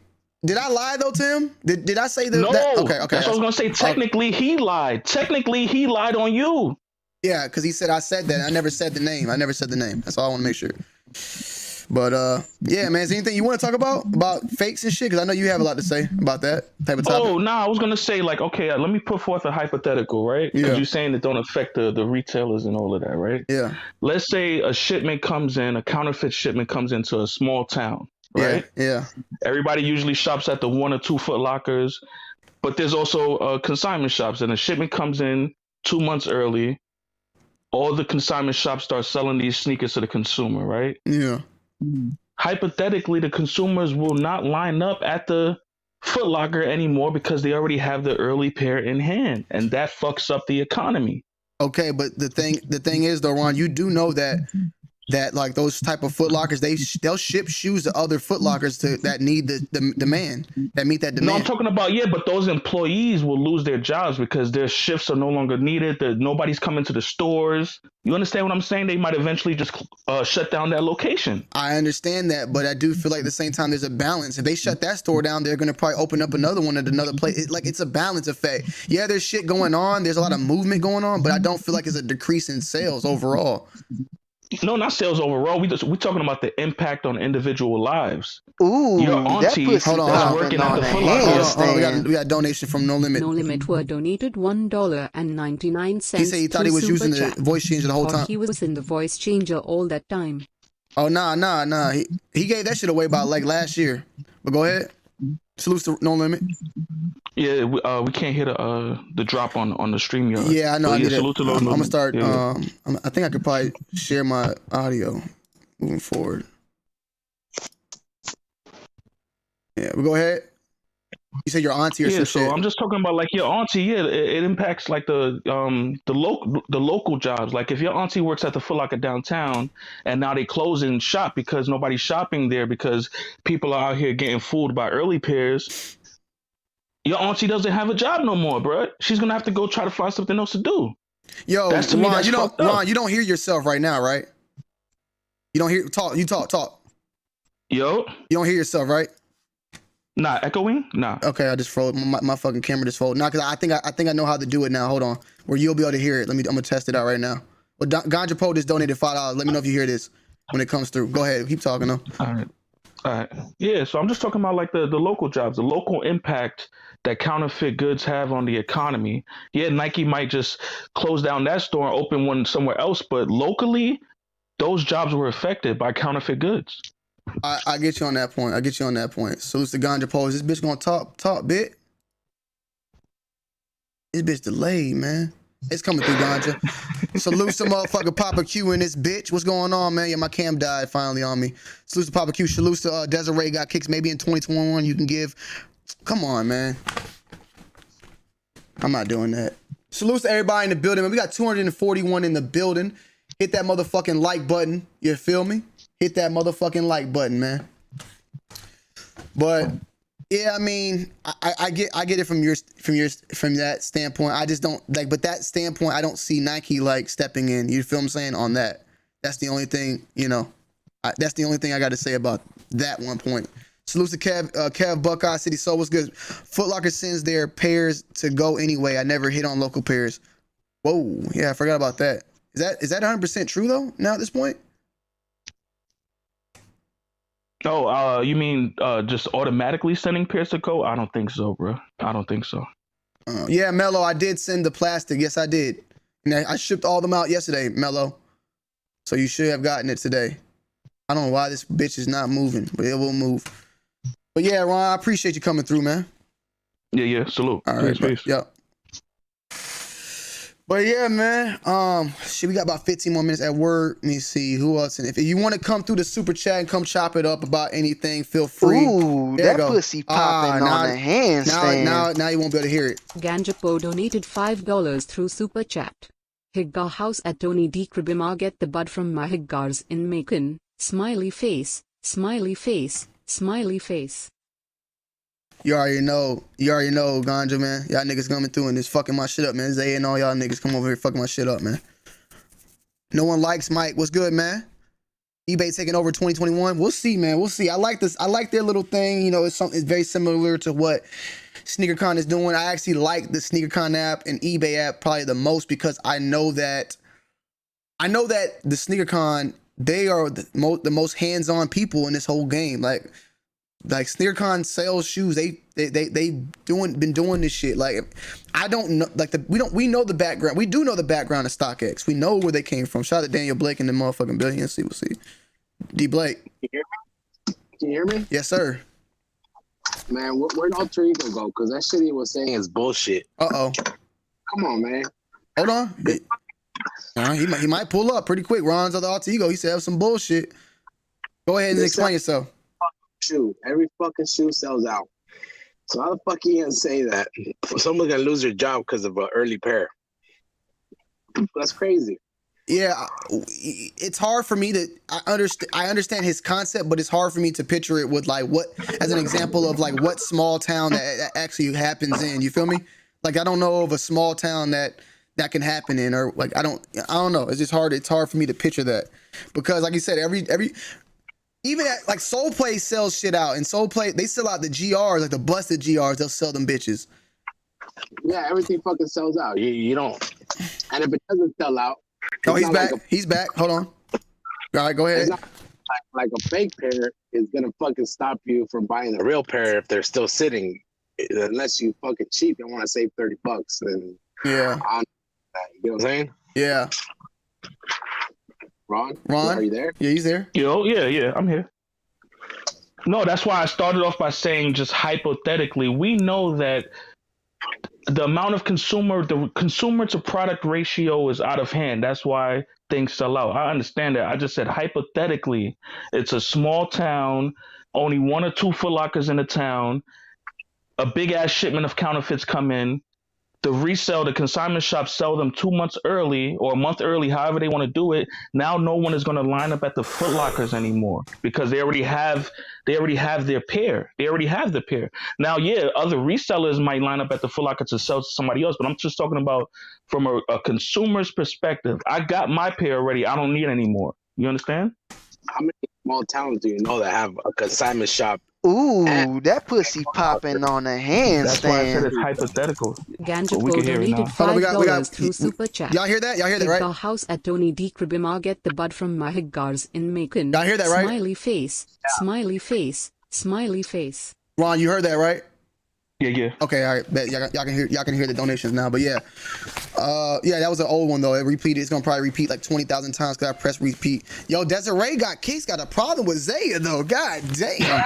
did I lie though to him? Did I say that? No. Okay. That's what I was gonna say. Technically, he lied. Technically, he lied on you. Yeah, because he said I said that. I never said the name. That's all I want to make sure. But yeah, man. Is there anything you want to talk about fakes and shit? Because I know you have a lot to say about that type of topic. Oh, nah, I was gonna say like, okay, let me put forth a hypothetical, right? Because you're saying it don't affect the retailers and all of that, right? Yeah. Let's say a counterfeit shipment comes into a small town, right? Yeah. Everybody usually shops at the 1 or 2 Foot Lockers, but there's also consignment shops, and a shipment comes in 2 months early. All the consignment shops start selling these sneakers to the consumer, right? Yeah. Hypothetically, the consumers will not line up at the Foot Locker anymore because they already have the early pair in hand, and that fucks up the economy. Okay, but the thing is though, Ron, you do know that like those type of Foot Lockers, they'll ship shoes to other Foot Lockers that need the demand, that meet that demand. No, I'm talking about, but those employees will lose their jobs because their shifts are no longer needed. Nobody's coming to the stores. You understand what I'm saying? They might eventually just shut down that location. I understand that, but I do feel like at the same time there's a balance. If they shut that store down, they're gonna probably open up another one at another place. It's a balance effect. Yeah, there's shit going on. There's a lot of movement going on, but I don't feel like it's a decrease in sales overall. No, not sales overall. We're talking about the impact on individual lives. Ooh, your auntie that's working at the Foot Locker. We got a donation from No Limit. No Limit were donated $1.99. He said he thought he was using the voice changer the whole time. He was in the voice changer all that time. Oh, nah. He gave that shit away about like last year. But go ahead. Salutes to No Limit. Yeah, Yeah, we can't hear the drop on the stream yard. Yeah, I know. I need it. Salute to I'm gonna start. Yeah. I think I could probably share my audio moving forward. Yeah, we go ahead. You said your auntie or some so shit. I'm just talking about like your auntie. Yeah, it impacts like the local jobs. Like if your auntie works at the Foot Locker downtown, and now they closing shop because nobody's shopping there because people are out here getting fooled by early pairs. Your auntie doesn't have a job no more, bro. She's gonna have to go try to find something else to do. Yo, that's to me, Ron, that's fucked up. Ron, you don't hear yourself right now, right? You don't hear talk. You talk. Yo, you don't hear yourself, right? Nah, echoing? Nah. Okay, I just froze. My fucking camera just froze. Nah, because I think I know how to do it now. Hold on, where you'll be able to hear it. I'm gonna test it out right now. Well, Ganja Poe just donated $5. Let me know if you hear this when it comes through. Go ahead, keep talking though. All right. Yeah, so I'm just talking about like the local jobs, the local impact that counterfeit goods have on the economy. Yeah, Nike might just close down that store and open one somewhere else, but locally, those jobs were affected by counterfeit goods. I get you on that point. Salute to Ganja Poe. Is this bitch gonna talk, bit? This bitch delayed, man. It's coming through, Ganja. Salute to motherfucker Papa Q in this bitch. What's going on, man? Yeah, my cam died finally on me. Salute to Papa Q. Salute to Desiree got kicks. Maybe in 2021 you can give. Come on, man. I'm not doing that. Salute to everybody in the building, man. We got 241 in the building. Hit that motherfucking like button. You feel me? Hit that motherfucking like button, man. But yeah, I mean, I get it from that standpoint. I just don't like, but that standpoint, I don't see Nike like stepping in. You feel what I'm saying on that? That's the only thing, that's the only thing I got to say about that one point. Salute to Kev Buckeye City. So what's good? Foot Locker sends their pairs to go anyway. I never hit on local pairs. Whoa, yeah, I forgot about that. Is that 100% true though? Now at this point? Oh, you mean just automatically sending pairs to go? I don't think so, bro. I don't think so. Yeah, Mello, I did send the plastic. Yes, I did. And I shipped all them out yesterday, Mello. So you should have gotten it today. I don't know why this bitch is not moving, but it will move. But yeah, Ron, I appreciate you coming through, man. Yeah. Salute. All right, peace. Yep. But yeah, man. Shit, we got about 15 more minutes at work. Let me see who else. And if you want to come through the super chat and come chop it up about anything, feel free. Ooh, that pussy popping on a handstand. Now you won't be able to hear it. Ganjapo donated $5 through super chat. Higgar house at Tony D. Kribima get the bud from my Higgars in Macon. Smiley face, smiley face, smiley face. You already know, Ganja, man. Y'all niggas coming through and just fucking my shit up, man. Zay and all y'all niggas come over here fucking my shit up, man. No one likes Mike. What's good, man? eBay taking over 2021. We'll see, man. We'll see. I like this. I like their little thing. It's very similar to what SneakerCon is doing. I actually like the SneakerCon app and eBay app probably the most because I know that the SneakerCon, they are the most hands-on people in this whole game. Like SneakerCon sells shoes. They been doing this shit. Like I don't know, like we know the background. We do know the background of StockX. We know where they came from. Shout out to Daniel Blake and the motherfucking billions. We'll see. D Blake. Can you hear me? Yes, sir. Man, where'd Alter Ego go? Because that shit he was saying is bullshit. Uh-oh. Come on, man. Hold on. He might pull up pretty quick. Ron's other Alter Ego. He said some bullshit. Go ahead and explain yourself. Shoe. Every fucking shoe sells out. So how the fuck you gonna say that someone's gonna lose their job because of an early pair? That's crazy. Yeah, it's hard for me to I understand his concept, but it's hard for me to picture it with like what as an example of like what small town that actually happens in. You feel me? Like I don't know of a small town that can happen in, or like I don't know. It's just hard. It's hard for me to picture that because like you said, every even at, like Soul Play sells shit out, and Soul Play they sell out the GRs, like the busted GRs. They'll sell them bitches. Yeah, everything fucking sells out. You don't, and if it doesn't sell out, oh, he's back. He's back. Hold on. All right, go ahead. It's not like a fake pair is gonna fucking stop you from buying a real pair if they're still sitting, unless you fucking cheap and want to save $30. Then yeah, you know what I'm saying? Yeah. Ron, are you there? Yeah, he's there. Yo, yeah, I'm here. No, that's why I started off by saying just hypothetically, we know that the amount of the consumer to product ratio is out of hand. That's why things sell out. I understand that. I just said hypothetically, it's a small town, only 1 or 2 Foot Lockers in the town. A big ass shipment of counterfeits come in. The consignment shops sell them 2 months early or a month early, however they want to do it. Now no one is going to line up at the Foot Lockers anymore because they already have their pair. They already have the pair. Now, yeah, other resellers might line up at the Foot Locker to sell to somebody else, but I'm just talking about from a consumer's perspective. I got my pair already. I don't need any more. You understand? How many small towns do you know that have a consignment shop? Ooh, that pussy popping on a handstand. That's why I said it's hypothetical. Ganja we Pro can hear it now. donated $5 we got through Super Chat. Y'all hear that? Y'all hear that, right? Higga house at Tony D. Kribima get the bud from Mahigars in Macon. Y'all hear that, right? Smiley face, smiley face, smiley face. Ron, you heard that, right? Yeah. Okay, all right. Bet y'all can hear the donations now. But yeah, that was an old one though. It repeated. It's gonna probably repeat like 20,000 times because I pressed repeat. Yo, Desiree got a problem with Zaya though. God damn.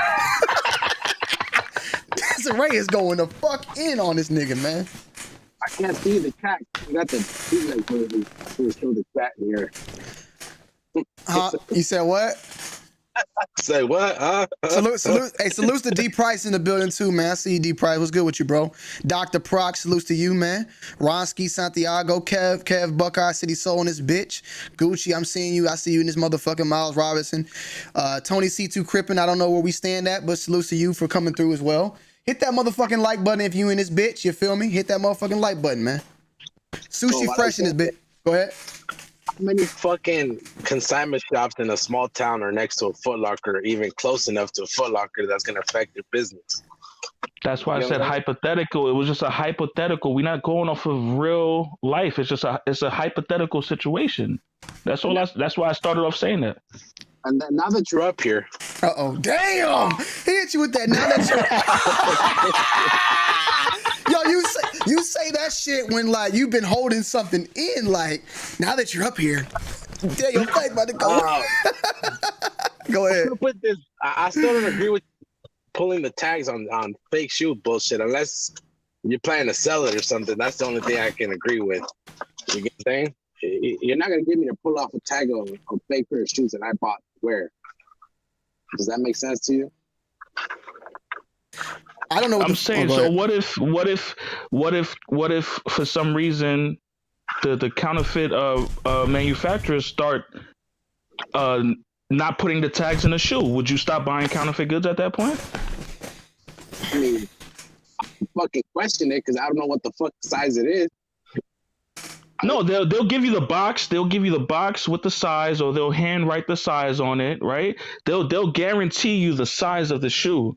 Desiree is going the fuck in on this nigga, man. I can't see the chat. You got the like show the chat here. You said what? Say what? Salute. Hey, salutes to D Price in the building too, man. I see you, D Price. What's good with you, bro? Dr. Proc, salutes to you, man. Ronsky, Santiago, Kev, Buckeye City Soul in this bitch. Gucci, I'm seeing you. I see you in this motherfucking Miles Robinson. Tony C2 Crippin, I don't know where we stand at, but salutes to you for coming through as well. Hit that motherfucking like button if you in this bitch. You feel me? Hit that motherfucking like button, man. Sushi fresh in this bitch. Go ahead. How many fucking consignment shops in a small town are next to a Foot Locker, or even close enough to a Foot Locker that's gonna affect your business? That's why I said hypothetical. It was just a hypothetical. We're not going off of real life. It's a hypothetical situation. That's all. That's why I started off saying that. And then, now that you're up here, damn, he hit you with that. Now that you're, yo, you say that shit when like you've been holding something in. Like now that you're up here, damn, your fight about to go. Go ahead. Put this. I still don't agree with pulling the tags on fake shoe bullshit unless you're planning to sell it or something. That's the only thing I can agree with. You get what I'm saying? You're not gonna get me to pull off a tag on a fake pair of shoes that I bought. Where? Does that make sense to you? I don't know. I'm saying. So what if for some reason the counterfeit manufacturers start not putting the tags in the shoe? Would you stop buying counterfeit goods at that point? I mean, I fucking question it because I don't know what the fuck size it is. No, they'll give you the box. They'll give you the box with the size, or they'll handwrite the size on it, right? They'll guarantee you the size of the shoe,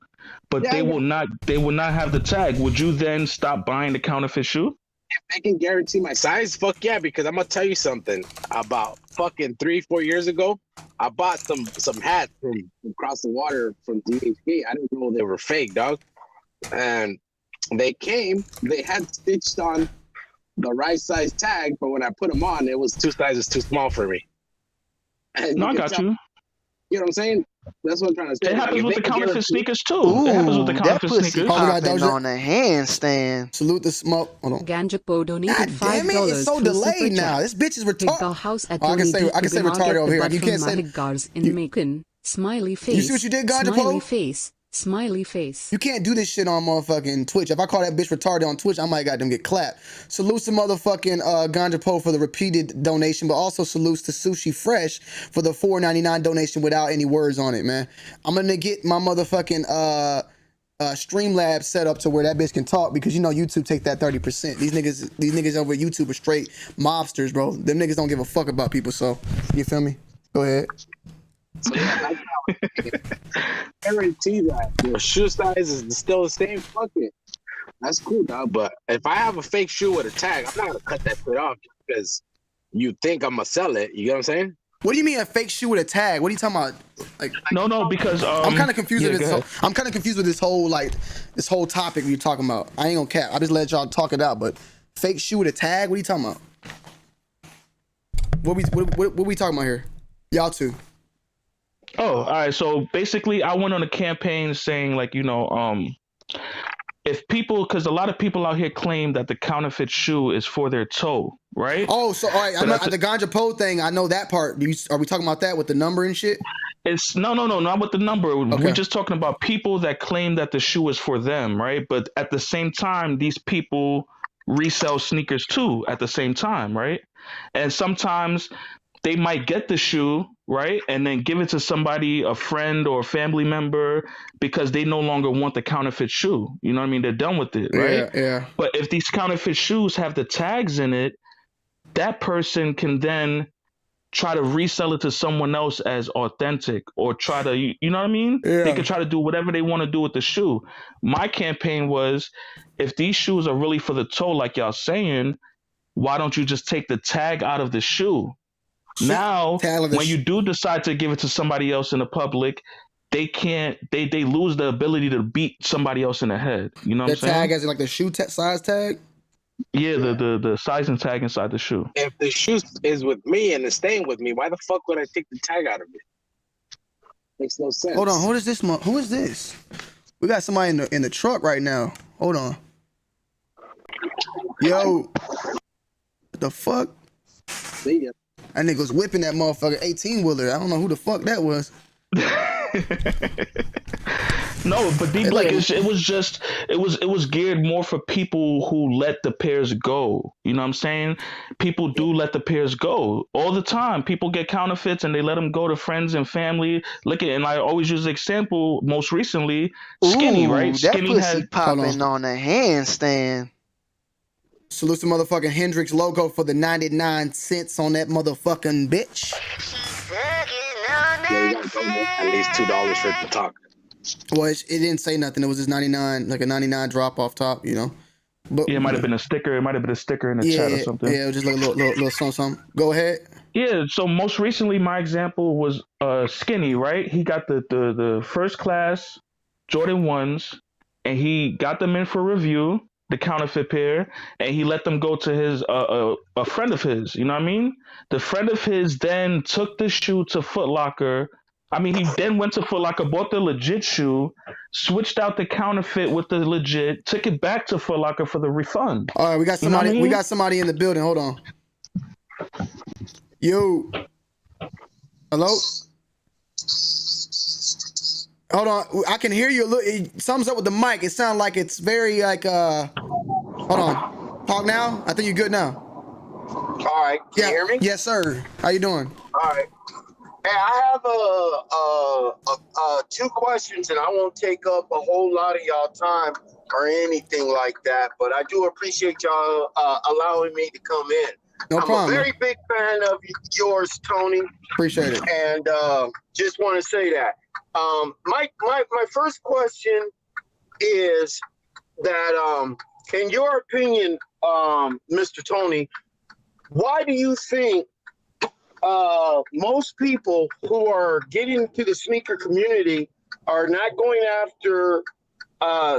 but they will not have the tag. Would you then stop buying the counterfeit shoe? If they can guarantee my size, fuck yeah, because I'm gonna tell you something. About fucking 3-4 years ago, I bought some hats from across the water from DHK. I didn't know they were fake, dog. And they had stitched on the right size tag, but when I put them on, it was 2 sizes too small for me. And no, I got you. You know what I'm saying? That's what I'm trying to say. It happens with the counterfeit sneakers too. Ooh, it happens with the counterfeit sneakers. Popping on a handstand. Salute the smoke. Hold on. Ganja Pro donated $5 damn it, it's so delayed now. This bitch is retarded. House at I can say retarded over here. You can't say Mahigars in Macon. Smiley face. You see what you did, Ganja Pro? Smiley face. Smiley face. You can't do this shit on motherfucking Twitch. If I call that bitch retarded on Twitch, I might got them get clapped. Salutes to motherfucking Ganja Po for the repeated donation, but also salutes to Sushi Fresh for the $4.99 donation without any words on it, man. I'm gonna get my motherfucking Streamlabs set up to where that bitch can talk because you know YouTube take that 30%. These niggas over at YouTube are straight mobsters, bro. Them niggas don't give a fuck about people, so you feel me? Go ahead. So yeah, guarantee that your shoe size is still the same. Fuck it, that's cool, dog. But if I have a fake shoe with a tag, I'm not gonna cut that shit off because you think I'm gonna sell it. You get what I'm saying? What do you mean a fake shoe with a tag? What are you talking about? Like no, because I'm kind of confused with this. I'm kind of confused with this whole topic you're talking about. I ain't gonna cap. I just let y'all talk it out. But fake shoe with a tag? What are you talking about? What we talking about here? Y'all two. Oh, all right. So basically, I went on a campaign saying, like, if if people, because a lot of people out here claim that the counterfeit shoe is for their toe, right? Oh, so all right, the ganja pole thing. I know that part. Are we talking about that with the number and shit? It's no, not with the number. Okay. We're just talking about people that claim that the shoe is for them, right? But at the same time, these people resell sneakers too at the same time, right? And sometimes they might get the shoe, right, and then give it to somebody, a friend or a family member, because they no longer want the counterfeit shoe. You know what I mean? They're done with it, right? Yeah. But if these counterfeit shoes have the tags in it, that person can then try to resell it to someone else as authentic, or try to, you know what I mean? Yeah. They can try to do whatever they want to do with the shoe. My campaign was, if these shoes are really for the toe, like y'all saying, why don't you just take the tag out of the shoe? Now, when you do decide to give it to somebody else in the public, they can't, they lose the ability to beat somebody else in the head. You know what I'm saying? The tag as in like the shoe size tag? Yeah, the size and tag inside the shoe. If the shoe is with me and it's staying with me, why the fuck would I take the tag out of it? Makes no sense. Hold on, who is this? Who is this? We got somebody in the truck right now. Hold on. Yo, what the fuck? See ya. That nigga was whipping that motherfucker 18-wheeler. I don't know who the fuck that was. No, but it was geared more for people who let the pairs go. You know what I'm saying? People do let the pairs go all the time. People get counterfeits and they let them go to friends and family. Look at, and I always use the example most recently, Skinny, right? That Skinny pussy popping on a handstand. Salute the motherfucking Hendrix logo for the 99 cents on that motherfucking bitch. Yeah, you gotta go at least $2 for the talk. Well, it didn't say nothing. It was just 99, like a 99 drop off top, you know. But yeah, it might have been a sticker. It might have been a sticker in the chat or something. Yeah, it was just like a little something. Go ahead. Yeah, so most recently my example was Skinny, right? He got the first class Jordan 1s, and he got them in for review, the counterfeit pair, and he let them go to his a friend of his, you know what I mean? The friend of his then took the shoe to Foot Locker. I mean, he then went to Foot Locker, bought the legit shoe, switched out the counterfeit with the legit, took it back to Foot Locker for the refund. All right, we got somebody. You know what I mean? We got somebody in the building. Hold on. Yo. Hello. Hold on. I can hear you. Look, something's up with the mic. It sounds like it's very like. Hold on. Talk now. I think you're good now. All right. Can you hear me? Yes, sir. How you doing? All right. Hey, I have two questions, and I won't take up a whole lot of y'all time or anything like that. But I do appreciate y'all allowing me to come in. No problem. I'm a very big fan of yours, Tony. Appreciate it. And just want to say that. My first question is that, in your opinion, Mr. Tony, why do you think most people who are getting to the sneaker community are not going after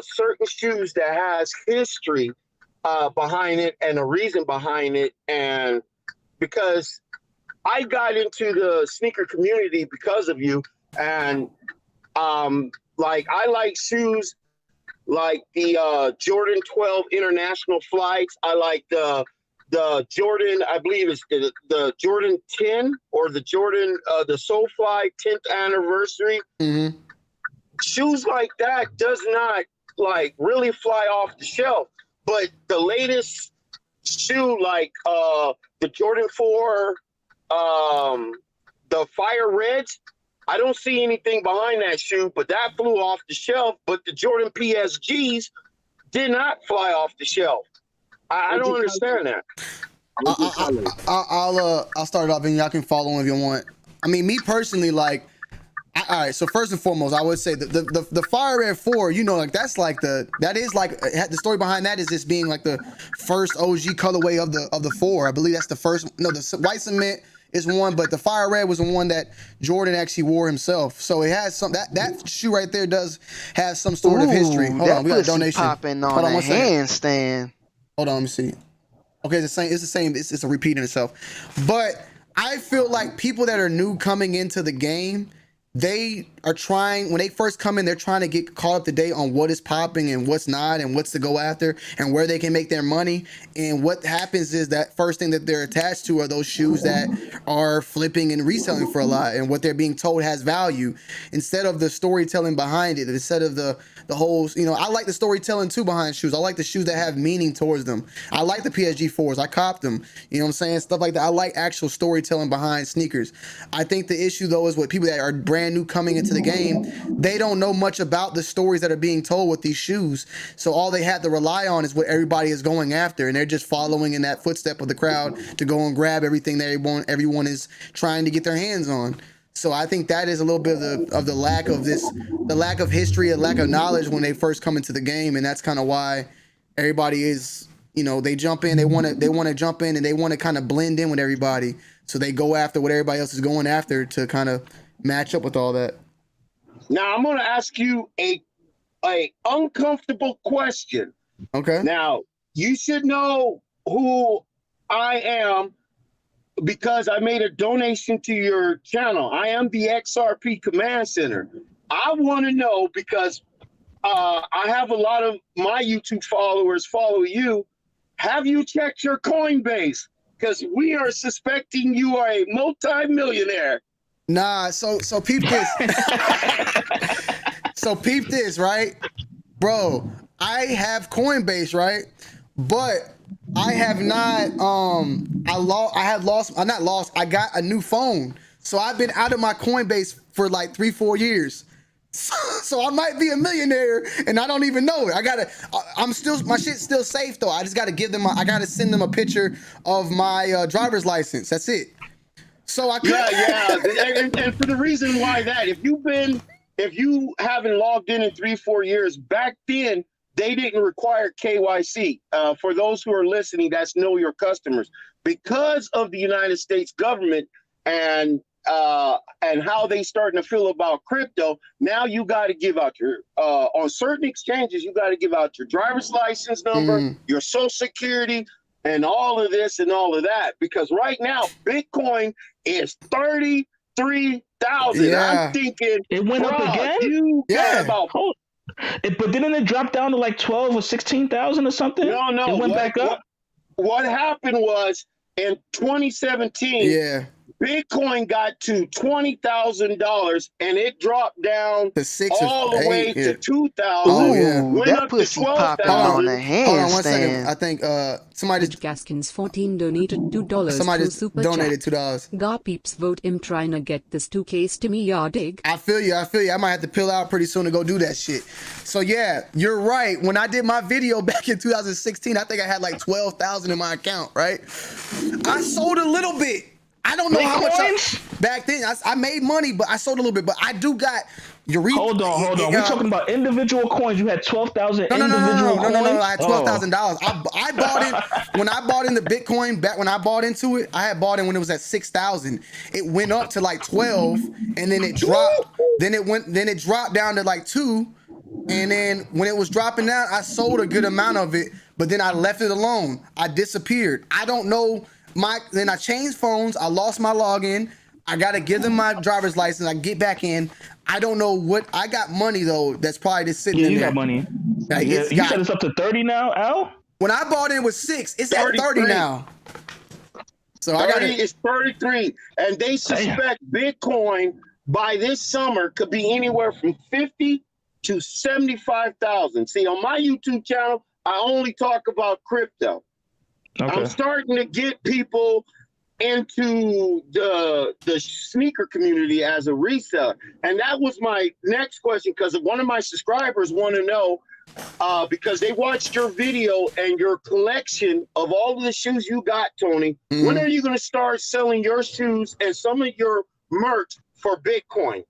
certain shoes that has history behind it and a reason behind it? And because I got into the sneaker community because of you, and like I like shoes like the Jordan 12 International Flights. I like the Jordan, I believe it's the Jordan 10 or the Jordan, the Soulfly 10th anniversary. Mm-hmm. Shoes like that does not like really fly off the shelf. But the latest shoe, like the Jordan 4, the Fire Reds, I don't see anything behind that shoe, but that flew off the shelf. But the Jordan PSGs did not fly off the shelf. I don't understand that. I'll start it off and y'all can follow if you want. I mean, me personally, like, all right. So first and foremost, I would say the Fire Red 4, you know, like that is like the story behind that is this being like the first OG colorway of the 4. I believe that's the first. No, the white cement is one, but the Fire Red was the one that Jordan actually wore himself. So it has some that shoe right there does have some sort of history. Hold on, we got a donation. Popping on a handstand. Hold on, let me see. Okay, it's the same. It's a repeat in itself. But I feel like people that are new coming into the game, they are trying, when they first come in, they're trying to get caught up to date on what is popping and what's not and what's to go after and where they can make their money. And what happens is that first thing that they're attached to are those shoes that are flipping and reselling for a lot, and what they're being told has value instead of the storytelling behind it, instead of the whole, you know, I like the storytelling too behind shoes. I like the shoes that have meaning towards them. I like the PSG 4s. I copped them. You know what I'm saying? Stuff like that. I like actual storytelling behind sneakers. I think the issue though is with people that are brand new coming into the game, they don't know much about the stories that are being told with these shoes. So all they have to rely on is what everybody is going after, and they're just following in that footstep of the crowd to go and grab everything that everyone is trying to get their hands on. So I think that is a little bit of the lack of the lack of history, a lack of knowledge when they first come into the game, and that's kind of why everybody is, you know, they jump in, they want to jump in, and they want to kind of blend in with everybody. So they go after what everybody else is going after to kind of match up with all that. Now I'm going to ask you a uncomfortable question. Okay. Now you should know who I am, because I made a donation to your channel. I am the XRP Command Center. I want to know, because I have a lot of my YouTube followers follow you. Have you checked your Coinbase? Because we are suspecting you are a multi-millionaire. Nah, so peep this. So peep this, right? Bro, I have Coinbase, right? But I have not, I got a new phone. So I've been out of my Coinbase for like 3-4 years. So I might be a millionaire and I don't even know it. My shit's still safe though. I just gotta I gotta send them a picture of my driver's license. That's it. So I could. Yeah. And for the reason why that, if you haven't logged in 3-4 years, back then, they didn't require KYC. For those who are listening, that's know your customers. Because of the United States government and how they starting to feel about crypto, now you got to give out your on certain exchanges, you got to give out your driver's license number, your social security, and all of this and all of that. Because right now, Bitcoin is 33,000. Yeah. I'm thinking it went up again. You got about. But didn't it drop down to like 12 or 16,000 or something? No. It went back up. What happened was in 2017, yeah, Bitcoin got to $20,000 and it dropped down to 6 all the way to 2,000. Oh yeah, that pussy popping on the handstand. Hold on 1 second. I think somebody just Gaskins 14 donated $2 somebody through just super donated chat. $2. Gar peeps vote him trying to get this 2Ks to me, y'all dig? I feel you. I might have to pill out pretty soon to go do that shit. So yeah, you're right. When I did my video back in 2016, I think I had like 12,000 in my account, right? I sold a little bit. I don't know how much back then. I made money, but I sold a little bit. But I do got Eureka. Hold on. We're talking about individual coins. You had 12,000 individual coins? No. I had $12,000. I bought it when I bought in the Bitcoin back when I bought into it. I had bought in when it was at 6,000. It went up to like 12, and then it dropped. Then it dropped down to like 2, and then when it was dropping down, I sold a good amount of it. But then I left it alone. I disappeared. I don't know. Then I changed phones. I lost my login. I gotta give them my driver's license. I get back in. I don't know what. I got money though. That's probably just sitting in there. You got money. Like, you said it's up to 30 now, Al? When I bought in with 6, it's at 30 now. So 30 is 33, and they suspect Bitcoin by this summer could be anywhere from 50 to 75,000. See, on my YouTube channel, I only talk about crypto. Okay. I'm starting to get people into the sneaker community as a reseller. And that was my next question, because one of my subscribers want to know, because they watched your video and your collection of all of the shoes you got, Tony. When are you going to start selling your shoes and some of your merch for Bitcoin?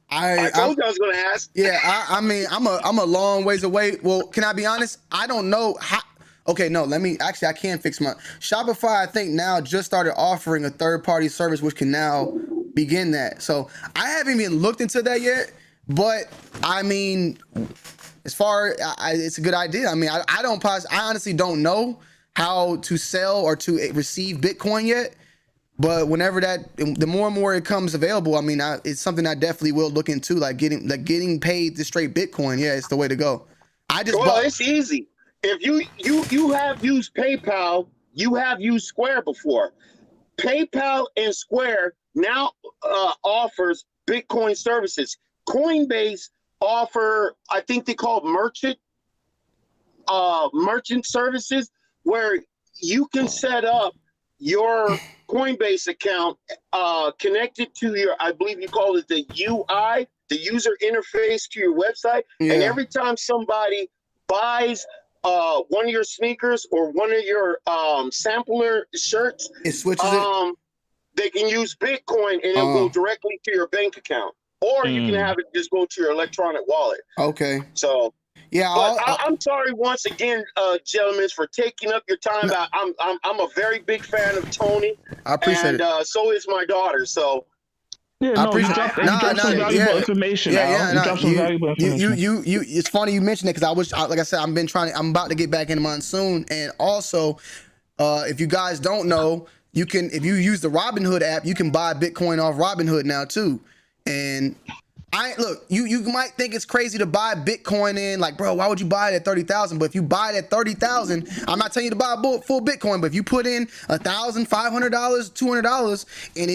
I told you I was going to ask. Yeah, I mean, I'm a long ways away. Well, can I be honest? I don't know how. Okay, no, I can fix my Shopify. I think now just started offering a third-party service, which can now begin that. So I haven't even looked into that yet. But I mean, as far it's a good idea. I mean, I honestly don't know how to sell or to receive Bitcoin yet. But whenever the more and more it comes available, I mean, it's something I definitely will look into, like getting paid to straight Bitcoin. Yeah, it's the way to go. It's easy. If you have used PayPal, you have used Square before. PayPal and Square now offers Bitcoin services. Coinbase offer, I think they call it merchant services, where you can set up your Coinbase account connected to your, I believe you call it the UI, the user interface to your website. Yeah. And every time somebody buys one of your sneakers or one of your sampler shirts, it switches it. They can use Bitcoin and it'll go directly to your bank account. Or you can have it just go to your electronic wallet. Okay. So yeah, but I'm sorry once again, gentlemen, for taking up your time. I'm a very big fan of Tony. I appreciate it. And so is my daughter. So yeah, no, you dropped some valuable information. You dropped some valuable information. You. It's funny you mentioned it because like I said, I'm about to get back into mine soon. And also, if you guys don't know, if you use the Robinhood app, you can buy Bitcoin off Robinhood now too. And look, you might think it's crazy to buy Bitcoin in, like, bro, why would you buy it at 30,000? But if you buy it at 30,000, I'm not telling you to buy a full Bitcoin, but if you put in $1,000, $500, $200, and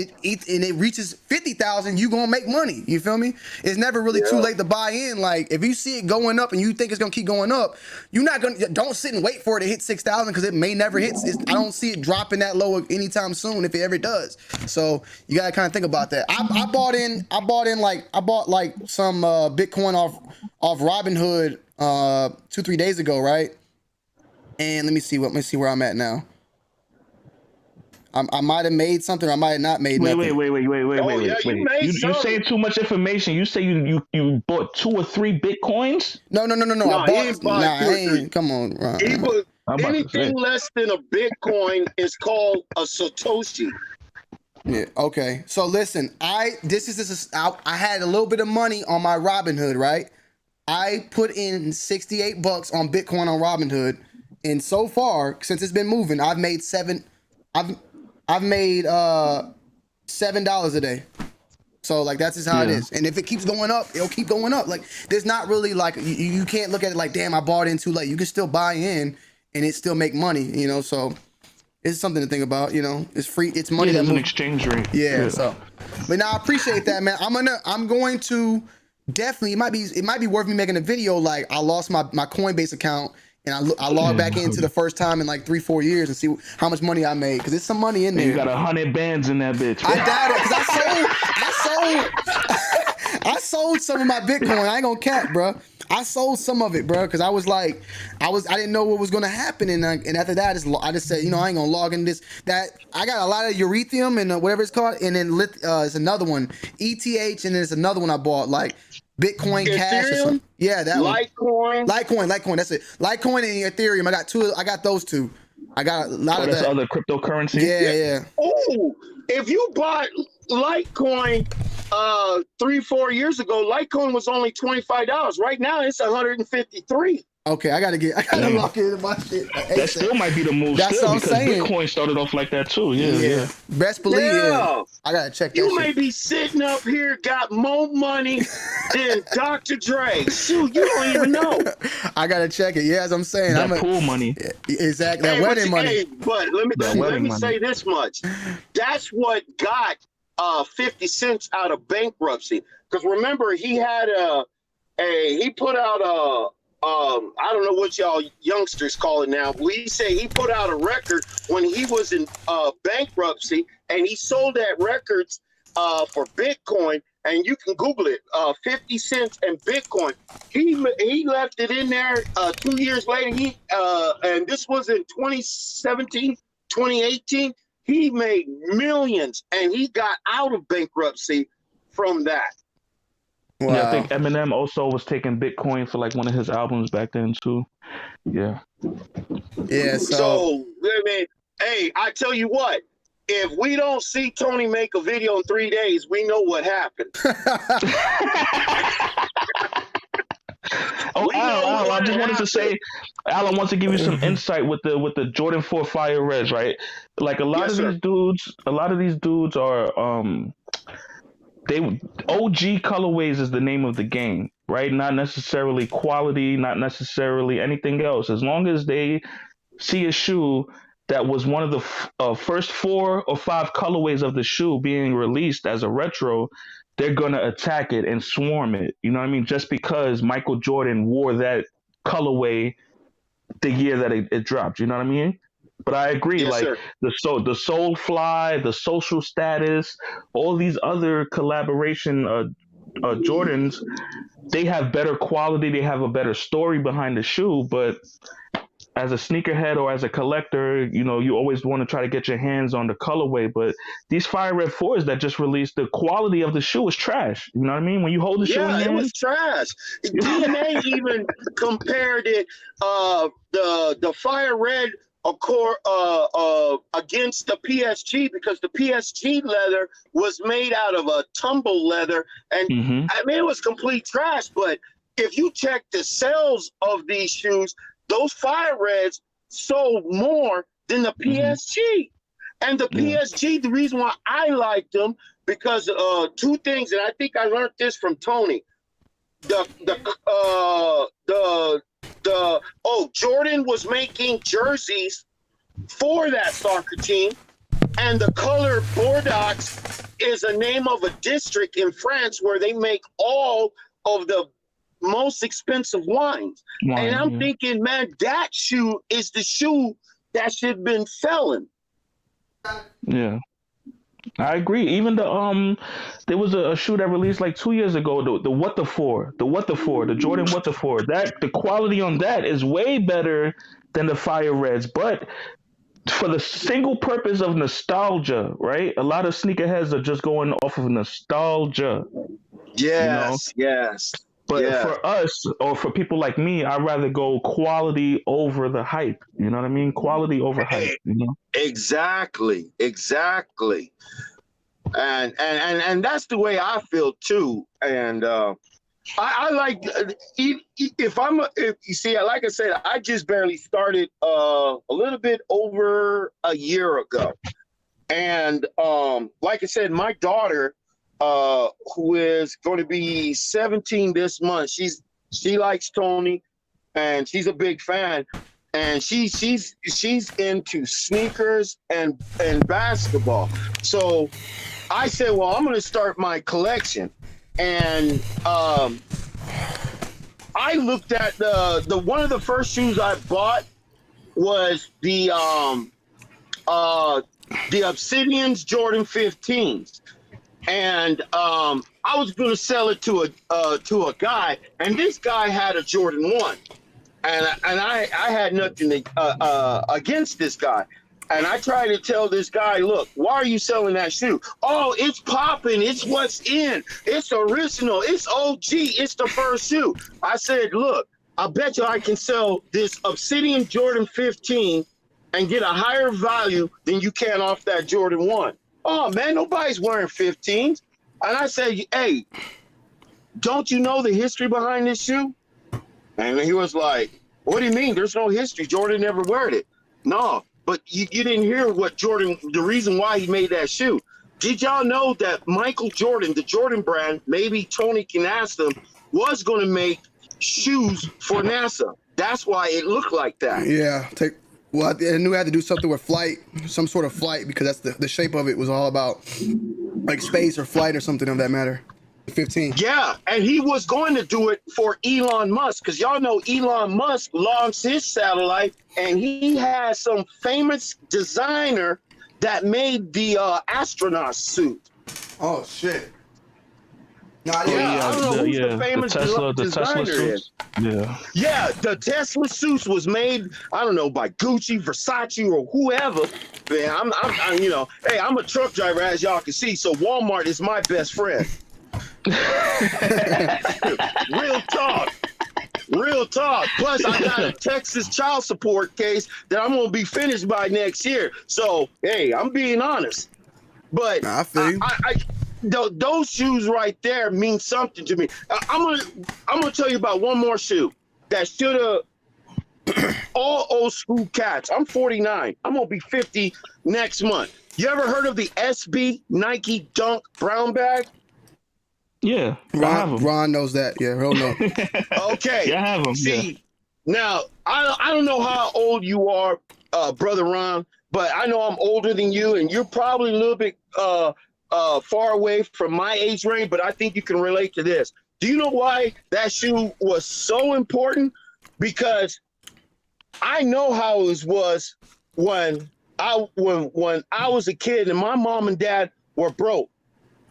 it reaches 50,000, you gonna make money. You feel me? It's never really too late to buy in. Like, if you see it going up and you think it's gonna keep going up, don't sit and wait for it to hit 6,000 because it may never hit. I don't see it dropping that low anytime soon if it ever does. So you gotta kind of think about that. I bought some Bitcoin off Robinhood 2-3 days ago, right? And let me see where I'm at now. I might have made something, I might have not made nothing. Wait. You're saying too much information. You say you bought 2 or 3 Bitcoins? No. Come on, Ron. Anything less than a Bitcoin is called a Satoshi. Yeah. Okay. So listen, I had a little bit of money on my Robinhood, right? I put in $68 on Bitcoin on Robinhood, and so far, since it's been moving, I've made $7 a day. So like that's just how it is. And if it keeps going up, it'll keep going up. Like there's not really like you can't look at it like, damn, I bought in too late. You can still buy in and it still make money, you know. So it's something to think about, you know. It's free. It's money. There's an exchange rate. Yeah. So, but now I appreciate that, man. I'm going to definitely. It might be worth me making a video. Like I lost my Coinbase account and I logged back into the first time in like 3-4 years and see how much money I made because there's some money in there. You got 100 bands in that bitch. I doubt it because I sold some of my Bitcoin. I ain't gonna cap, bro. I sold some of it, bro, because I was like, I didn't know what was gonna happen, and after that, I just said, you know, I ain't gonna log in this. That I got a lot of Ethereum and whatever it's called, and then it's another one, ETH, and then it's another one I bought, like Bitcoin Cash or something. Yeah, that Litecoin. Litecoin. That's it. Litecoin and Ethereum. I got those two. I got a lot of that. Other cryptocurrency. Yeah. Oh, if you bought Litecoin 3-4 years ago, Litecoin was only $25. Right now it's $153. Okay, I gotta lock into my shit. That still might be the move. That's what I'm saying. Bitcoin started off like that too. Yeah. Best believe. Yeah. I gotta check that. You may be sitting up here, got more money than Dr. Dre. Shoot, you don't even know. I gotta check it. Yeah, as I'm saying, that pool money. Exactly. That wedding money. Hey, but let me say this much. That's what got 50 Cent out of bankruptcy. Because remember, he had he put out I don't know what y'all youngsters call it now, but he put out a record when he was in bankruptcy, and he sold that records for Bitcoin, and you can Google it, 50 cents and Bitcoin. He left it in there 2 years later. And this was in 2017, 2018. He made millions, and he got out of bankruptcy from that. Wow. Yeah, I think Eminem also was taking Bitcoin for like one of his albums back then too. Yeah. Yeah. So I mean, hey, I tell you what, if we don't see Tony make a video in 3 days, we know what happened. Oh, We know Al, I what just wanted to say, Al, I want to give you some insight with the Jordan 4 Fire Reds, right? Like a lot Yes, of sir. these dudes are they OG colorways is the name of the game, right? Not necessarily quality, not necessarily anything else. As long as they see a shoe that was one of the first 4 or 5 colorways of the shoe being released as a retro, they're gonna attack it and swarm it. You know what I mean? Just because Michael Jordan wore that colorway the year that it dropped. You know what I mean? But I agree, Yes, like sir. the Soulfly, the Social Status, all these other collaboration Jordans, they have better quality, they have a better story behind the shoe, but as a sneakerhead or as a collector, you know, you always want to try to get your hands on the colorway. But these Fire Red 4s that just released, the quality of the shoe is trash. You know what I mean? When you hold the shoe in Yeah, your it hand, was trash. DNA even compared it, the Fire Red against the PSG, because the PSG leather was made out of a tumble leather, and I mean it was complete trash. But if you check the sales of these shoes, those Fire Reds sold more than the PSG. And the PSG, the reason why I liked them, because 2 things, and I think I learned this from Tony. Jordan was making jerseys for that soccer team, and the color Bordeaux is a name of a district in France where they make all of the most expensive wines. And I'm thinking, man, that shoe is the shoe that should have been selling. Yeah, I agree. Even there was a shoe that released like 2 years ago, the What the Four, the Jordan What the Four. That the quality on that is way better than the Fire Reds, but for the single purpose of nostalgia, right? A lot of sneakerheads are just going off of nostalgia. Yes, you know? yes. But for us, or for people like me, I'd rather go quality over the hype. You know what I mean? Quality over hype. You know? Exactly. And that's the way I feel too. And I like, if you see, like I said, I just barely started a little bit over a year ago. And like I said, my daughter, who is going to be 17 this month, she likes Tony, and she's a big fan, and she's into sneakers and basketball. So I said, well, I'm going to start my collection, and I looked at the one of the first shoes I bought was the Obsidian's Jordan 15s. And I was going to sell it to a guy, and this guy had a Jordan 1, and I had nothing against this guy. And I tried to tell this guy, look, why are you selling that shoe? Oh, it's popping. It's what's in. It's original. It's OG. It's the first shoe. I said, look, I bet you I can sell this Obsidian Jordan 15 and get a higher value than you can off that Jordan 1. Oh, man, nobody's wearing 15s. And I said, hey, don't you know the history behind this shoe? And he was like, what do you mean? There's no history. Jordan never wore it. No, but you didn't hear what Jordan, the reason why he made that shoe. Did y'all know that Michael Jordan, the Jordan brand, maybe Tony can ask them, was going to make shoes for NASA? That's why it looked like that. Yeah, well, I knew I had to do something with flight, some sort of flight, because that's the shape of it was all about like space or flight or something of that matter. 15. Yeah, and he was going to do it for Elon Musk, because y'all know Elon Musk launched his satellite, and he has some famous designer that made the astronaut suit. Oh shit! No, I don't know who's the famous designer is. Yeah, the Tesla suits was made, I don't know, by Gucci, Versace, or whoever. Man, I'm you know, hey, I'm a truck driver, as y'all can see, so Walmart is my best friend. Real talk. Plus, I got a Texas child support case that I'm gonna be finished by next year. So, hey, I'm being honest. But I feel you. Those shoes right there mean something to me. I'm gonna tell you about one more shoe. that should have all old school cats. I'm 49. I'm gonna be 50 next month. You ever heard of the SB Nike Dunk brown bag? Yeah, I have them. Ron knows that. Yeah, he'll know. Okay. Yeah, I have them. See, now I don't know how old you are, brother Ron, but I know I'm older than you, and you're probably a little bit far away from my age range. But I think you can relate to this. Do you know why that shoe was so important? Because I know how it was when I was a kid and my mom and dad were broke.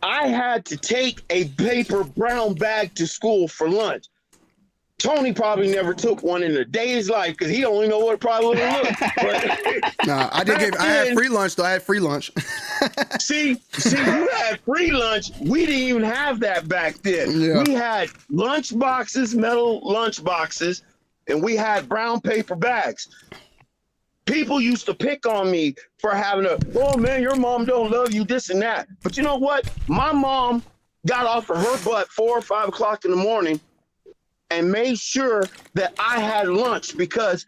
I had to take a paper brown bag to school for lunch. Tony probably never took one in a day's life because he only know what it probably would look. Nah, I had free lunch though. I had free lunch. see, you had free lunch. We didn't even have that back then. Yeah. We had lunch boxes, metal lunch boxes, and we had brown paper bags. People used to pick on me for having oh man, your mom don't love you, this and that. But you know what? My mom got off of her butt 4 or 5 o'clock in the morning and made sure that I had lunch, because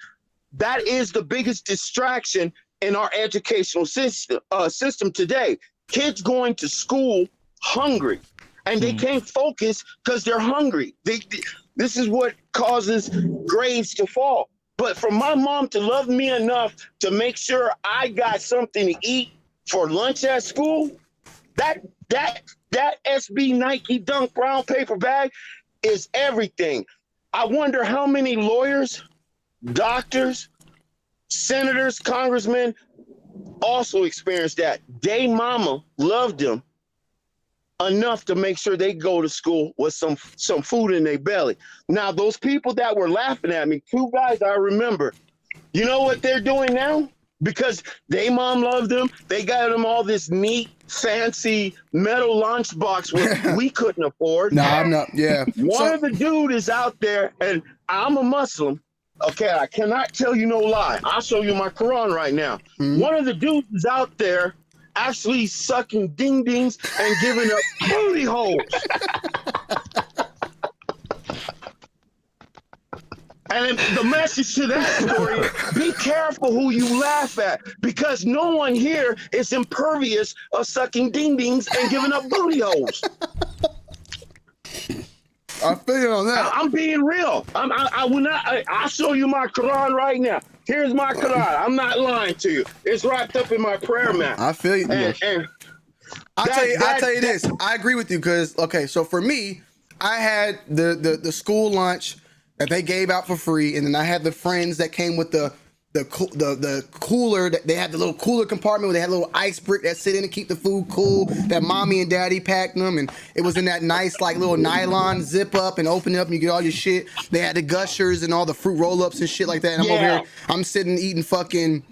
that is the biggest distraction in our educational system today. Kids going to school hungry, and they can't focus because they're hungry. This is what causes grades to fall. But for my mom to love me enough to make sure I got something to eat for lunch at school, that SB Nike Dunk brown paper bag is everything. I wonder how many lawyers, doctors, senators, congressmen also experienced that. They mama loved them enough to make sure they go to school with some food in their belly. Now, those people that were laughing at me, 2 guys I remember, you know what they're doing now? Because they mom loved them, they got them all this neat, fancy metal lunchbox which we couldn't afford. No, I'm not. Yeah. One of the dude is out there, and I'm a Muslim. Okay, I cannot tell you no lie. I'll show you my Quran right now. One of the dudes is out there actually sucking ding-dings and giving up booty holes. And the message to that story is, be careful who you laugh at, because no one here is impervious of sucking ding-dings and giving up booty holes. I feel you on that. I'm being real. I will not. I'll show you my Quran right now. Here's my Quran. I'm not lying to you. It's wrapped up in my prayer mat. I feel you. And I'll tell you this. I agree with you because, okay, so for me, I had the school lunch that they gave out for free, and then I had the friends that came with the cooler. That they had the little cooler compartment where they had a little ice brick that sit in and keep the food cool. That mommy and daddy packed them, and it was in that nice like little nylon zip up and open it up and you get all your shit. They had the gushers and all the fruit roll ups and shit like that. And I'm over here, I'm sitting eating fucking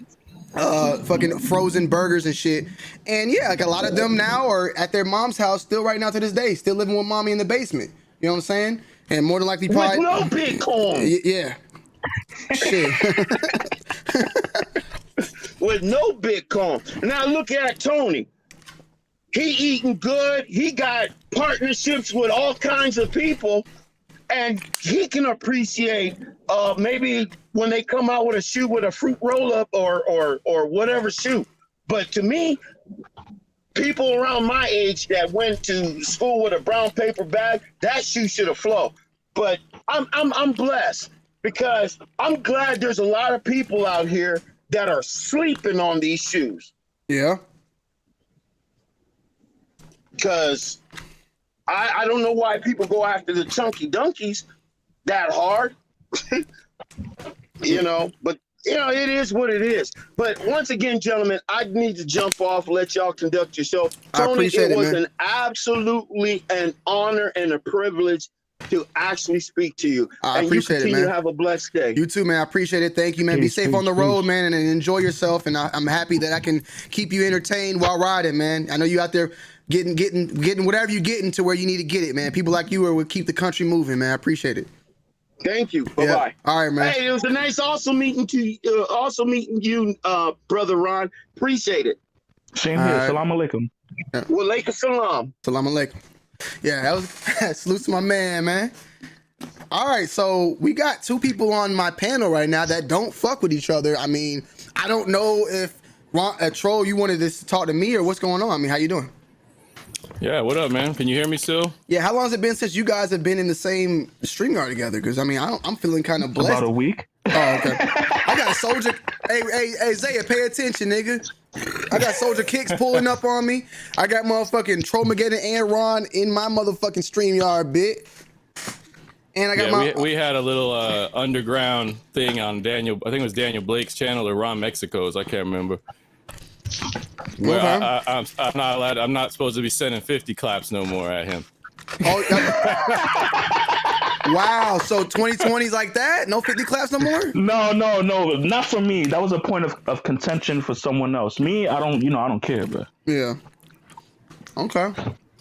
frozen burgers and shit. And yeah, like a lot of them now are at their mom's house still right now to this day, still living with mommy in the basement. You know what I'm saying? And more than likely probably with no Bitcoin. Yeah. Shit. With no Bitcoin. Now look at Tony. He eating good. He got partnerships with all kinds of people, and he can appreciate maybe when they come out with a shoe with a fruit roll up or whatever shoe. But to me, people around my age that went to school with a brown paper bag, that shoe should have flowed. But I'm blessed because I'm glad there's a lot of people out here that are sleeping on these shoes. Yeah. Because I don't know why people go after the chunky donkeys that hard. You know, but you know, it is what it is. But once again, gentlemen, I need to jump off, let y'all conduct your show. Tony, it was an absolutely an honor and a privilege to actually speak to you. I appreciate it, man. Have a blessed day. You too, man. I appreciate it. Thank you, man. Be safe on the road, man, and enjoy yourself. And I'm happy that I can keep you entertained while riding, man. I know you out there getting whatever you're getting to where you need to get it, man. People like you will keep the country moving, man. I appreciate it. Thank you. Bye-bye. Yeah. All right, man. Hey, it was a nice also meeting you, Brother Ron. Appreciate it. Same here. Right. Salam alaikum. Walaikum salam. Salam alaikum. Yeah, that was salute to my man. All right, so we got two people on my panel right now that don't fuck with each other. I mean, I don't know if Troll, you wanted to talk to me or what's going on. I mean, how you doing? Yeah, what up, man? Can you hear me still? Yeah, how long has it been since you guys have been in the same StreamYard together? Because I mean, I'm feeling kind of blessed. About a week. Oh, okay. I got a soldier. Hey, Zaya, pay attention, nigga. I got Soldier Kicks pulling up on me. I got motherfucking Trollmageddon and Ron in my motherfucking StreamYard bit. And I got we had a little underground thing on Daniel. I think it was Daniel Blake's channel or Ron Mexico's. I can't remember. Where I'm not allowed. I'm not supposed to be sending 50 claps no more at him. Oh, wow. So 2020's like that? No 50 claps no more? No, not for me. That was a point of contention for someone else. Me, I don't care, bro. Yeah. Okay.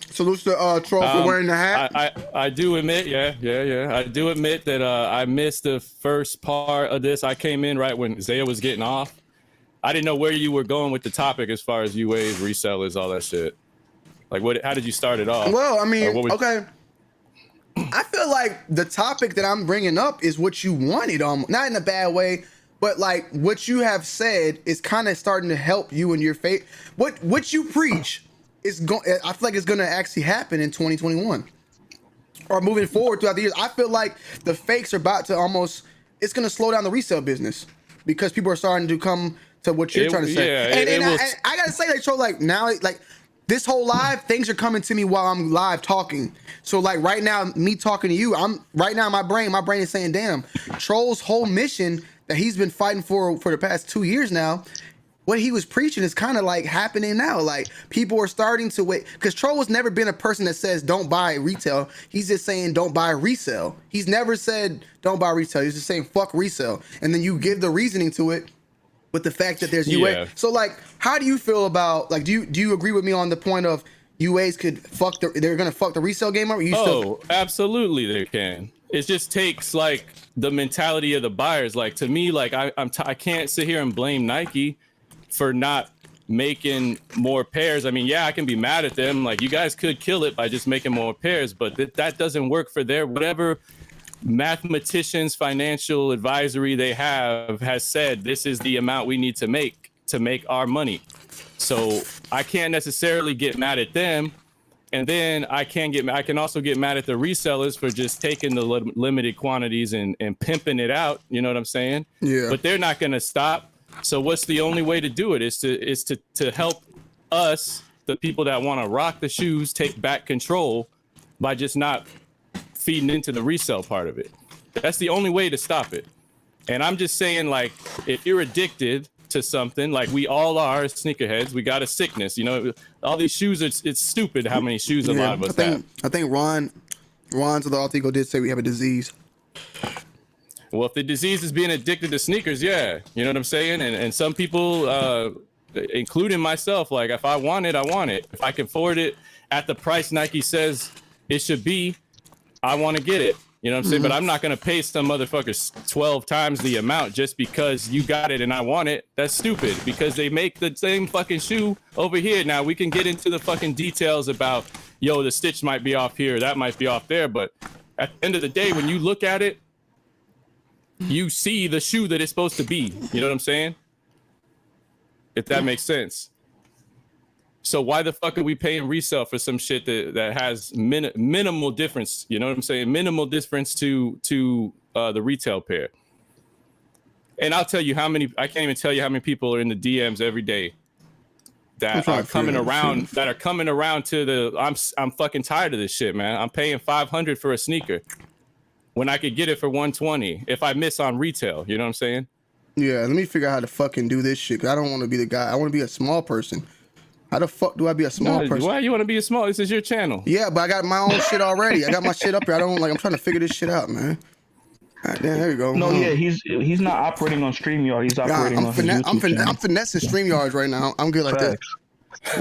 Salute to Troll for wearing the hat. I do admit, yeah. I do admit that I missed the first part of this. I came in right when Zaya was getting off. I didn't know where you were going with the topic as far as UAs, resellers, all that shit. Like, how did you start it off? Well, I mean, okay. I feel like the topic that I'm bringing up is what you wanted, not in a bad way, but like what you have said is kind of starting to help you in your faith. What you preach is I feel like it's going to actually happen in 2021 or moving forward throughout the years. I feel like the fakes are about to it's going to slow down the resale business because people are starting to come to what you're trying to say. Yeah, I gotta say, like, so like now, like this whole live, things are coming to me while I'm live talking. So like right now, me talking to you, my brain is saying, damn, Troll's whole mission that he's been fighting for the past 2 years now, what he was preaching is kind of like happening now. Like people are starting to wait, because Troll has never been a person that says don't buy retail. He's just saying don't buy resale. He's never said don't buy retail. He's just saying fuck resale. And then you give the reasoning to it with the fact that there's UA. Yeah. So like, how do you feel about, like, do you agree with me on the point of UAs could they're gonna fuck the resale game up? Absolutely they can. It just takes like the mentality of the buyers. Like to me, like I can't sit here and blame Nike for not making more pairs. I mean, yeah, I can be mad at them. Like you guys could kill it by just making more pairs, but that doesn't work for their whatever mathematicians, financial advisory they has said this is the amount we need to make our money. So I can't necessarily get mad at them, and then I can also get mad at the resellers for just taking the limited quantities and pimping it out. You know what I'm saying? Yeah. But they're not going to stop. So what's the only way to do it is to help us, the people that want to rock the shoes, take back control by just not feeding into the resale part of it. That's the only way to stop it. And I'm just saying, like, if you're addicted to something, like we all are sneakerheads, we got a sickness, you know, all these shoes, it's stupid how many shoes a lot of us have. I think Ron's the alter ego did say we have a disease. Well, if the disease is being addicted to sneakers, yeah, you know what I'm saying? And some people, including myself, like if I want it, I want it. If I can afford it at the price Nike says it should be, I want to get it. You know what I'm saying? But I'm not going to pay some motherfuckers 12 times the amount just because you got it and I want it. That's stupid because they make the same fucking shoe over here. Now we can get into the fucking details about, yo, the stitch might be off here, that might be off there. But at the end of the day, when you look at it, you see the shoe that it's supposed to be. You know what I'm saying? If that makes sense. So why the fuck are we paying resale for some shit that has minimal difference? You know what I'm saying? Minimal difference to the retail pair. And I'll tell you I can't even tell you how many people are in the DMs every day that are coming around to the, I'm fucking tired of this shit, man. I'm paying $500 for a sneaker when I could get it for $120 if I miss on retail. You know what I'm saying? Yeah, let me figure out how to fucking do this shit. 'Cause I don't want to be the guy. I want to be a small person. How the fuck do I be a small person? Why you want to be a small? This is your channel. Yeah, but I got my own shit already. I got my shit up here. I'm trying to figure this shit out, man. All right, there you go. No, yeah, he's not operating on StreamYard. He's operating on his YouTube channel. I'm finessing StreamYards right now. I'm good like that.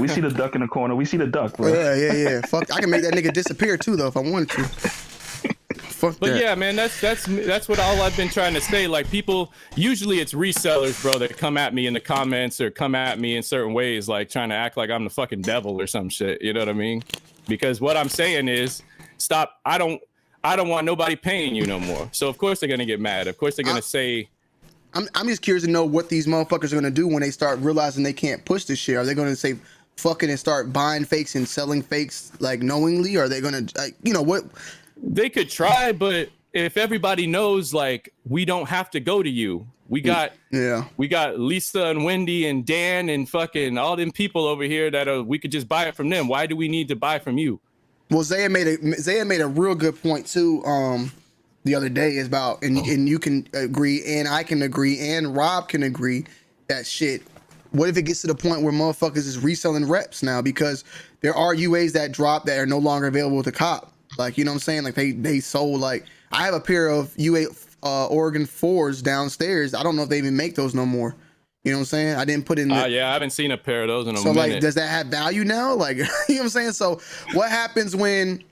We see the duck in the corner. We see the duck, bro. Yeah. Fuck, I can make that nigga disappear too, though, if I wanted to. But yeah, man, that's what all I've been trying to say. Like people, usually it's resellers, bro, that come at me in the comments or come at me in certain ways, like trying to act like I'm the fucking devil or some shit. You know what I mean? Because what I'm saying is, stop. I don't want nobody paying you no more. So of course they're gonna get mad. Of course they're gonna say. I'm just curious to know what these motherfuckers are gonna do when they start realizing they can't push this shit. Are they gonna say fuck it and start buying fakes and selling fakes like knowingly? Or are they gonna what? They could try, but if everybody knows, like, we don't have to go to you. We got Lisa and Wendy and Dan and fucking all them people over here that we could just buy it from them. Why do we need to buy from you? Well, Zaya made a real good point too. The other day is about, and you can agree, and I can agree, and Rob can agree that shit. What if it gets to the point where motherfuckers is reselling reps now because there are UAs that drop that are no longer available to cop? Like, you know what I'm saying? Like they sold, like, I have a pair of UA Oregon 4s downstairs. I don't know if they even make those no more. You know what I'm saying? I didn't put in the, yeah, I haven't seen a pair of those in a so minute. like, does that have value now? Like, you know what I'm saying? So what happens when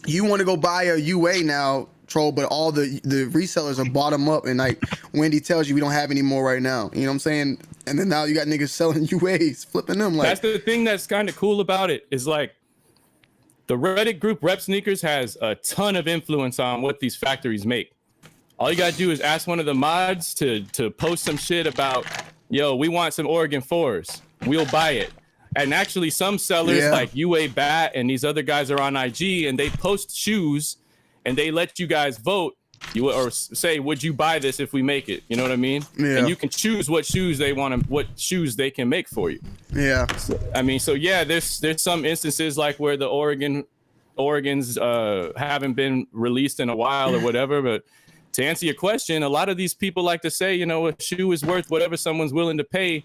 you want to go buy a UA now, Troll, but all the resellers are bottom up, and like Wendy tells you we don't have any more right now. You know what I'm saying? And then now you got niggas selling UAs, flipping them. Like, that's the thing that's kind of cool about it, is like the Reddit group Rep Sneakers has a ton of influence on what these factories make. All you gotta do is ask one of the mods to post some shit about, yo, we want some Oregon 4s. We'll buy it. And actually some sellers like UA Bat and these other guys are on IG and they post shoes and they let you guys vote. Or say, would you buy this if we make it? You know what I mean? Yeah. And you can choose what shoes they want to, what shoes they can make for you. Yeah. So, I mean, so yeah, there's some instances like where the Oregons haven't been released in a while or whatever. But to answer your question, a lot of these people like to say, you know, a shoe is worth whatever someone's willing to pay.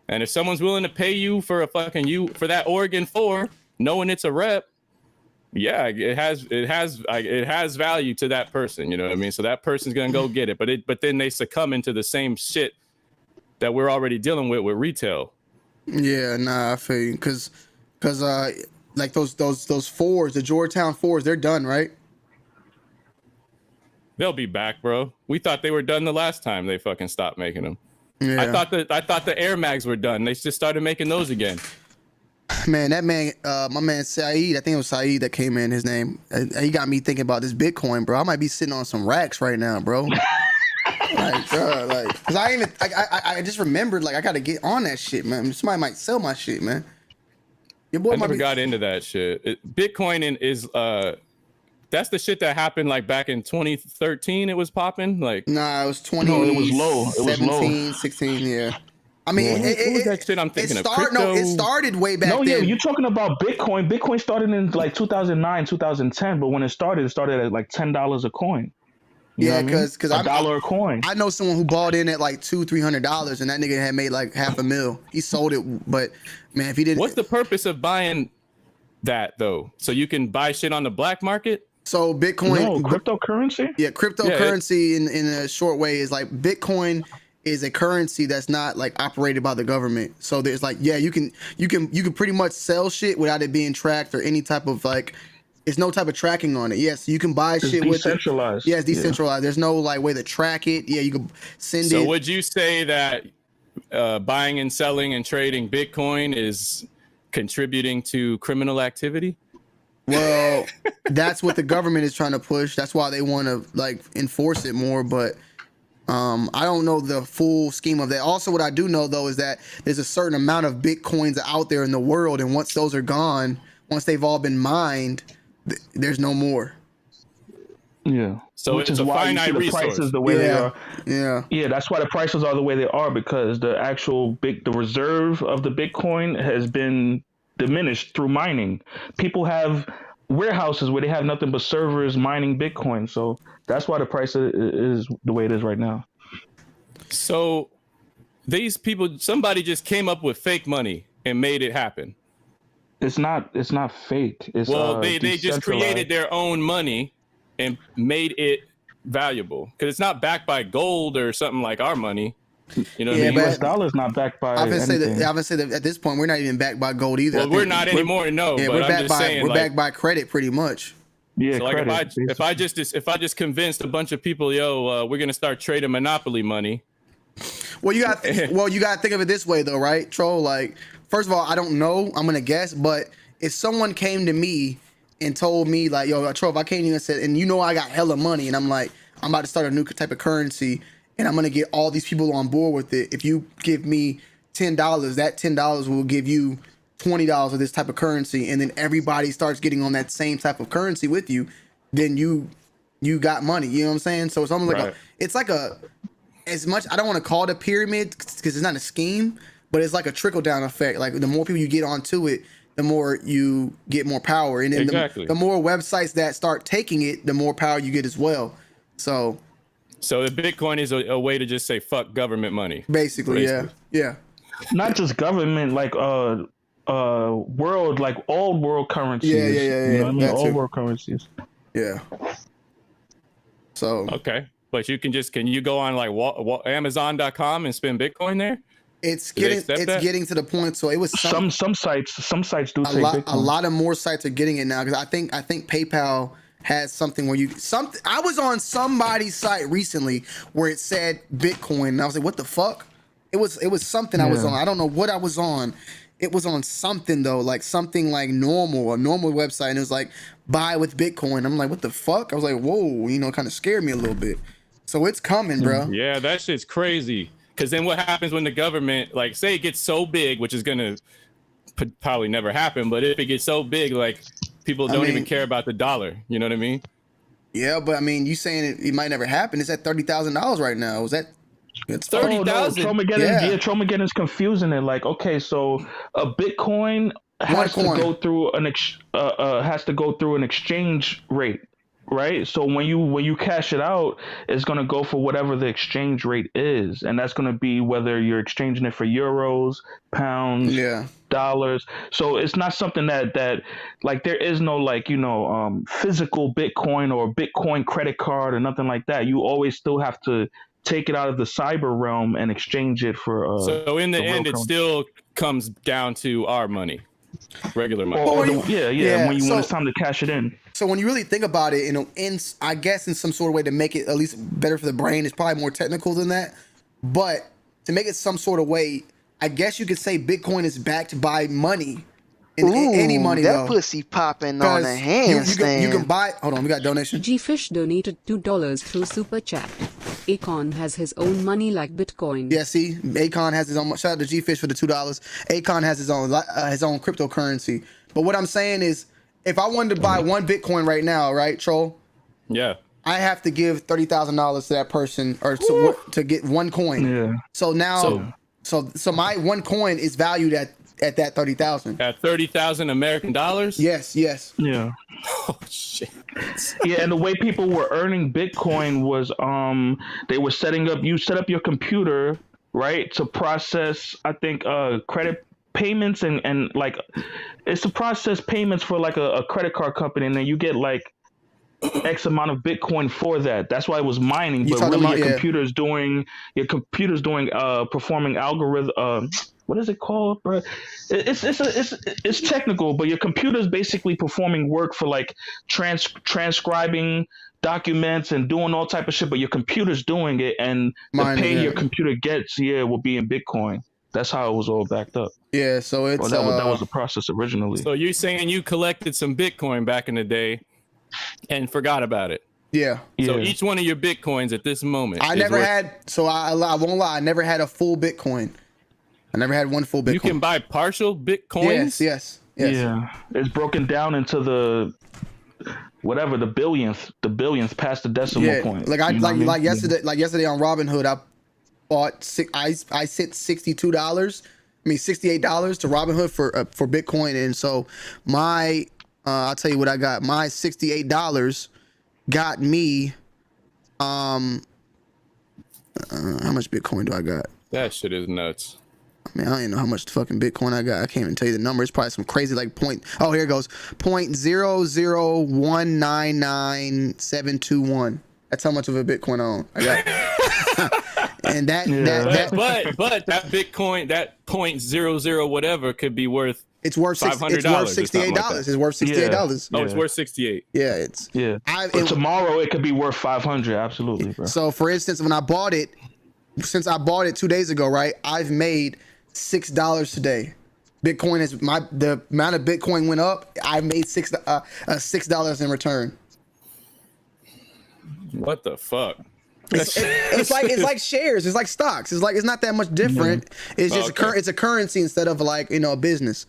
And if someone's willing to pay you for a fucking for that Oregon 4, knowing it's a rep, yeah, it has value to that person. You know what I mean? So that person's gonna go get it, but then they succumb into the same shit that we're already dealing with retail. Yeah, nah, I feel you, because like those 4s, the Georgetown 4s, they're done, right? They'll be back, bro. We thought they were done the last time they fucking stopped making them. Yeah. I thought the Air Mags were done. They just started making those again. Man, that man, my man Saeed, I think it was Saeed that came in, his name. He got me thinking about this Bitcoin, bro. I might be sitting on some racks right now, bro. Like, bro, like, cause I just remembered, like, I gotta get on that shit, man. Somebody might sell my shit, man. Your boy I never got into that shit. Bitcoin is that's the shit that happened like back in 2013. It was popping. Like, nah, it was 20. No, it was low. It was 17, low. 16, yeah. I mean, that shit I'm thinking of. No, it started way back then. No, yeah, you're talking about Bitcoin. Bitcoin started in like 2009, 2010, but when it started at like $10 a coin. You Yeah, know what I mean? because $1 a coin. I know someone who bought in at like $200-$300, and that nigga had made like $500,000. He sold it, but man, if he didn't, what's the purpose of buying that though? So you can buy shit on the black market? So Bitcoin, no, cryptocurrency. Yeah, cryptocurrency in a short way is like Bitcoin is a currency that's not like operated by the government. So there's like, yeah, you can pretty much sell shit without it being tracked or any type of like, it's no type of tracking on it. Yes, you can buy shit with it. Decentralized. Yeah, it's decentralized. There's no like way to track it. Yeah, you can send it. So would you say that buying and selling and trading Bitcoin is contributing to criminal activity? Well, that's what the government is trying to push. That's why they want to like enforce it more. But I don't know the full scheme of that. Also, what I do know though is that there's a certain amount of Bitcoins out there in the world, and once those are gone, once they've all been mined, there's no more. Yeah. So which it's is why you see the prices the way they are. Yeah, that's why the prices are the way they are, because the actual the reserve of the Bitcoin has been diminished through mining. People have warehouses where they have nothing but servers mining Bitcoin, so that's why the price is the way it is right now. So these people, somebody just came up with fake money and made it happen. It's not fake. It's they just created their own money and made it valuable, because it's not backed by gold or something like our money. You know, the US dollar is not backed by. I would say that at this point we're not even backed by gold either. Well, we're not anymore. No, yeah, but I'm just saying, we're backed by credit pretty much. Yeah, so like if I just convinced a bunch of people, we're gonna start trading Monopoly money. Well, you got to think of it this way though, right, Troll? Like, first of all, I don't know. I'm gonna guess, but if someone came to me and told me like, yo, Tro, if I came to you and said, and you know I got hella money, and I'm like, I'm about to start a new type of currency, and I'm gonna get all these people on board with it. If you give me $10, that $10 will give you $20 of this type of currency, and then everybody starts getting on that same type of currency with you, then you got money. You know what I'm saying? So it's almost like it's like a, as much, I don't want to call it a pyramid because it's not a scheme, but it's like a trickle down effect. Like the more people you get onto it, the more you get more power, and then the more websites that start taking it, the more power you get as well. So the Bitcoin is a way to just say fuck government money. Basically. Yeah. Not just government, like world, like all world currencies. Yeah. You know what I mean? All world currencies. Yeah. So okay, but you can you go on like Amazon.com and spend Bitcoin there? It's getting to the point. So it was some sites do take Bitcoin. A lot of more sites are getting it now, because I think PayPal has something where I was on somebody's site recently where it said Bitcoin, and I was like, what the fuck? It was something I was on. I don't know what I was on. It was on something though, like something like a normal website, and it was like buy with Bitcoin. I'm like, what the fuck? I was like, whoa, it kind of scared me a little bit. So it's coming, bro. Yeah, that shit's crazy. Because then what happens when the government, like, say it gets so big, which is gonna probably never happen, but if it gets so big, like people don't even care about the dollar. You know what I mean? Yeah, but I mean, you saying it might never happen? It's at $30,000 right now. Was that? It's 30,000. Tromageddon's confusing it. Like, okay, so a Bitcoin has to go through an exchange rate, right? So when you cash it out, it's gonna go for whatever the exchange rate is, and that's gonna be whether you're exchanging it for euros, pounds, dollars. So it's not something that like there is no physical Bitcoin or Bitcoin credit card or nothing like that. You always still have to take it out of the cyber realm and exchange it for so in the end it still comes down to our money, regular money. When it's time to cash it in. So when you really think about it, I guess in some sort of way to make it at least better for the brain, it's probably more technical than that, but to make it some sort of way, I guess you could say Bitcoin is backed by money. Any money that though. Pussy popping on a handstand. You can buy. Hold on, we got donation. Gfish donated $2 through super chat. Akon has his own money like Bitcoin. Yeah, see, Akon has his own. Shout out to Gfish for the $2. Akon has his own cryptocurrency. But what I'm saying is, if I wanted to buy one Bitcoin right now, right, Troll? Yeah. I have to give $30,000 to that person, or to get one coin. Yeah. So now, so my one coin is valued at that 30,000. At 30,000 American dollars? Yes. Yeah. Oh shit. Yeah, and the way people were earning Bitcoin was they were you set up your computer, right, to process, I think, credit payments and like it's to process payments for like a credit card company, and then you get like X amount of Bitcoin for that. That's why it was mining, but really your computer's doing performing algorithm. What is it called, bro? It's technical, but your computer's basically performing work for like transcribing documents and doing all type of shit. But your computer's doing it, and the pay your computer gets, will be in Bitcoin. That's how it was all backed up. Yeah, so it's that was the process originally. So you're saying you collected some Bitcoin back in the day and forgot about it? Yeah. So each one of your Bitcoins at this moment, I never had. So I won't lie. I never had a full Bitcoin. I never had one full Bitcoin. You can buy partial Bitcoins? Yes. Yeah. It's broken down into the billionth past the decimal point. Like yesterday on Robinhood, I bought I sent $62. I mean $68 to Robinhood for Bitcoin, and so my I'll tell you what I got. My $68 got me how much Bitcoin do I got? That shit is nuts. I mean, I don't even know how much fucking Bitcoin I got. I can't even tell you the number. It's probably some crazy like here it goes. 0.00199,721. That's how much of a Bitcoin I own. I got. And that that Bitcoin, that 0.00 whatever could be worth. It's worth $500. It's worth $68. It's worth $68. Oh, it's worth 68. Yeah, tomorrow it could be worth 500. Absolutely, bro. So, for instance, when I bought it, since I bought it 2 days ago, right, I've made $6 today Bitcoin is the amount of Bitcoin went up. I made $6 in return. What the fuck? It's like shares. It's like stocks. It's not that much different. It's just it's a currency instead of like a business.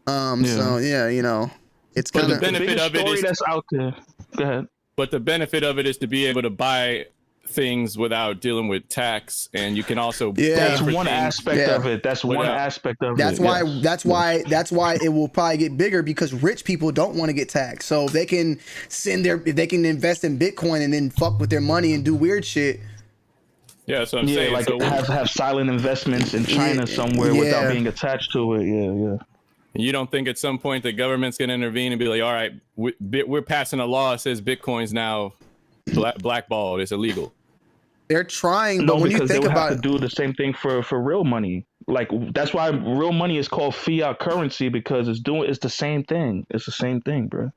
So yeah, it's kind of the benefit of it is that's out there. Go ahead. But the benefit of it is to be able to buy things without dealing with tax, and you can also that's one aspect of it. That's one aspect of That's why it will probably get bigger, because rich people don't want to get taxed, so they can they can invest in Bitcoin and then fuck with their money and do weird shit. Yeah, that's what I'm saying. Like so have silent investments in China somewhere without being attached to it. Yeah. You don't think at some point the government's going to intervene and be like, all right, we're passing a law that says Bitcoin's now blackballed, it's illegal? They're trying, but when you think about it, do the same thing for real money. Like that's why real money is called fiat currency, because it's the same thing. It's the same thing, bro.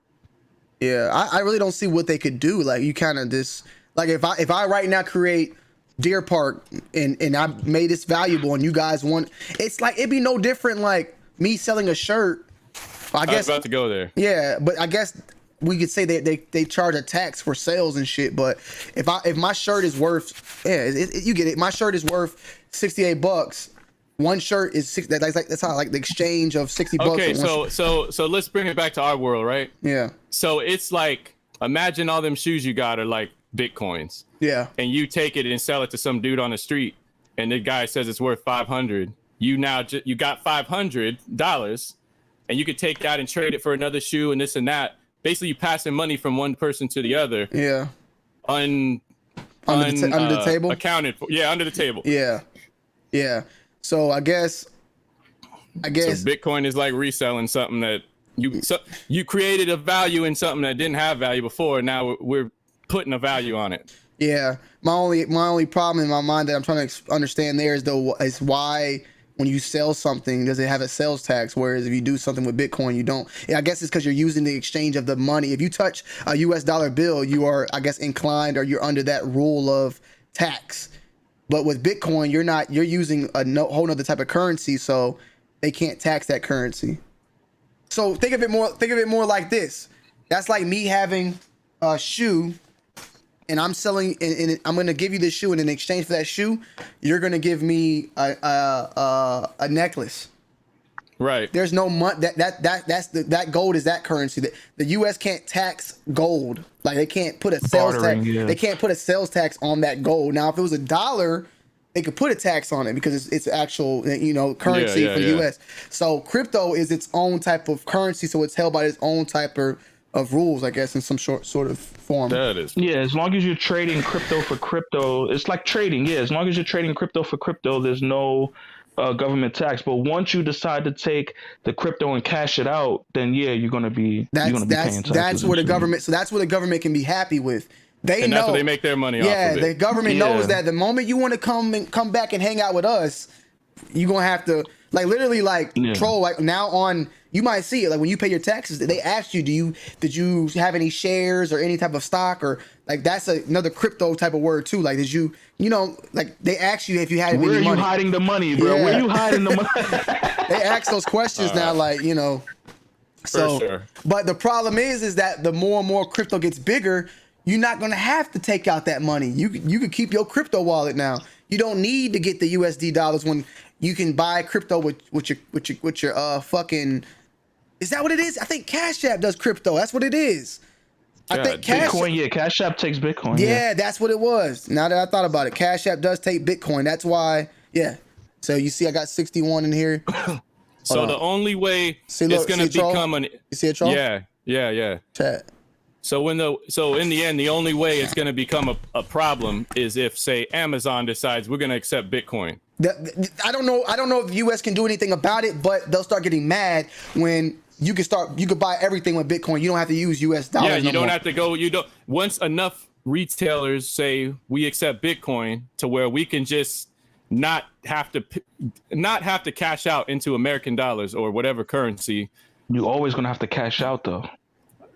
Yeah, I really don't see what they could do. Like you kind of just like if I right now create Deer Park and I made this valuable and you guys want, it's like it'd be no different like me selling a shirt. I guess I was about to go there. Yeah, but I guess we could say they charge a tax for sales and shit. But if my shirt is worth, you get it. My shirt is worth $68. One shirt is that's how like the exchange of $60. Okay, so let's bring it back to our world, right? Yeah. So it's like, imagine all them shoes you got are like Bitcoins. Yeah. And you take it and sell it to some dude on the street, and the guy says it's worth $500. You got $500, and you could take that and trade it for another shoe and this and that. Basically, you passing money from one person to the other. Yeah. Under the table. Accounted for. Yeah, under the table. Yeah. Yeah. So I guess. So Bitcoin is like reselling something that you created a value in something that didn't have value before. And now we're putting a value on it. Yeah. My only problem in my mind that I'm trying to understand there is why, when you sell something, does it have a sales tax? Whereas if you do something with Bitcoin, you don't. I guess it's because you're using the exchange of the money. If you touch a US dollar bill, you are, I guess, inclined, or you're under that rule of tax. But with Bitcoin, you're not. You're using a whole nother type of currency, so they can't tax that currency. So think of it more like this. That's like me having a shoe, and I'm selling, and I'm gonna give you this shoe, and in exchange for that shoe, you're gonna give me a necklace. Right. There's no money. That gold is that currency. The U.S. can't tax gold. Like they can't put a sales tax. Yeah. They can't put a sales tax on that gold. Now, if it was $1, they could put a tax on it because it's actual, currency for the U.S. So crypto is its own type of currency. So it's held by its own type of rules, I guess, in some sort of form. That is. Yeah, as long as you're trading crypto for crypto, it's like trading. Yeah, as long as you're trading crypto for crypto, there's no government tax. But once you decide to take the crypto and cash it out, then you're gonna be paying taxes. That's where the government. So that's where the government can be happy with. They know. That's where they make their money off of it. The government knows that the moment you want to come back and hang out with us, you're gonna have to literally troll now on. You might see it when you pay your taxes. They ask you, did you have any shares or any type of stock, or that's another crypto type of word too. Did you they ask you if you had any money. Where are you hiding the money, bro? Yeah. Where are you hiding the money? They ask those questions now, So, sure. But the problem is that the more and more crypto gets bigger, you're not gonna have to take out that money. You can keep your crypto wallet now. You don't need to get the USD dollars when you can buy crypto with your fucking. Is that what it is? I think Cash App does crypto. That's what it is. I think Bitcoin. Yeah, Cash App takes Bitcoin. Yeah, that's what it was. Now that I thought about it, Cash App does take Bitcoin. That's why. Yeah. So you see, I got 61 in here. So the only way it's going to become an. You see a troll? Yeah. Chat. So in the end, the only way it's going to become a problem is if, say, Amazon decides we're going to accept Bitcoin. I don't know if the U.S. can do anything about it, but they'll start getting mad when you could buy everything with Bitcoin. You don't have to use U.S. dollars. Yeah, you don't have to go. Once enough retailers say we accept Bitcoin to where we can just not have to cash out into American dollars or whatever currency. You're always gonna have to cash out though.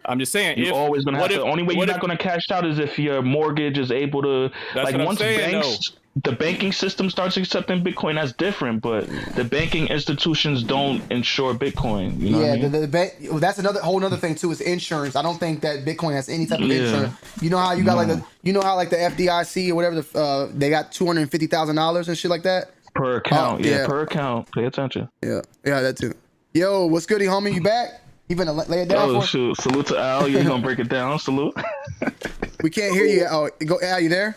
I'm just saying. You're always gonna have to. The only way you're not gonna cash out is if your mortgage is able to. That's what I'm saying, the banking system starts accepting Bitcoin, that's different. But the banking institutions don't insure Bitcoin. You know what I mean? the bank. That's another whole other thing too. Is insurance. I don't think that Bitcoin has any type of Yeah. insurance. You know how you got like the FDIC or whatever. They got $250,000 and shit like that Per account, per account. Pay attention. Yeah, that too. Yo, what's goody, homie? You back? You finna lay it down Oh for us? shoot! Salute to Al. You gonna break it down? Salute. We can't hear you. Oh, go Al. You there?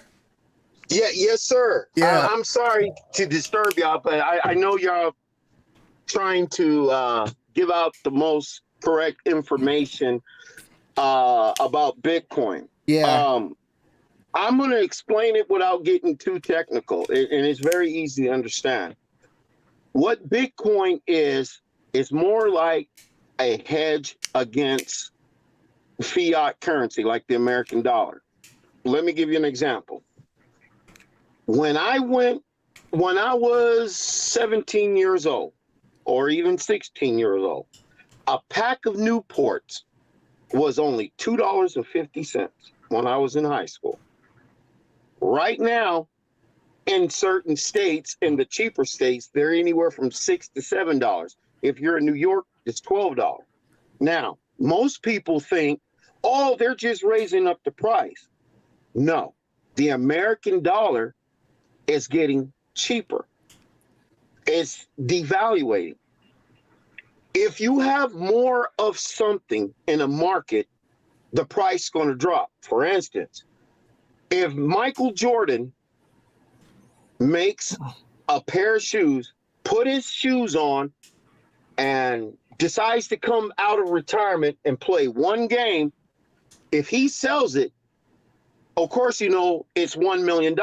Yeah, yes, sir. Yeah. I'm sorry to disturb y'all, but I know y'all trying to give out the most correct information about Bitcoin. Yeah. I'm going to explain it without getting too technical, and it's very easy to understand. What Bitcoin is more like a hedge against fiat currency, like the American dollar. Let me give you an example. When I was 17 years old, or even 16 years old, a pack of Newports was only $2.50 when I was in high school. Right now, in certain states, in the cheaper states, they're anywhere from $6 to $7. If you're in New York, it's $12. Now, most people think, oh, they're just raising up the price. No, the American dollar is getting cheaper. It's devaluating. If you have more of something in a market, the price is going to drop. For instance, if Michael Jordan makes a pair of shoes, put his shoes on, and decides to come out of retirement and play one game, if he sells it, of course, you know, it's $1 million.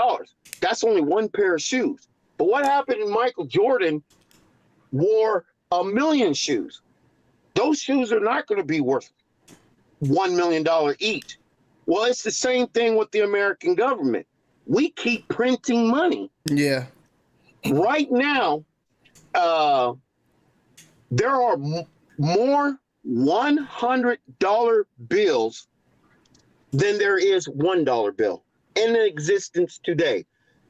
That's only one pair of shoes. But what happened if Michael Jordan wore 1 million shoes? Those shoes are not going to be worth $1 million each. Well, it's the same thing with the American government. We keep printing money. Yeah. Right now, there are more $100 bills than there is $1 bill in existence today.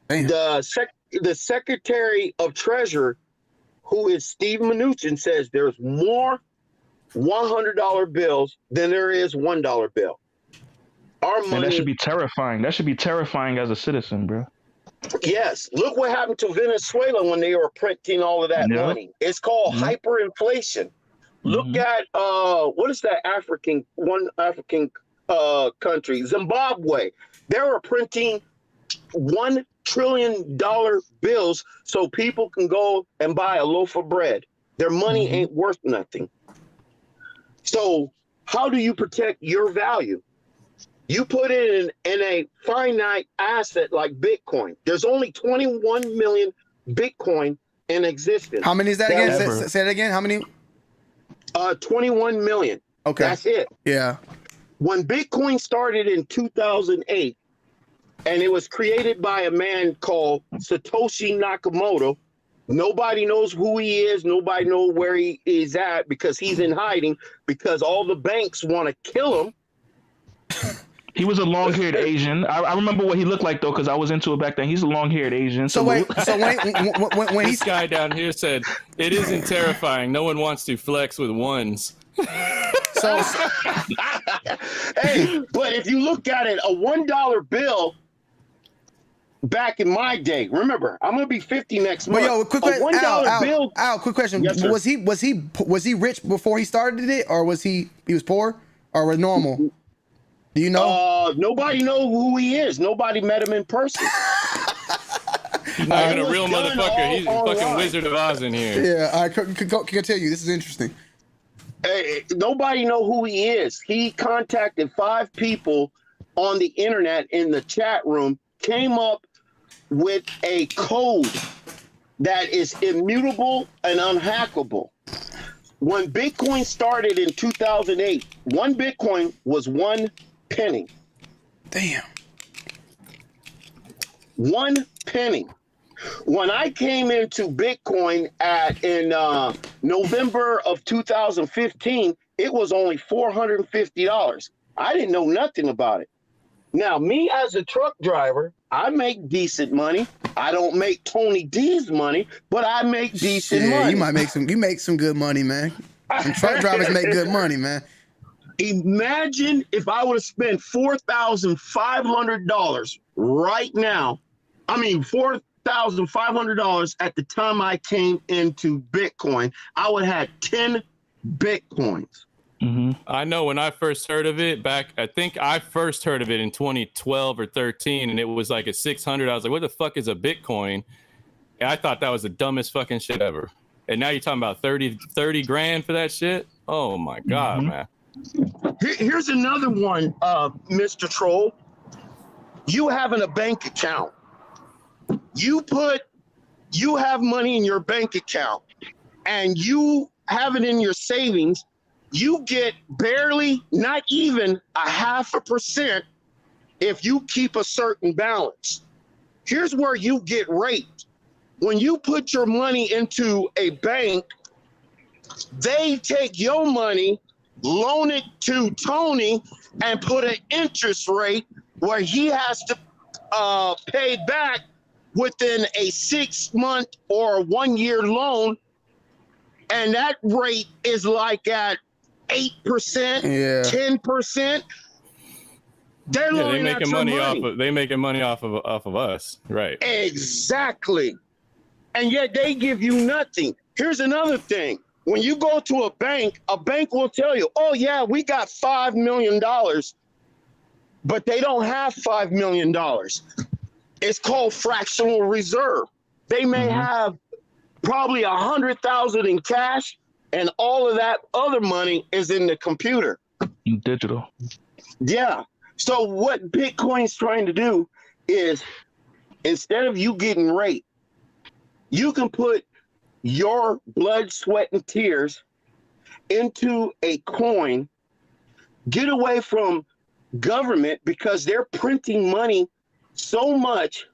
Damn. The Secretary of Treasury, who is Steve Mnuchin, says there's more $100 bills than there is $1 bill. Our money. And that should be terrifying. That should be terrifying as a citizen, bro. Yes. Look what happened to Venezuela when they were printing all of that money. It's called hyperinflation. Look at what is that African country, Zimbabwe. They were printing $1 trillion bills so people can go and buy a loaf of bread. Their money ain't worth nothing. So how do you protect your value? You put it in a finite asset like Bitcoin. There's only 21 million Bitcoin in existence. How many is that again? Say it again. How many? 21 million. Okay. That's it. Yeah. When Bitcoin started in 2008, and it was created by a man called Satoshi Nakamoto, nobody knows who he is. Nobody knows where he is at because he's in hiding because all the banks want to kill him. He was a long-haired Asian. I remember what he looked like, though, because I was into it back then. He's a long-haired Asian. So when this guy down here said, it isn't terrifying. No one wants to flex with ones. So hey, but if you look at it, a $1 bill back in my day, remember, I'm gonna be 50 next month. Yo, quick question. bill. Al, quick question. Yes, was he rich before he started it, or was he was poor, or was normal? Do you know? Nobody know who he is. Nobody met him in person. He's not even a real motherfucker. He's a fucking Wizard of Oz in here. Yeah, I can tell you. This is interesting. Hey, nobody know who he is. He contacted 5 people on the internet in the chat room, came up with a code that is immutable and unhackable. When Bitcoin started in 2008, one Bitcoin was 1 penny. Damn. 1 penny. When I came into Bitcoin in November of 2015, it was only $450. I didn't know nothing about it. Now, me as a truck driver, I make decent money. I don't make Tony D's money, but I make decent money. You might make some. You make some good money, man. And truck drivers make good money, man. Imagine if I would have spent $4,500 right now. I mean, $4,500 at the time I came into Bitcoin. I would have 10 Bitcoins. I know when I first heard of it I think I first heard of it in 2012 or 13, and it was like at 600. I was like, what the fuck is a Bitcoin? And I thought that was the dumbest fucking shit ever. And now you're talking about 30 grand for that shit? Oh my God, man. Here's another one, Mr. Troll. You having a bank account. You have money in your bank account and you have it in your savings. You get barely, not even 0.5% if you keep a certain balance. Here's where you get raped. When you put your money into a bank, they take your money, loan it to Tony, and put an interest rate where he has to pay back within a 6-month or 1-year loan. And that rate is like at 8%, 10%. They're making money off of us, right? Exactly. And yet they give you nothing. Here's another thing. When you go to a bank will tell you, oh yeah, we got $5 million, but they don't have $5 million. It's called fractional reserve. They may have probably 100,000 in cash, and all of that other money is in the computer. Digital. Yeah. So what Bitcoin's trying to do is, instead of you getting raped, you can put your blood, sweat, and tears into a coin, get away from government because they're printing money so much.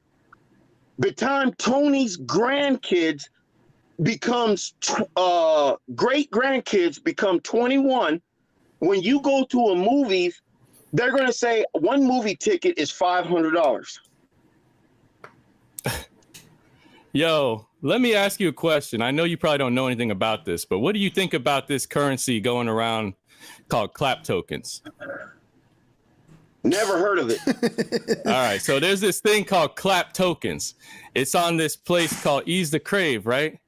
By the time Tony's grandkids becomes great grandkids become 21, when you go to a movie, they're going to say one movie ticket is $500. Yo, let me ask you a question. I know you probably don't know anything about this, but what do you think about this currency going around called clap tokens? Never heard of it. All right, so there's this thing called clap tokens. It's on this place called Ease the Crave, right?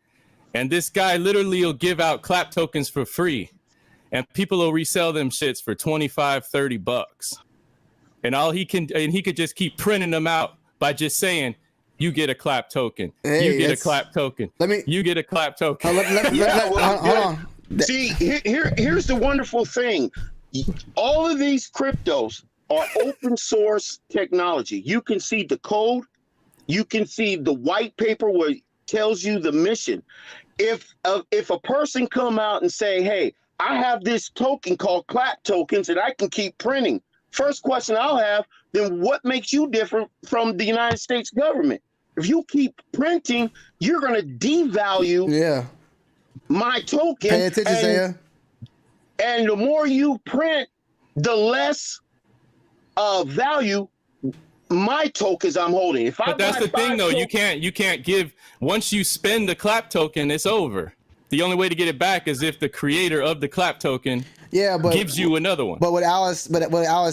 And this guy literally will give out clap tokens for free, and people will resell them shits for $25-$30. And he could just keep printing them out by just saying, you get a clap token. Hey, you get a clap token. You get a clap token. Hold on. See, here's the wonderful thing. All of these cryptos are open source technology. You can see the code. You can see the white paper where it tells you the mission. If a person come out and say, hey, I have this token called clap tokens and I can keep printing. First question I'll have, then what makes you different from the United States government? If you keep printing, you're going to devalue my token. Pay attention, Zaya. And the more you print, the less value my tokens I'm holding. But that's the thing, though. You can't give, once you spend the clap token, it's over. The only way to get it back is if the creator of the clap token gives you another one. But what I was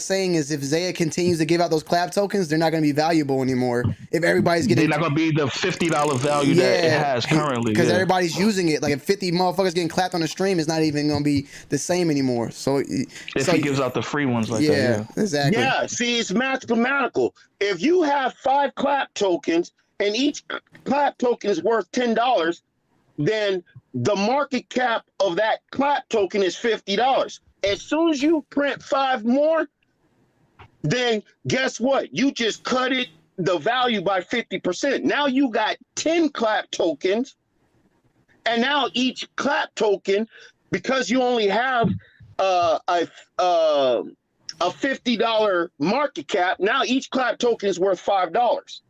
saying is, if Zaya continues to give out those clap tokens, they're not going to be valuable anymore. If everybody's getting, they're not going to be the $50 value that it has currently. Because everybody's using it. Like if 50 motherfuckers getting clapped on the stream, it's not even going to be the same anymore. So if he gives out the free ones like that, yeah, exactly. Yeah, see, it's mathematical. If you have 5 clap tokens and each clap token is worth $10, then the market cap of that clap token is $50. As soon as you print 5 more, then guess what? You just cut it, the value, by 50%. Now you got 10 clap tokens, and now each clap token, because you only have a $50 market cap, now each clap token is worth $5.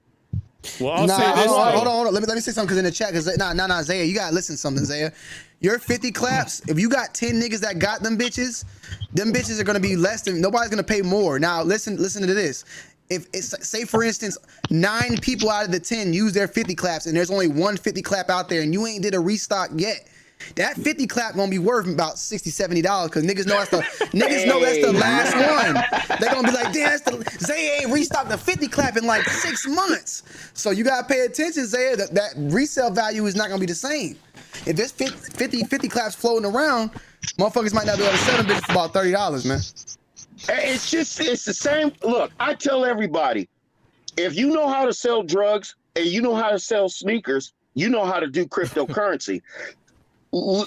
Well, I'll say this. Hold on. Let me say something, because in the chat, nah, Zaya, you gotta listen to something, Zaya. Your 50 claps, if you got 10 niggas that got them bitches are gonna be less than, nobody's gonna pay more. Now listen to this. if it's say for instance 9 people out of the 10 use their 50 claps and there's only one 50 clap out there and you ain't did a restock yet, that 50 clap gonna be worth about $60-$70 because niggas know that's the last one. They gonna be like, damn, Zay ain't restocked the 50 clap in like 6 months. So you gotta pay attention, Zay. That resale value is not gonna be the same. If there's 50 claps floating around, motherfuckers might not be able to sell them bitches for about $30, man. It's the same. Look, I tell everybody, if you know how to sell drugs and you know how to sell sneakers, you know how to do cryptocurrency.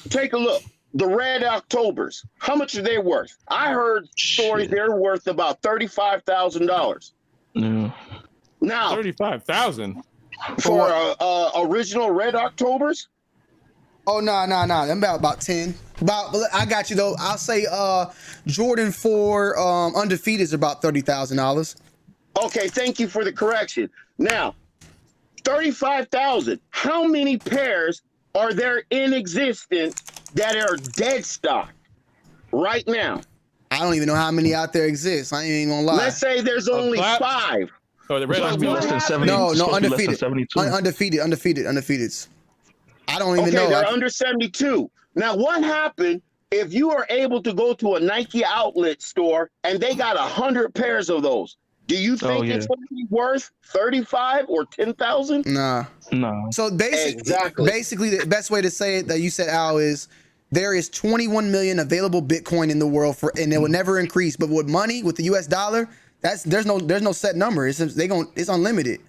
Take a look. The Red Octobers, how much are they worth? I heard stories they're worth about $35,000. Yeah. Now, $35,000 for original Red Octobers. Oh no, them about 10. I got you though. I'll say Jordan 4 undefeated is about $30,000. Okay, thank you for the correction. Now, 35,000. How many pairs are there in existence that are dead stock right now? I don't even know how many out there exist. I ain't even gonna lie. Let's say there's only 5. Oh, the Red October. No, undefeated. Undefeated. I don't even know. They're under 72. Now, what happened if you are able to go to a Nike outlet store and they got 100 pairs of those? Do you think it's going to be worth 35 or 10,000? Nah. No. So basically, the best way to say it that you said, Al, is there is 21 million available Bitcoin in the world and it will never increase. But with money, with the US dollar, there's no set number. It's unlimited.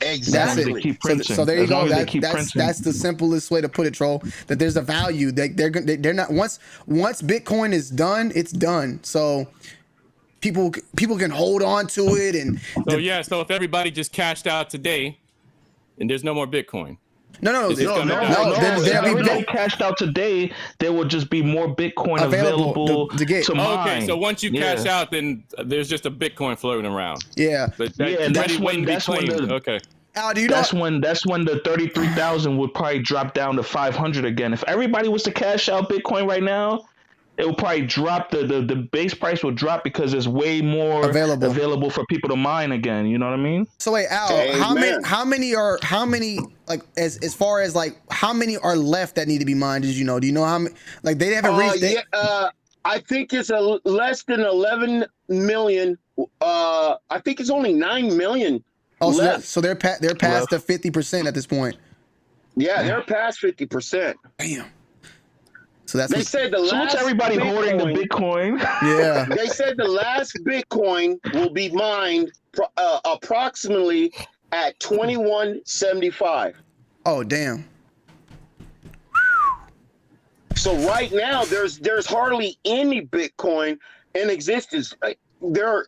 Exactly. So there you go. That's the simplest way to put it, Troll. That there's a value. They're not once Bitcoin is done, it's done. So people can hold on to it and. So if everybody just cashed out today, and there's no more Bitcoin. No. If everybody cashed out today, there will just be more Bitcoin available to get. To mine. Okay, so once you cash out, then there's just a Bitcoin floating around. Yeah. But that's when okay. Al, do you know? That's when the 33,000 would probably drop down to 500 again. If everybody was to cash out Bitcoin right now, it will probably drop. The base price will drop because there's way more available for people to mine again. You know what I mean? So wait, Al, how many like as far as like how many are left that need to be mined? Did you know? Do you know how many? Like they haven't reached. I think it's less than 11 million. I think it's only 9 million. Oh, so they're past the 50% at this point. Yeah, they're past 50%. Damn. So they said the last everybody Bitcoin, hoarding the Bitcoin. Yeah. They said the last Bitcoin will be mined approximately at 2175. Oh, damn. So right now there's hardly any Bitcoin in existence. You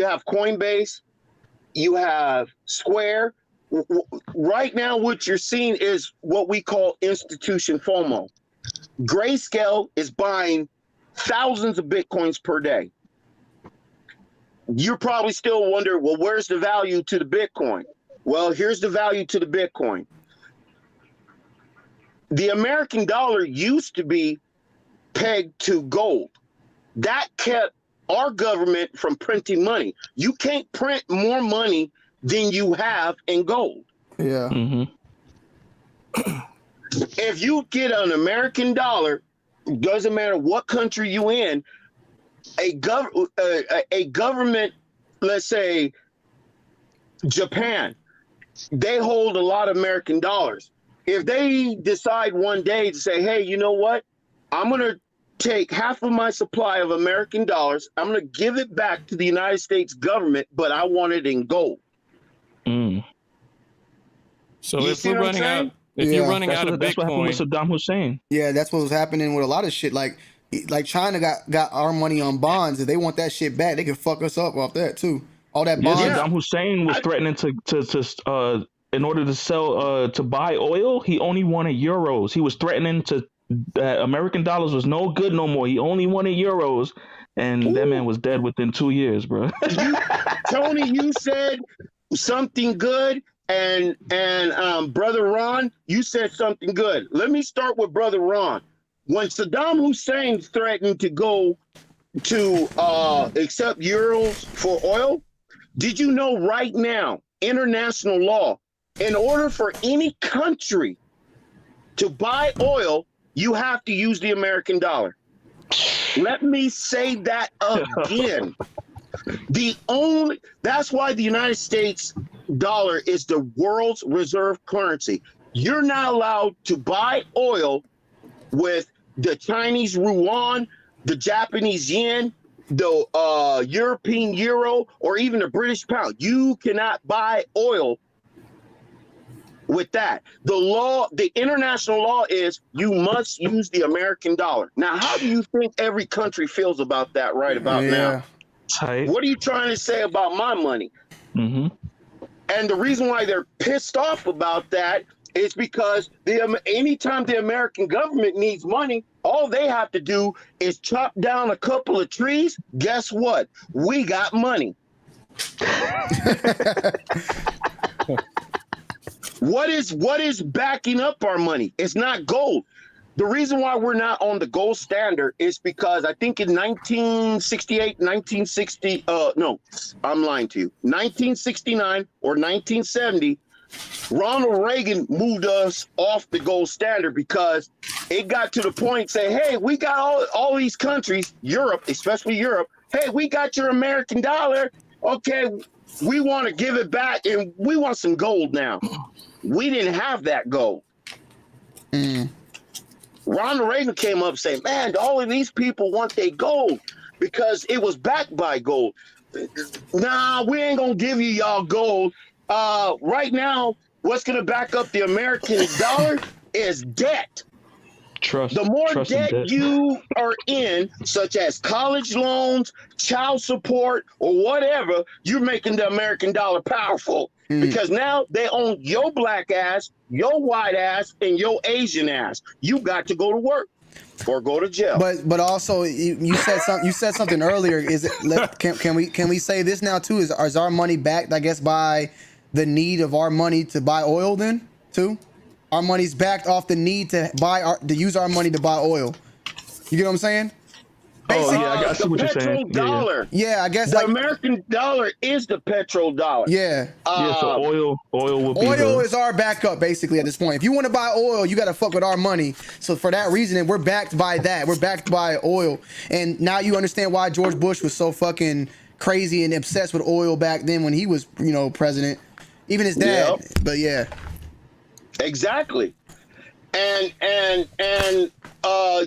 have Coinbase, you have Square. Right now what you're seeing is what we call institution FOMO. Grayscale is buying thousands of Bitcoins per day. You're probably still wondering, well, where's the value to the Bitcoin? Well, here's the value to the Bitcoin. The American dollar used to be pegged to gold. That kept our government from printing money. You can't print more money than you have in gold. Yeah. Mm-hmm. If you get an American dollar, doesn't matter what country you in, a government, let's say Japan, they hold a lot of American dollars. If they decide one day to say, hey, you know what? I'm going to take half of my supply of American dollars. I'm going to give it back to the United States government, but I want it in gold. Mm. So if we're running out, you're running out of Bitcoin, that's what happened with Saddam Hussein. Yeah, that's what was happening with a lot of shit. Like China got our money on bonds. If they want that shit back, they can fuck us up off that too. All that bonds. Saddam Hussein was threatening to in order to sell to buy oil, he only wanted euros. He was threatening that American dollars was no good no more. He only wanted euros, and that man was dead within 2 years, bro. Tony, you said something good. And Brother Ron, you said something good. Let me start with Brother Ron. When Saddam Hussein threatened to go to accept euros for oil, Did you know right now, international law, in order for any country to buy oil, you have to use the American dollar. Let me say that again. That's why the United States dollar is the world's reserve currency. You're not allowed to buy oil with the Chinese yuan, the Japanese yen, the European euro, or even the British pound. You cannot buy oil with that. The international law is you must use the American dollar. Now, how do you think every country feels about that right about now? Tight. What are you trying to say about my money? Mm-hmm. And the reason why they're pissed off about that is because anytime the American government needs money, all they have to do is chop down a couple of trees. Guess what? We got money. What is backing up our money? It's not gold. The reason why we're not on the gold standard is because I think in 1969 or 1970, Ronald Reagan moved us off the gold standard because it got to the point saying, hey, we got all these countries, Europe, especially Europe, hey, we got your American dollar. Okay, we want to give it back and we want some gold now. We didn't have that gold. Ronald Reagan came up saying, man, all of these people want their gold because it was backed by gold. Nah, we ain't going to give you y'all gold. Right now, what's going to back up the American dollar is debt. The more debt you are in, such as college loans, child support, or whatever, you're making the American dollar powerful. Because now they own your black ass, your white ass, and your Asian ass. You got to go to work or go to jail. But also you said something earlier. Is it can we say this now too? Is our money backed, I guess, by the need of our money to buy oil then too? Our money's backed off the need to use our money to buy oil. You get what I'm saying? Oh yeah, I see what you're saying. Dollar. Yeah, I guess the American dollar is the petrol dollar. Yeah. So oil will be is our backup basically at this point. If you want to buy oil, you got to fuck with our money. So for that reason, we're backed by that. We're backed by oil. And now you understand why George Bush was so fucking crazy and obsessed with oil back then when he was, president. Even his dad. Yep. But yeah. Exactly. And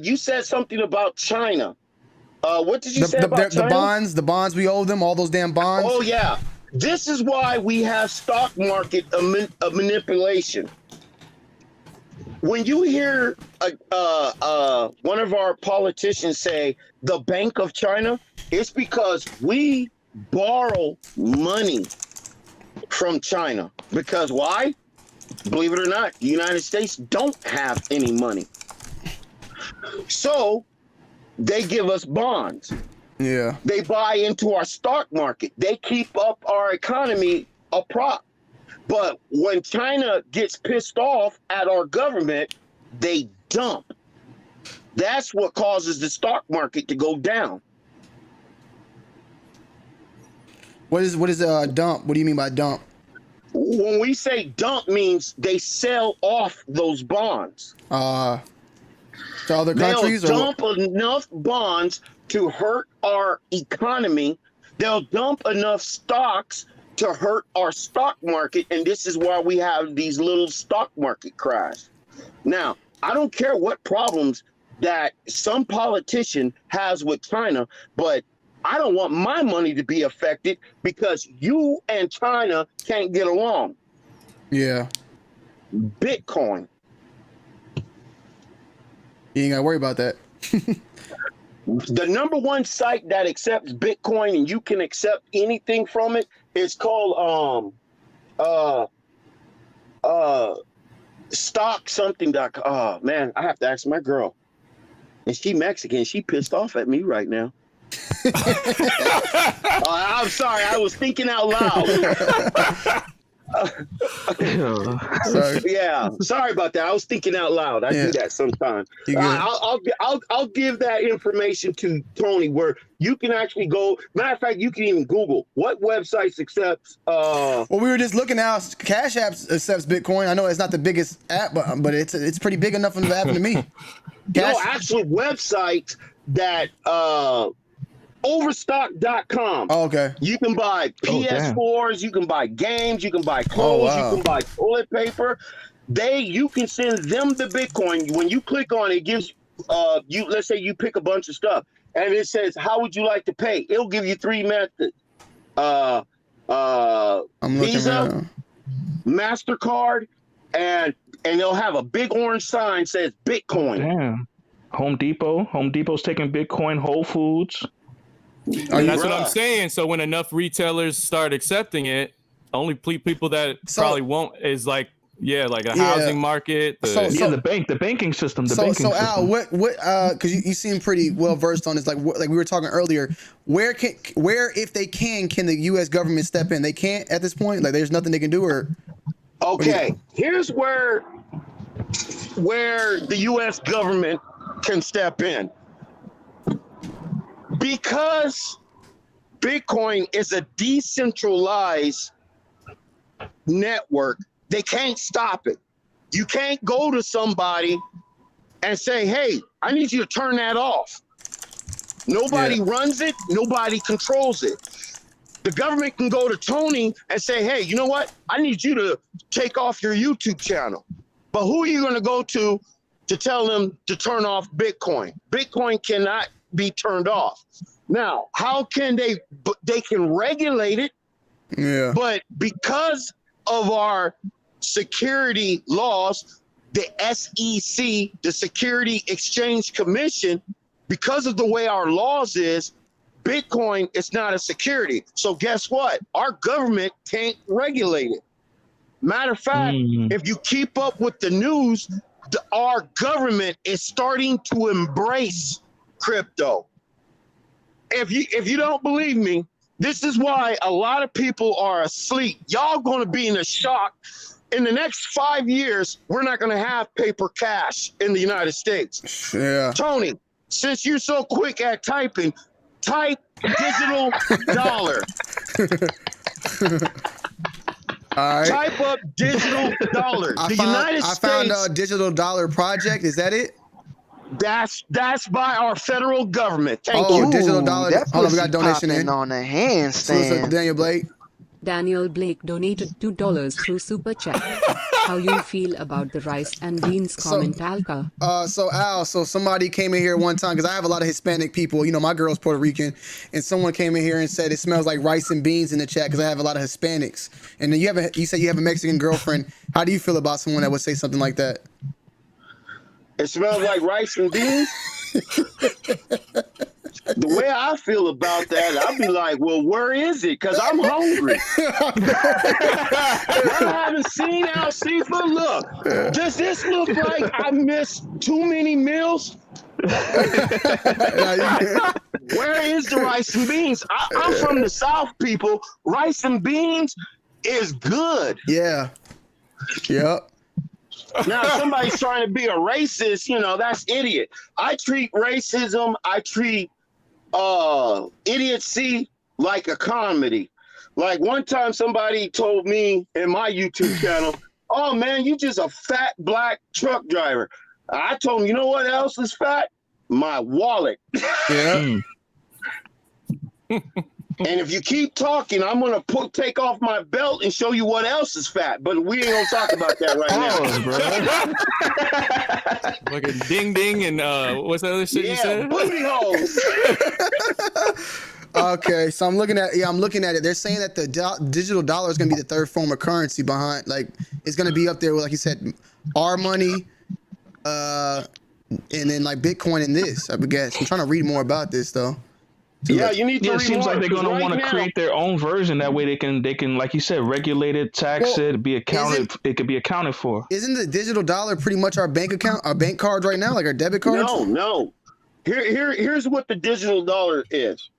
you said something about China. What did you say about China? The bonds we owe them, all those damn bonds. Oh yeah, this is why we have stock market manipulation. When you hear one of our politicians say the Bank of China, it's because we borrow money from China. Because why? Believe it or not, the United States don't have any money. So they give us bonds. Yeah. They buy into our stock market. They keep up our economy a prop. But when China gets pissed off at our government, they dump. That's what causes the stock market to go down. What is dump? What do you mean by dump? When we say dump, means they sell off those bonds. To other countries? They'll dump enough bonds to hurt our economy. They'll dump enough stocks to hurt our stock market, and this is why we have these little stock market crash. Now, I don't care what problems that some politician has with China, but I don't want my money to be affected because you and China can't get along. Yeah. Bitcoin. You ain't got to worry about that. The number one site that accepts Bitcoin and you can accept anything from it is called stock something.com. Oh man, I have to ask my girl. And she Mexican. She pissed off at me right now. I'm sorry, I was thinking out loud. Yeah, sorry about that. I was thinking out loud. I do that sometimes. I'll give that information to Tony where you can actually go. Matter of fact, you can even Google what websites accepts. Well, we were just looking now. Cash App accepts Bitcoin. I know it's not the biggest app, but it's pretty big enough for it to happen to me. No, actual websites that Overstock.com. Oh, okay. You can buy PS4s, you can buy games, you can buy clothes, you can buy toilet paper. You can send them the Bitcoin. When you click on it, it gives let's say you pick a bunch of stuff and it says, how would you like to pay? It'll give you 3 methods. Visa, MasterCard, and they'll have a big orange sign that says Bitcoin. Damn. Home Depot's taking Bitcoin, Whole Foods. And that's what I'm saying. So when enough retailers start accepting it, only people that probably won't is like a housing market. The banking system. So Al, what? Because you seem pretty well versed on this. Like we were talking earlier, where if they can the U.S. government step in? They can't at this point. Like there's nothing they can do. Or okay, here's where the U.S. government can step in. Because Bitcoin is a decentralized network, they can't stop it. You can't go to somebody and say, hey, I need you to turn that off. Nobody runs it. Nobody controls it. The government can go to Tony and say, hey, you know what? I need you to take off your YouTube channel. But who are you going to go to tell them to turn off Bitcoin? Bitcoin cannot be turned off. Now, how can they can regulate it? Yeah. But because of our security laws, the SEC, the Security Exchange Commission, because of the way our laws is, Bitcoin is not a security. So guess what? Our government can't regulate it. Matter of fact, if you keep up with the news, our government is starting to embrace crypto. If you don't believe me, this is why a lot of people are asleep. Y'all going to be in a shock. In the next 5 years, we're not going to have paper cash in the United States. Yeah. Tony, since you're so quick at typing, type digital dollar. All right. Type up digital dollar. I found a digital dollar project. Is that it? That's by our federal government. Thank you. Digital dollar. Hold on, we got a donation in. On a handstand. Daniel Blake. Daniel Blake donated $2 through Super Chat. How you feel about the rice and beans comment, Alka? So Al, somebody came in here one time, because I have a lot of Hispanic people. You know, my girl's Puerto Rican, and someone came in here and said it smells like rice and beans in the chat because I have a lot of Hispanics. And then you said you have a Mexican girlfriend. How do you feel about someone that would say something like that? It smells like rice and beans? The way I feel about that, I'll be like, well, where is it? Because I'm hungry. I haven't seen Al Seafood. Look, does this look like I missed too many meals? Where is the rice and beans? I'm from the South, people. Rice and beans is good. Yeah. Yep. Now, if somebody's trying to be a racist, that's idiot. I treat racism, I treat idiocy like a comedy. Like one time somebody told me in my YouTube channel, oh man, you just a fat black truck driver. I told him, you know what else is fat? My wallet. Yeah. And if you keep talking, I'm gonna take off my belt and show you what else is fat. But we ain't gonna talk about that right now. Like a ding ding and what's that other shit you said? Booty holes. Okay, so I'm looking at it. They're saying that the digital dollar is gonna be the third form of currency behind, like it's gonna be up there with, like you said, our money, and then like Bitcoin and this. I guess I'm trying to read more about this though. Yeah, you need to. It seems like they're going to want to create their own version. That way, they can, like you said, regulate it, tax it, be accounted. It could be accounted for. Isn't the digital dollar pretty much our bank account, our bank cards right now, like our debit cards? No. Here's what the digital dollar is.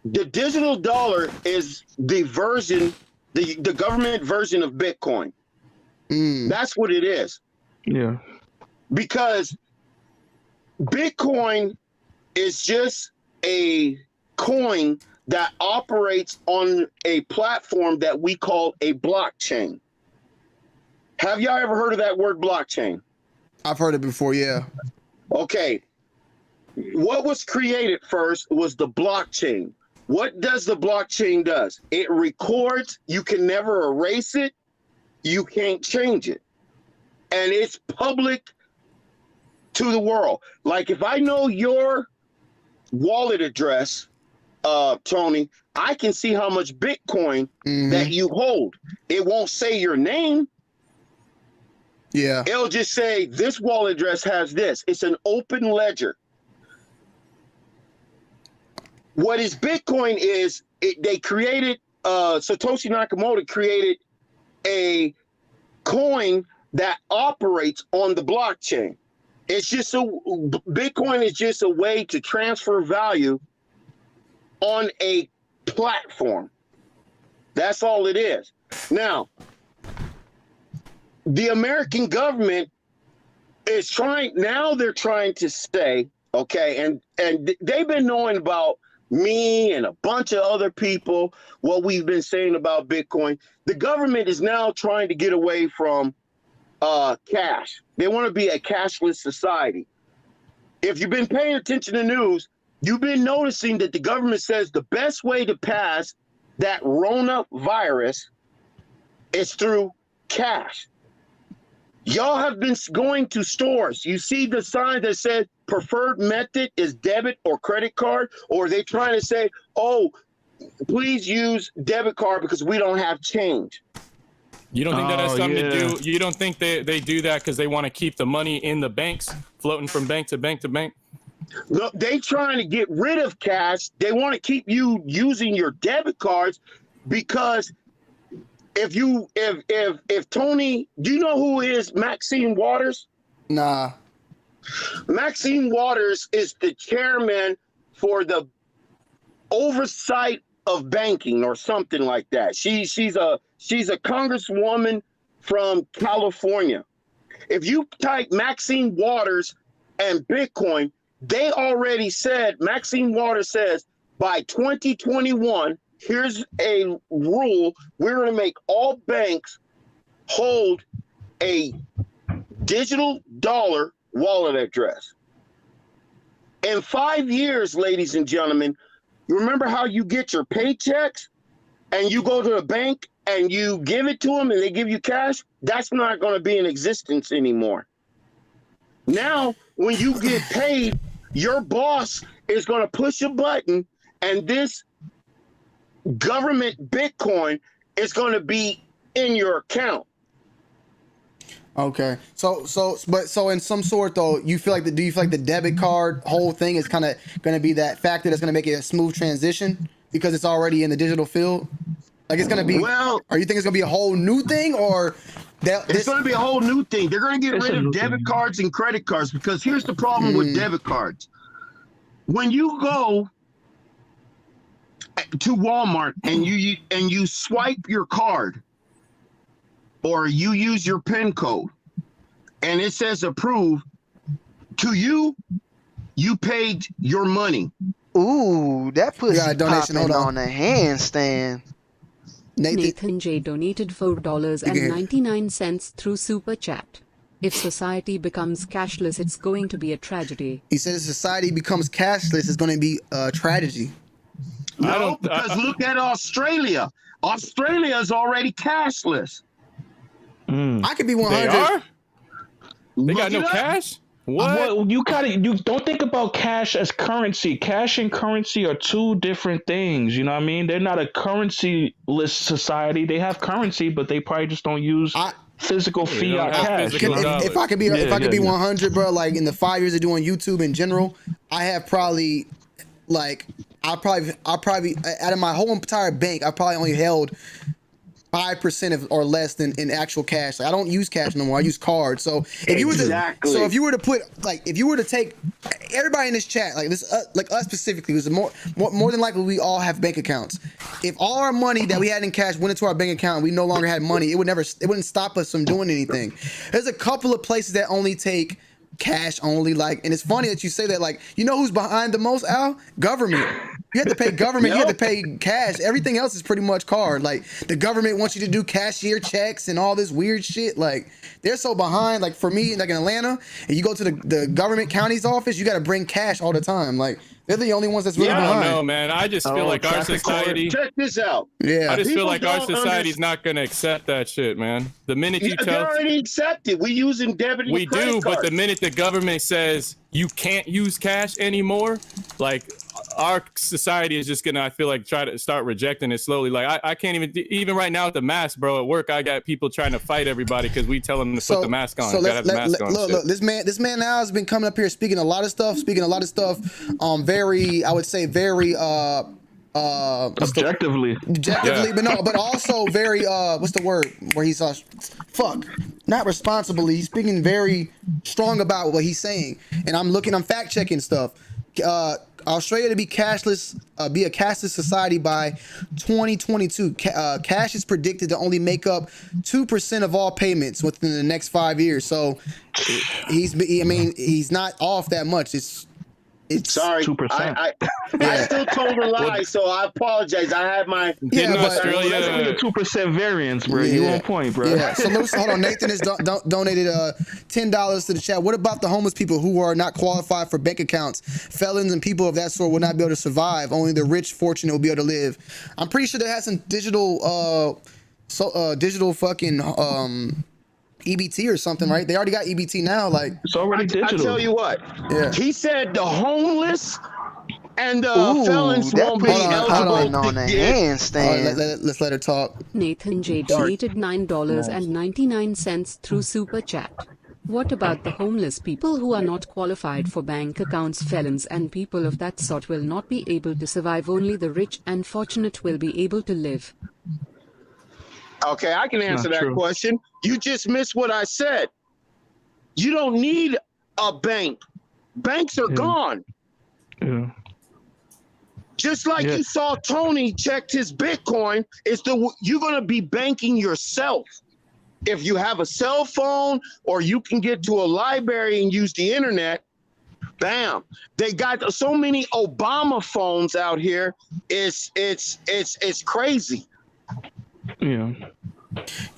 The digital dollar is the version The government version of Bitcoin. That's what it is. Yeah. Because Bitcoin is just a coin that operates on a platform that we call a blockchain. Have y'all ever heard of that word blockchain? I've heard it before, yeah. Okay. What was created first was the blockchain. What does the blockchain does? It records, you can never erase it, you can't change it. And it's public to the world. Like if I know your wallet address, Tony, I can see how much Bitcoin that you hold. It won't say your name. Yeah. It'll just say this wallet address has this. It's an open ledger. What is Bitcoin is they created, Satoshi Nakamoto created a coin that operates on the blockchain. It's just Bitcoin is just a way to transfer value on a platform. That's all it is. Now, the American government is they're trying to say, okay, and they've been knowing about me and a bunch of other people, what we've been saying about Bitcoin. The government is now trying to get away from cash. They want to be a cashless society. If you've been paying attention to news, you've been noticing that the government says the best way to pass that Rona virus is through cash. Y'all have been going to stores. You see the sign that says preferred method is debit or credit card, or are they trying to say, oh, please use debit card because we don't have change? You don't think that has something to do? You don't think they do that because they want to keep the money in the banks, floating from bank to bank to bank? Look, they trying to get rid of cash. They want to keep you using your debit cards because if Tony, do you know who is Maxine Waters? Nah. Maxine Waters is the chairman for the oversight of banking or something like that. She's a congresswoman from California. If you type Maxine Waters and Bitcoin, they already said, Maxine Waters says by 2021, here's a rule. We're going to make all banks hold a digital dollar wallet address. In 5 years, ladies and gentlemen, you remember how you get your paychecks and you go to the bank and you give it to them and they give you cash? That's not going to be in existence anymore. Now, when you get paid, your boss is going to push a button and this government Bitcoin is going to be in your account. Okay. So in some sort though, do you feel like the debit card whole thing is kind of going to be that factor that's going to make it a smooth transition because it's already in the digital field? Like it's going to be, or you think it's going to be a whole new thing or it's going to be a whole new thing. They're going to get rid of debit cards and credit cards because here's the problem with debit cards. When you go to Walmart and you swipe your card or you use your PIN code and it says approve, to you paid your money. Ooh, that pussy donation. popping on a handstand. Nathan J donated $4.99 through Super Chat. If society becomes cashless, it's going to be a tragedy. He said if society becomes cashless, it's going to be a tragedy. No, because look at Australia. Australia is already cashless. I could be 100. They are? They got no cash? What? You don't think about cash as currency. Cash and currency are two different things. You know what I mean? They're not a currency-less society. They have currency, but they probably just don't use physical fiat cash. If I could be 100, bro, like in the 5 years of doing YouTube in general, I have probably I'll probably out of my whole entire bank, I probably only held 5% or less than in actual cash. Like, I don't use cash no more. I use cards. So if you were to, if you were to put, like, if you were to take everybody in this chat, like this, like us specifically, was more than likely we all have bank accounts. If all our money that we had in cash went into our bank account and we no longer had money, it wouldn't stop us from doing anything. There's a couple of places that only take cash only, like, and it's funny that you say that. Like, you know who's behind the most, Al? Government. You have to pay government. You have to pay cash. Everything else is pretty much card. Like, the government wants you to do cashier checks and all this weird shit. Like, they're so behind. Like, for me, like in Atlanta, and you go to the government county's office, you got to bring cash all the time. Like, they're the only ones that's really behind. I don't know, man. I just feel like our society. Check this out. Yeah, I just feel like our society's not gonna accept that shit, man. The minute you They tell, already accepted. We using debit and we credit do, but cards. the minute the government says you can't use cash anymore, like our society is just gonna, I feel like, try to start rejecting it slowly. Like I can't even right now with the mask, bro. At work, I got people trying to fight everybody because we tell them to put the mask on. So Look, this man now has been coming up here speaking a lot of stuff. Very, I would say, very objectively, but also very what's the word where he's not responsibly. He's speaking very strong about what he's saying, and I'm fact checking stuff. Australia to be cashless, be a cashless society by 2022. Cash is predicted to only make up 2% of all payments within the next 5 years. So he's not off that much. It's sorry. 2%. I still told a lie, so I apologize. I had my Australia that's only a 2% variance, bro. You on point, bro. Yeah. So hold on. Nathan has donated $10 to the chat. What about the homeless people who are not qualified for bank accounts? Felons and people of that sort will not be able to survive. Only the rich, fortunate will be able to live. I'm pretty sure they had some digital fucking EBT or something, right? They already got EBT now. Like, it's already digital. I tell you what. Yeah. He said the homeless and felons won't be eligible on to a get. handstand. Let's let her talk. Nathan J donated $9.99 through Super Chat. What about the homeless people who are not qualified for bank accounts? Felons and people of that sort will not be able to survive. Only the rich and fortunate will be able to live. Okay, I can answer that question. You just missed what I said. You don't need a bank. Banks are gone. Yeah. Just like you saw Tony checked his Bitcoin, you're going to be banking yourself. If you have a cell phone or you can get to a library and use the internet, bam. They got so many Obama phones out here. It's crazy.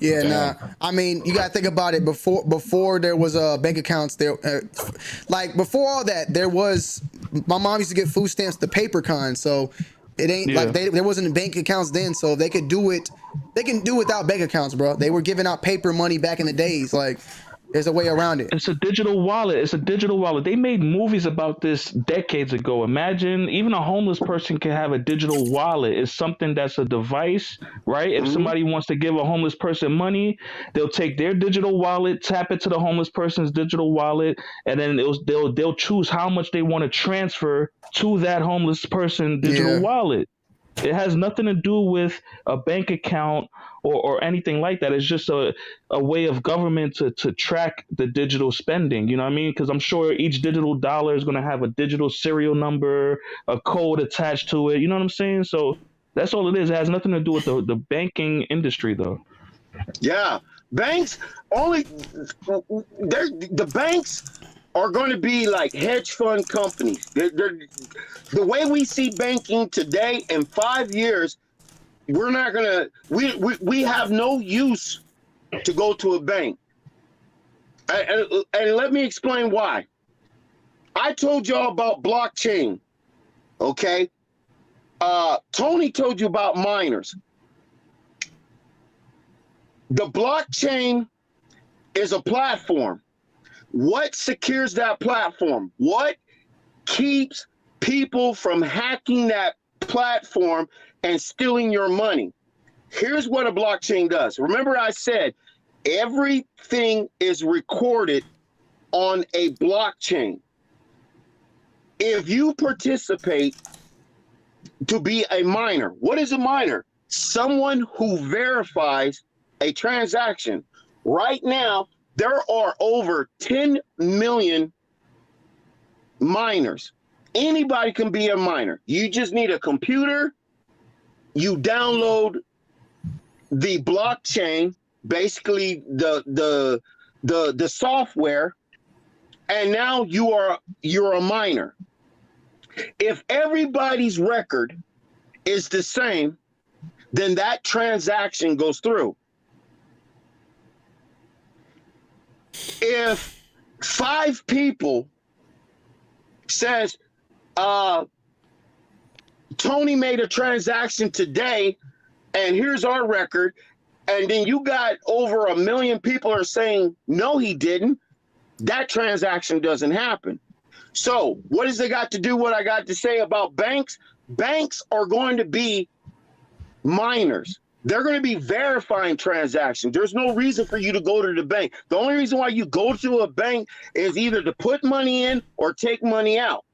Yeah, nah. I mean, you gotta think about it. Before there was bank accounts, there, like before all that, there was. My mom used to get food stamps, the paper kind. So it ain't like there wasn't bank accounts then. So they could do it. They can do without bank accounts, bro. They were giving out paper money back in the days. Like, there's a way around it. It's a digital wallet. They made movies about this decades ago. Imagine even a homeless person can have a digital wallet. It's something that's a device, right? If somebody wants to give a homeless person money, they'll take their digital wallet, tap it to the homeless person's digital wallet, and then they'll choose how much they want to transfer to that homeless person digital wallet. It has nothing to do with a bank account or anything like that. It's just a way of government to track the digital spending. You know what I mean? Because I'm sure each digital dollar is going to have a digital serial number, a code attached to it. You know what I'm saying? So that's all it is. It has nothing to do with the banking industry, though. Yeah. Banks the banks are going to be like hedge fund companies. The way we see banking today, in 5 years, we're not going to, we have no use to go to a bank. And let me explain why. I told y'all about blockchain, okay? Tony told you about miners. The blockchain is a platform. What secures that platform? What keeps people from hacking that platform and stealing your money? Here's what a blockchain does. Remember I said everything is recorded on a blockchain. If you participate to be a miner, what is a miner? someone who verifies a transaction. Right now, there are over 10 million miners. Anybody can be a miner. You just need a computer. You download the blockchain, basically the software, and now you're a miner. If everybody's record is the same, then that transaction goes through. If 5 people says, Tony made a transaction today, and here's our record, and then you got over 1 million people are saying, no, he didn't, that transaction doesn't happen. So what does it got to do what I got to say about banks? Banks are going to be miners. They're going to be verifying transactions. There's no reason for you to go to the bank. The only reason why you go to a bank is either to put money in or take money out.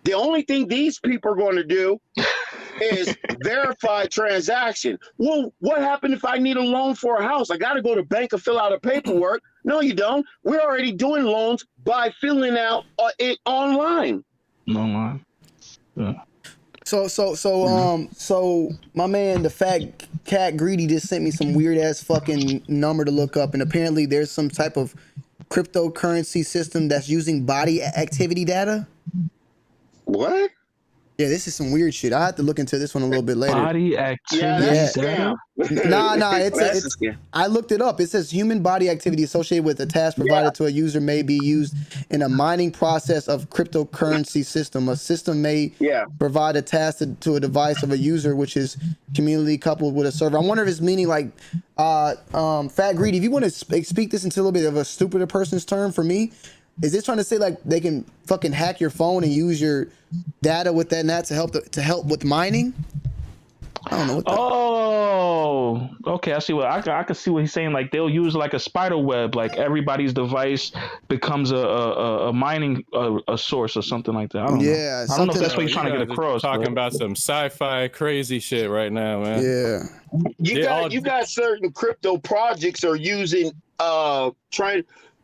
The only thing these people are going to do is verify transaction. Well, what happened if I need a loan for a house? I got to go to bank and fill out a paperwork. No, you don't. We're already doing loans by filling out it online. Online. Yeah. So my man, the fat cat greedy, just sent me some weird ass fucking number to look up, and apparently there's some type of cryptocurrency system that's using body activity data. What? Yeah, this is some weird shit. I have to look into this one a little bit later. Body activity. Yeah. Nah. It's I looked it up. It says human body activity associated with a task provided to a user may be used in a mining process of cryptocurrency system. A system may provide a task to a device of a user, which is community coupled with a server. I wonder if it's meaning like, Fat Greedy, if you want to speak this into a little bit of a stupider person's term for me, is this trying to say like they can fucking hack your phone and use your data with that and that to help with mining? I don't know what okay. I see what I can see what he's saying. Like they'll use like a spider web, like everybody's device becomes a mining a source or something like that. I don't know. I don't know if that's what he's trying to get across. Talking about some sci-fi crazy shit right now, man. Yeah. You got certain crypto projects are using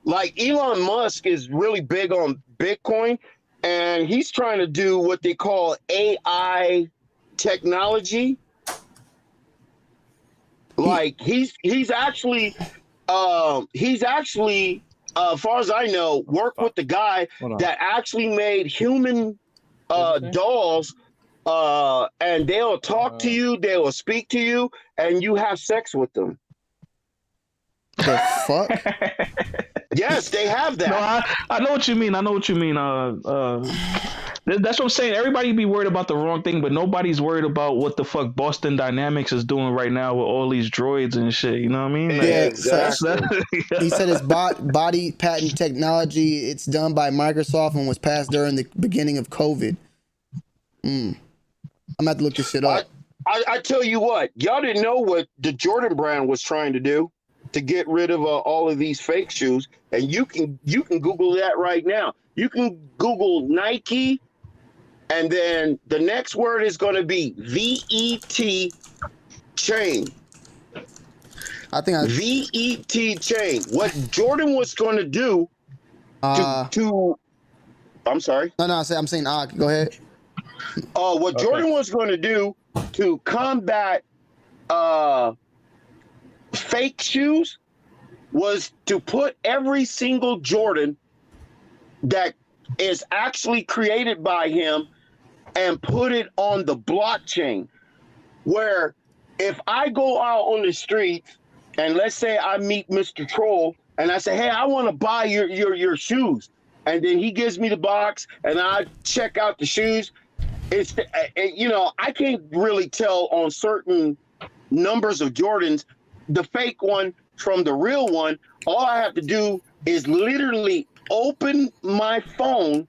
like Elon Musk is really big on Bitcoin, and he's trying to do what they call AI technology. Like he's actually as far as I know, worked with the guy that actually made human dolls, and they'll talk to you, they will speak to you, and you have sex with them. The fuck? Yes, they have that. No, I know what you mean. That's what I'm saying. Everybody be worried about the wrong thing, but nobody's worried about what the fuck Boston Dynamics is doing right now with all these droids and shit. You know what I mean? Yeah, exactly. He said it's body patent technology. It's done by Microsoft and was passed during the beginning of COVID. I'm gonna have to look this shit up. I tell you what, y'all didn't know what the Jordan brand was trying to do to get rid of all of these fake shoes, and you can Google that right now. You can Google Nike, and then the next word is going to be VET chain. I think VET chain. What Jordan was going to do to I'm sorry. No, I'm saying go ahead. What Jordan was going to do to combat fake shoes was to put every single Jordan that is actually created by him and put it on the blockchain, where if I go out on the street and let's say I meet Mr. Troll and I say, hey, I want to buy your shoes, and then he gives me the box and I check out the shoes, it's I can't really tell on certain numbers of Jordans the fake one from the real one. All I have to do is literally open my phone.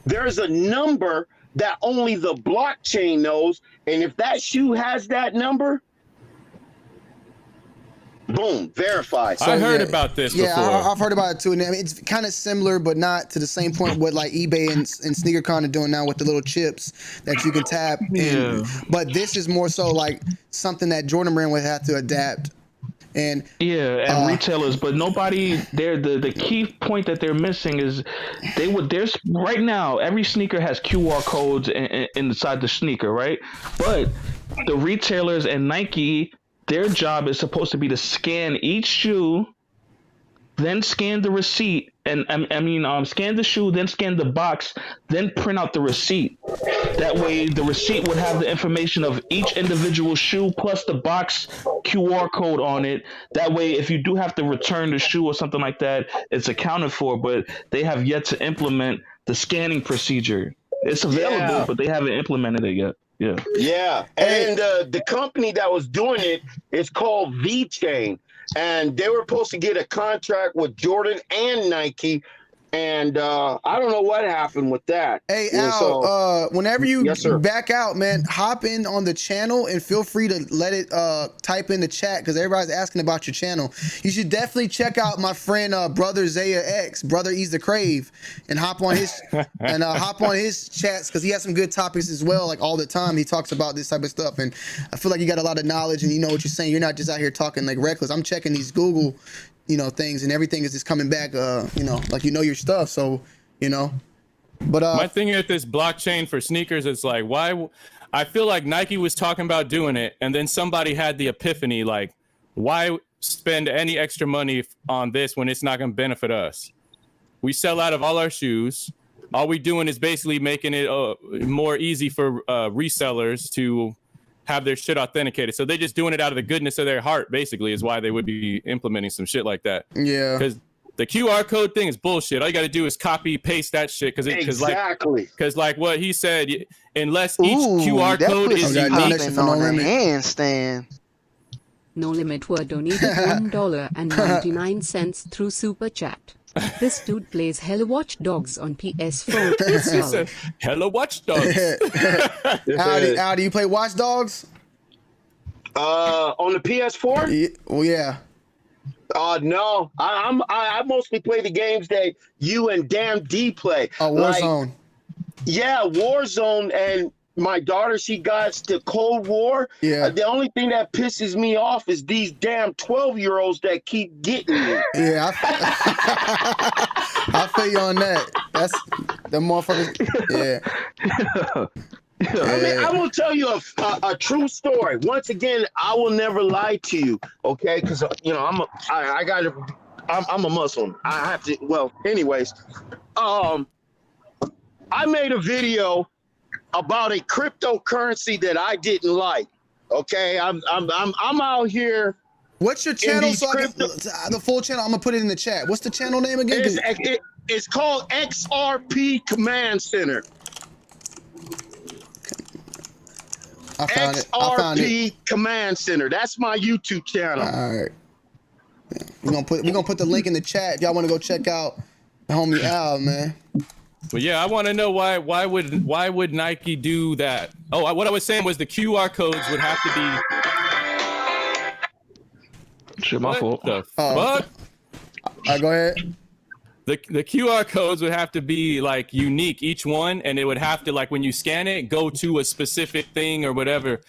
There's a number that only the blockchain knows, and if that shoe has that number, Boom, verified. I heard about this before. Yeah, I've heard about it too. And I mean, it's kind of similar, but not to the same point what like eBay and SneakerCon are doing now with the little chips that you can tap. Yeah. But this is more so like something that Jordan Brand would have to adapt. And retailers, but nobody. The key point that they're missing is there's right now every sneaker has QR codes inside the sneaker, right? But the retailers and Nike, their job is supposed to be to scan each shoe, then scan the receipt, and scan the shoe, then scan the box, then print out the receipt. That way, the receipt would have the information of each individual shoe plus the box QR code on it. That way, if you do have to return the shoe or something like that, it's accounted for. But they have yet to implement the scanning procedure. It's available, but they haven't implemented it yet. Yeah. Yeah, and the company that was doing it is called V-Chain, and they were supposed to get a contract with Jordan and Nike, and I don't know what happened with that. Hey, Al, whenever you back out, man, hop in on the channel and feel free to let it type in the chat because everybody's asking about your channel. You should definitely check out my friend Brother Zaya X, Brother Ease the Crave, and hop on his chats because he has some good topics as well. Like all the time, he talks about this type of stuff, and I feel like you got a lot of knowledge and you know what you're saying. You're not just out here talking like reckless. I'm checking these Google things, and everything is just coming back, like your stuff. So, but my thing at this blockchain for sneakers is like, why? I feel like Nike was talking about doing it, and then somebody had the epiphany, like, why spend any extra money on this when it's not going to benefit us? We sell out of all our shoes. All we doing is basically making it more easy for resellers to have their shit authenticated. So they're just doing it out of the goodness of their heart, basically, is why they would be implementing some shit like that. Yeah. Because the QR code thing is bullshit. All you got to do is copy, paste that shit. Because like what he said, unless each QR code is unique. On a handstand. No Limit were donated $1.99 through Super Chat. This dude plays Hello Watch Dogs on PS4. Hello Watch Dogs. How do you play Watch Dogs? On the PS4? Yeah. No. I mostly play the games that you and Damn D play. Warzone. Yeah, Warzone, and my daughter, she got the Cold War. Yeah. The only thing that pisses me off is these damn 12-year-olds that keep getting me. Yeah, I feel you on that. That's the motherfuckers. Yeah. I mean, I will tell you a true story. Once again, I will never lie to you, okay? Because I'm a Muslim. I have to. Well, anyways, I made a video about a cryptocurrency that I didn't like. Okay, I'm out here. What's your channel? So the full channel. I'm gonna put it in the chat. What's the channel name again? It's called XRP Command Center. I found it. XRP Command Center. That's my YouTube channel. All right. Yeah. We're gonna put the link in the chat if y'all want to go check out the homie Al, man. But yeah, I want to know why would Nike do that? Oh, what I was saying was the QR codes would have to be. Shit, my fault. The fuck? Go ahead. The QR codes would have to be like unique, each one, and it would have to, like, when you scan it, go to a specific thing or whatever.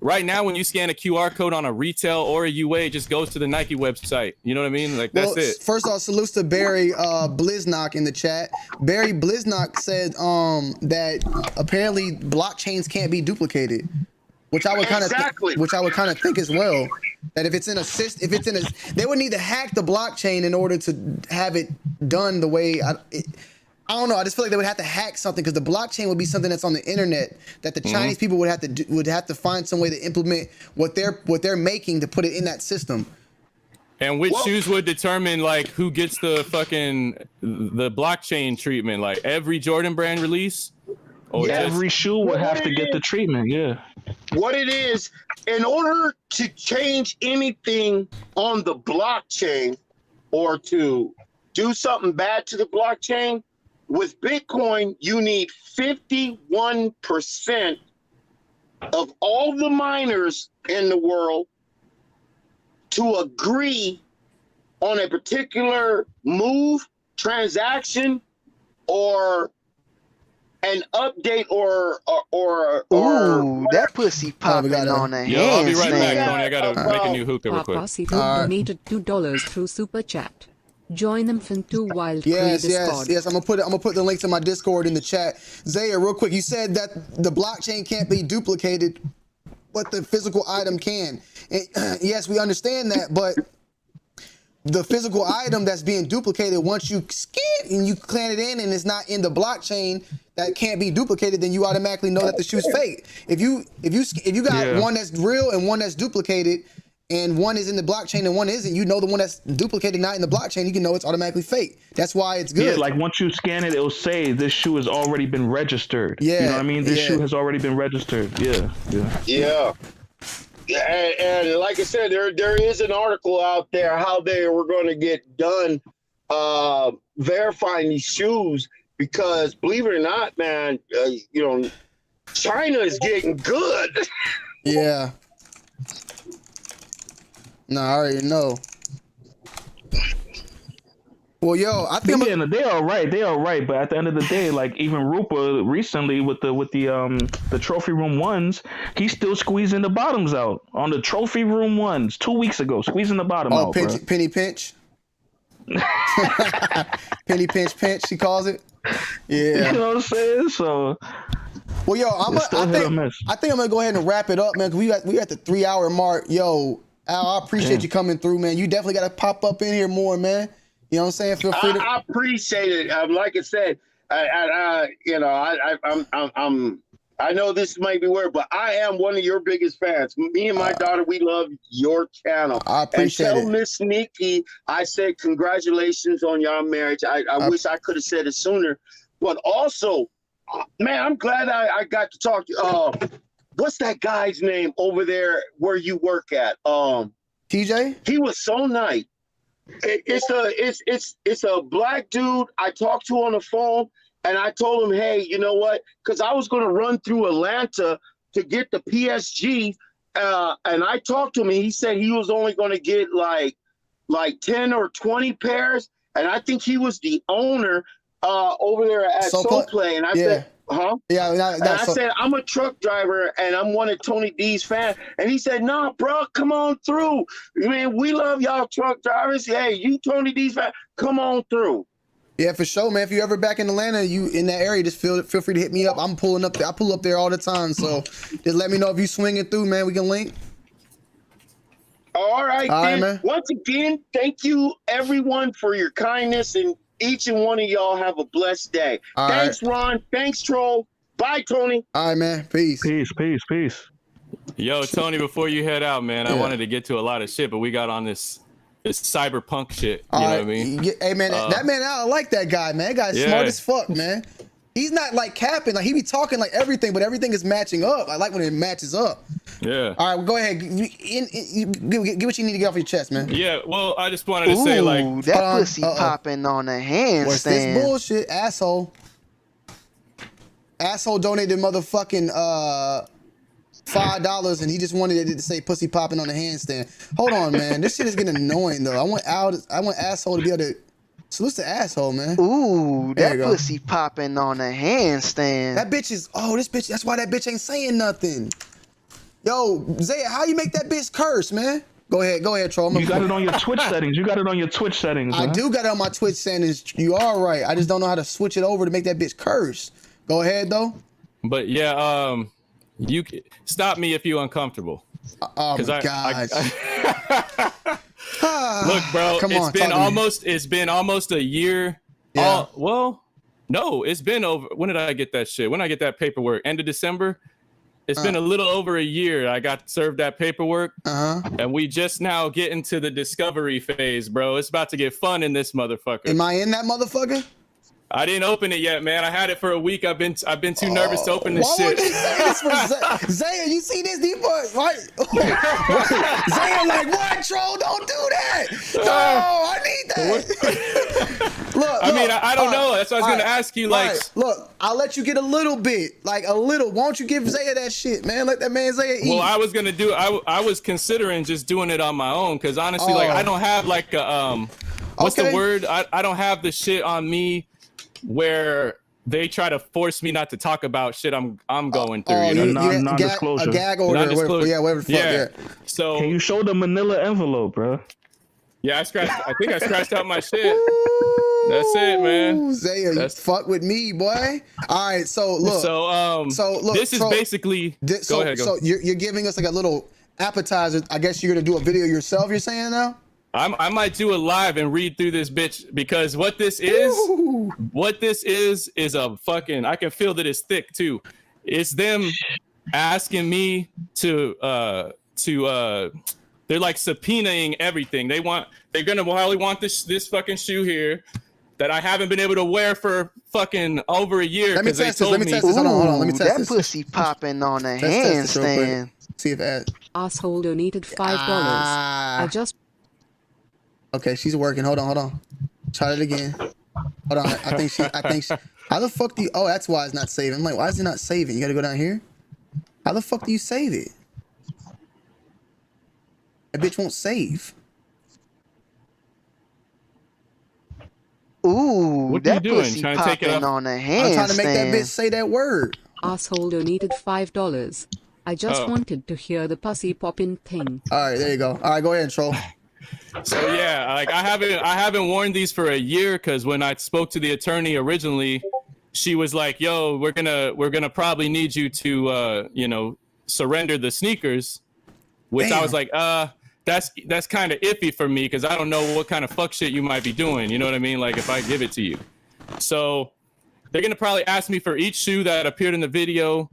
Right now, when you scan a QR code on a retail or a UA, it just goes to the Nike website. You know what I mean? Like, that's it. First off, salutes to Barry Blizznock in the chat. Barry Blizznock said that apparently blockchains can't be duplicated, which I would kind of think as well. That if it's in a they would need to hack the blockchain in order to have it done the way I don't know. I just feel like they would have to hack something because the blockchain would be something that's on the internet that the Chinese people would have to find some way to implement what they're making to put it in that system. And which shoes would determine like who gets the blockchain treatment? Like every Jordan brand release, or every shoe would have to get the treatment. Yeah. What it is, in order to change anything on the blockchain or to do something bad to the blockchain, with Bitcoin, you need 51% of all the miners in the world to agree on a particular move, transaction, or an update or that pussy popping on a handstand. Yo, I'll be right back, Tony. I gotta make a new hookah real quick. Papasi donated $2 through Super Chat. Join them from 2 Wild Yes, Discord. yes. I'm gonna put the link to my Discord in the chat. Zaya, real quick, you said that the blockchain can't be duplicated, but the physical item can. And, yes, we understand that, but the physical item that's being duplicated, once you scan and you clan it in and it's not in the blockchain that can't be duplicated, then you automatically know that the shoe's fake. If you got one that's real and one that's duplicated, and one is in the blockchain and one isn't, you know the one that's duplicated not in the blockchain, you can know it's automatically fake. That's why it's good. Yeah, like once you scan it, it'll say this shoe has already been registered. Yeah, you know what I mean? This shoe has already been registered. Yeah. And like I said, there is an article out there how they were going to get done verifying these shoes, because believe it or not, man, China is getting good. Yeah. No, I already know. Well, yo, I think they're all right. They're all right, but at the end of the day, like even Rupa recently with the trophy room ones, he's still squeezing the bottoms out on the trophy room ones 2 weeks ago, squeezing the bottom out. Penny pinch. Penny pinch, she calls it. Yeah. You know what I'm saying? So. Well, yo, I think I'm gonna go ahead and wrap it up, man. Cause we at the 3 hour mark. Yo, Al, I appreciate you coming through, man. You definitely got to pop up in here more, man. You know what I'm saying? Feel free to. I appreciate it. Like I said, I know this might be weird, but I am one of your biggest fans. Me and my daughter, we love your channel. I appreciate it. And tell Miss Nikki, I said congratulations on your marriage. I wish I could have said it sooner, but also, man, I'm glad I got to talk to you. What's that guy's name over there where you work at? TJ? He was so nice. It's a black dude I talked to on the phone, and I told him, hey, you know what? Because I was going to run through Atlanta to get the PSG, and I talked to him, and he said he was only going to get like 10 or 20 pairs, and I think he was the owner over there at Soul Play, and I said, huh? Yeah, I said, I'm a truck driver and I'm one of Tony D's fans. And he said, nah, bro, come on through. I mean, we love y'all truck drivers. Hey, you Tony D's fan, come on through. Yeah, for sure, man. If you're ever back in Atlanta, you in that area, just feel free to hit me up. I'm pulling up there. I pull up there all the time. So just let me know if you swinging through, man. We can link. All right, man. Once again, thank you everyone for your kindness, and each and one of y'all have a blessed day. Thanks, Ron. Thanks, Troll. Bye, Tony. All right, man. Peace. Peace. Yo, Tony, before you head out, man, I wanted to get to a lot of shit, but we got on this cyberpunk shit. You know what I mean? Hey, man, that man, I like that guy, man. That guy's smart as fuck, man. He's not like capping. Like he be talking like everything, but everything is matching up. I like when it matches up. Yeah. All right, well, go ahead. Get what you need to get off your chest, man. Yeah. Well, I just wanted to say, like, that pussy popping on a handstand. What's this bullshit, asshole? Asshole donated motherfucking $5, and he just wanted it to say pussy popping on the handstand. Hold on, man. This shit is getting annoying though. I want asshole to be able to. Salute the asshole, man. Ooh, that pussy popping on a handstand. That bitch is, this bitch, that's why that bitch ain't saying nothing. Yo, Zaya, how you make that bitch curse, man? Go ahead, Troll. You got it on your Twitch settings. I do got it on my Twitch settings. You are right. I just don't know how to switch it over to make that bitch curse. Go ahead, though. But yeah, you stop me if you're uncomfortable. Oh my God. Look, bro, it's been almost a year. Yeah. No, it's been over. When did I get that shit? When did I get that paperwork? End of December? It's been a little over a year. I got served that paperwork. And we just now get into the discovery phase, bro. It's about to get fun in this motherfucker. Am I in that motherfucker? I didn't open it yet, man. I had it for a week. I've been too nervous to open this shit. Why would you say this for Zaya? You see this deep right? Zaya like, what, Troll? Don't do that. No, I need that. I mean, I don't know. That's what I was gonna ask you. Like, look, I'll let you get a little bit, like a little. Why don't you give Zaya that shit, man? Let that man Zaya eat. well, I was gonna do. I was considering just doing it on my own because honestly, like, I don't have like a what's the word? I don't have the shit on me where they try to force me not to talk about shit I'm going through. You know, non-disclosure. A gag order, whatever the fuck. Yeah. So can you show the Manila envelope, bro? Yeah, I think I scratched out my shit. That's it, man. Zaya, you fuck with me, boy. All right, so look. So look. This is basically. Go ahead. So you're giving us like a little appetizer. I guess you're gonna do a video yourself. You're saying now? I might do it live and read through this bitch because what this is a fucking. I can feel that it's thick too. It's them asking me to. They're like subpoenaing everything. They're gonna probably want this fucking shoe here that I haven't been able to wear for fucking over a year. Let me test this. Hold on. Let me test this. That pussy popping on a handstand. See if that asshole donated $5. I just. Okay, she's working. Hold on. Try it again. Hold on. I think she. How the fuck do you? Oh, that's why it's not saving. I'm like, why is it not saving? You gotta go down here. How the fuck do you save it? That bitch won't save. Ooh, what that are you doing? pussy Trying to take it popping up? on a handstand. I'm trying to make that bitch say that word. Asshole donated $5. I just wanted to hear the pussy popping thing. All right, there you go. All right, go ahead, troll. So yeah, like I haven't worn these for a year because when I spoke to the attorney originally, she was like, "Yo, we're gonna probably need you to surrender the sneakers," which Damn. I was like, that's kind of iffy for me because I don't know what kind of fuck shit you might be doing. You know what I mean? Like if I give it to you, so they're gonna probably ask me for each shoe that appeared in the video.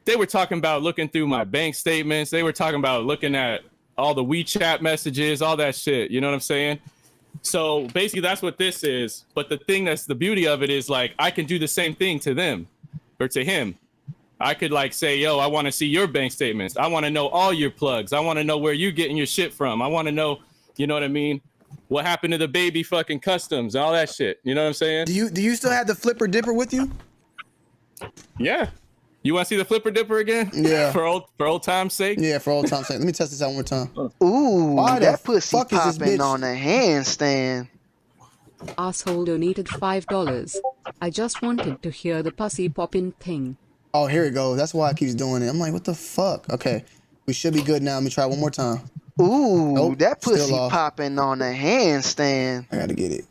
They were talking about looking through my bank statements. They were talking about looking at all the WeChat messages, all that shit. You know what I'm saying? So basically that's what this is. But the thing that's the beauty of it is like, I can do the same thing to them or to him. I could like say, yo, I want to see your bank statements. I want to know all your plugs. I want to know where you're getting your shit from. I want to know, you know what I mean? What happened to the baby fucking customs and all that shit. You know what I'm saying? Do you still have the flipper dipper with you? Yeah. You want to see the flipper dipper again? Yeah. For old time's sake? Yeah, for old time's sake. Let me test this out one more time. Ooh, Why that the pussy fuck is this popping bitch? on a handstand. Asshole donated $5. I just wanted to hear the pussy popping thing. Oh, here it goes. That's why it keeps doing it. I'm like, what the fuck? Okay, we should be good now. Let me try one more time. Ooh, Nope, that still pussy off. popping on a handstand. I gotta get it.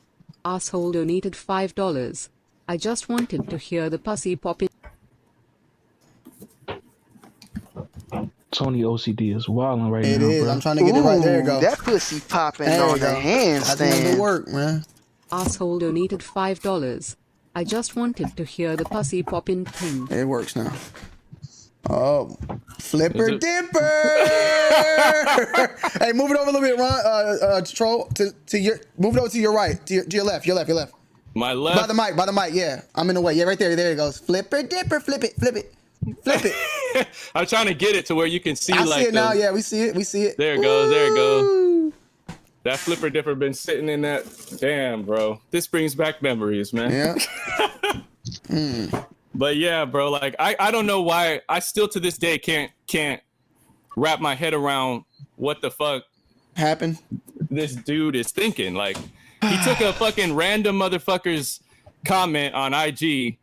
Asshole donated $5. I just wanted to hear the pussy popping. Tony OCD is wilding right It now, is. bro. I'm trying to get it right. There you go. That pussy popping There you on go. a That's gonna handstand. work, man. Asshole donated $5. I just wanted to hear the pussy popping thing. It works now. Oh, flipper dipper! Hey, move it over a little bit, Ron. Troll to your. Move it over to your right, to your left, your left. My left. By the mic. Yeah, I'm in the way. Yeah, right there. There it goes. Flipper dipper. Flip it. I'm trying to get it to where you can see. I like see it now. Yeah, we see it. There it goes. That flipper dipper been sitting in that. Damn, bro. This brings back memories, man. Yeah. But yeah, bro. Like I don't know why I still to this day can't wrap my head around what the fuck happened. This dude is thinking. Like he took a fucking random motherfucker's comment on IG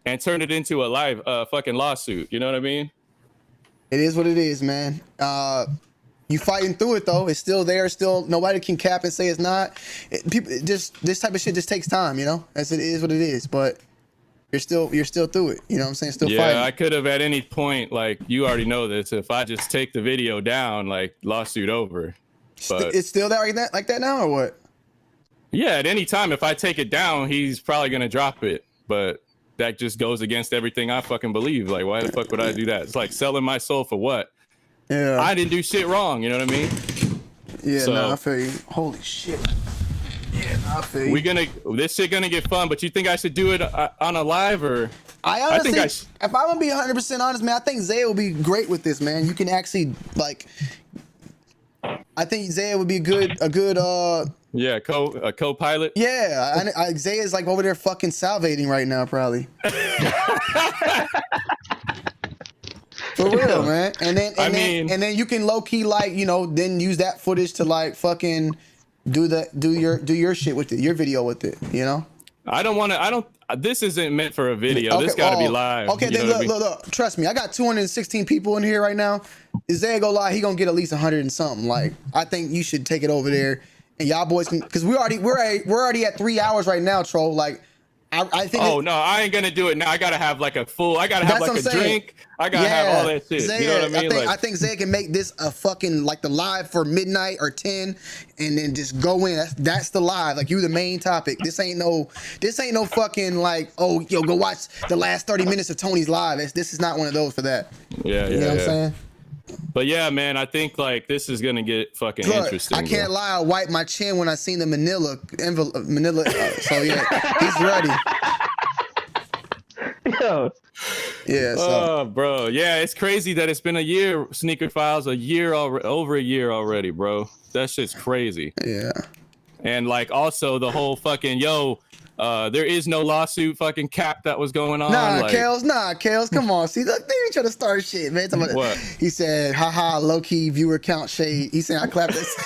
and turned it into a live fucking lawsuit. You know what I mean? It is what it is, man. You fighting through it though. It's still there. Still, nobody can cap and say it's not. This type of shit just takes time, you know. As it is what it is. But you're still through it. You know what I'm saying? Still fighting. I could have at any point, like you already know this. If I just take the video down, like lawsuit over. But it's still that like that now, or what? Yeah, at any time, if I take it down, he's probably gonna drop it. But that just goes against everything I fucking believe. Like, why the fuck would I do that? It's like selling my soul for what? Yeah. I didn't do shit wrong. You know what I mean? Yeah, So, no, I feel you. Holy shit. Yeah, no, I feel you. This shit gonna get fun, but you think I should do it on a live or? I honestly, if I'm gonna be 100% honest, man, I think Zaya will be great with this, man. You can actually like, I think Zaya would be a good Yeah, co-pilot. Yeah, Isaiah's like over there fucking salivating right now, probably. For real, man. And then you can low key like, you know, then use that footage to like fucking do your shit with it, your video with it, you know? This isn't meant for a video. Okay, this gotta be live. Okay, then look, trust me, I got 216 people in here right now. Isaiah go live, he gonna get at least 100 and something. Like, I think you should take it over there and y'all boys can, cause we're already at 3 hours right now, Troll. Like, I think. Oh no, I ain't gonna do it now. I gotta have like a full. I gotta have like a drink. I gotta have all that shit. Zaya, you know what I mean? I think Zay can make this a fucking like the live for midnight or 10, and then just go in. That's the live. Like, you the main topic. This ain't no fucking like, oh yo, go watch the last 30 minutes of Tony's live. This is not one of those for that. Yeah, you know what I'm saying? But yeah, man, I think like this is gonna get fucking interesting. I can't lie, I wiped my chin when I seen the Manila envelope. So yeah, he's ready. Yeah. Oh, bro. Yeah, it's crazy that it's been a year. Sneaker Files, over a year already, bro. That shit's crazy. Yeah. And like also the whole fucking there is no lawsuit fucking cap that was going on. Kales, come on. See, look, they trying to start shit, man. What? He said, haha, low-key viewer count shade. He said, I clapped this.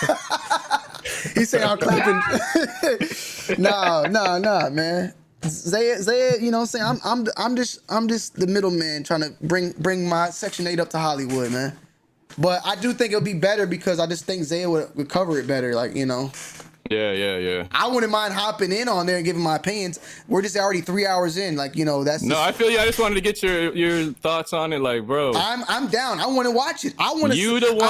He said, I'm clapping. Nah, man. Zaya, you know what I'm saying? I'm just the middleman trying to bring my Section 8 up to Hollywood, man. But I do think it'll be better because I just think Zaya would cover it better, like, you know. Yeah. I wouldn't mind hopping in on there and giving my opinions. We're just already 3 hours in, like, you know. That's no, I feel you. I just wanted to get your thoughts on it, like, bro. I'm down. I want to watch it. I want to. You the one.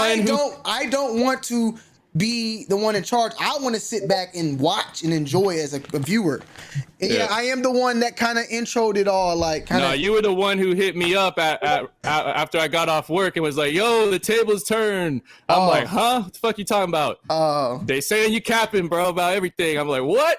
I don't want to be the one in charge. I want to sit back and watch and enjoy as a viewer. And yeah, I am the one that kind of introed it all. Like, no, you were the one who hit me up after I got off work and was like, "Yo, the tables turned." I'm like, "Huh? What the fuck you talking about?" They saying you capping, bro, about everything. I'm like, "What?"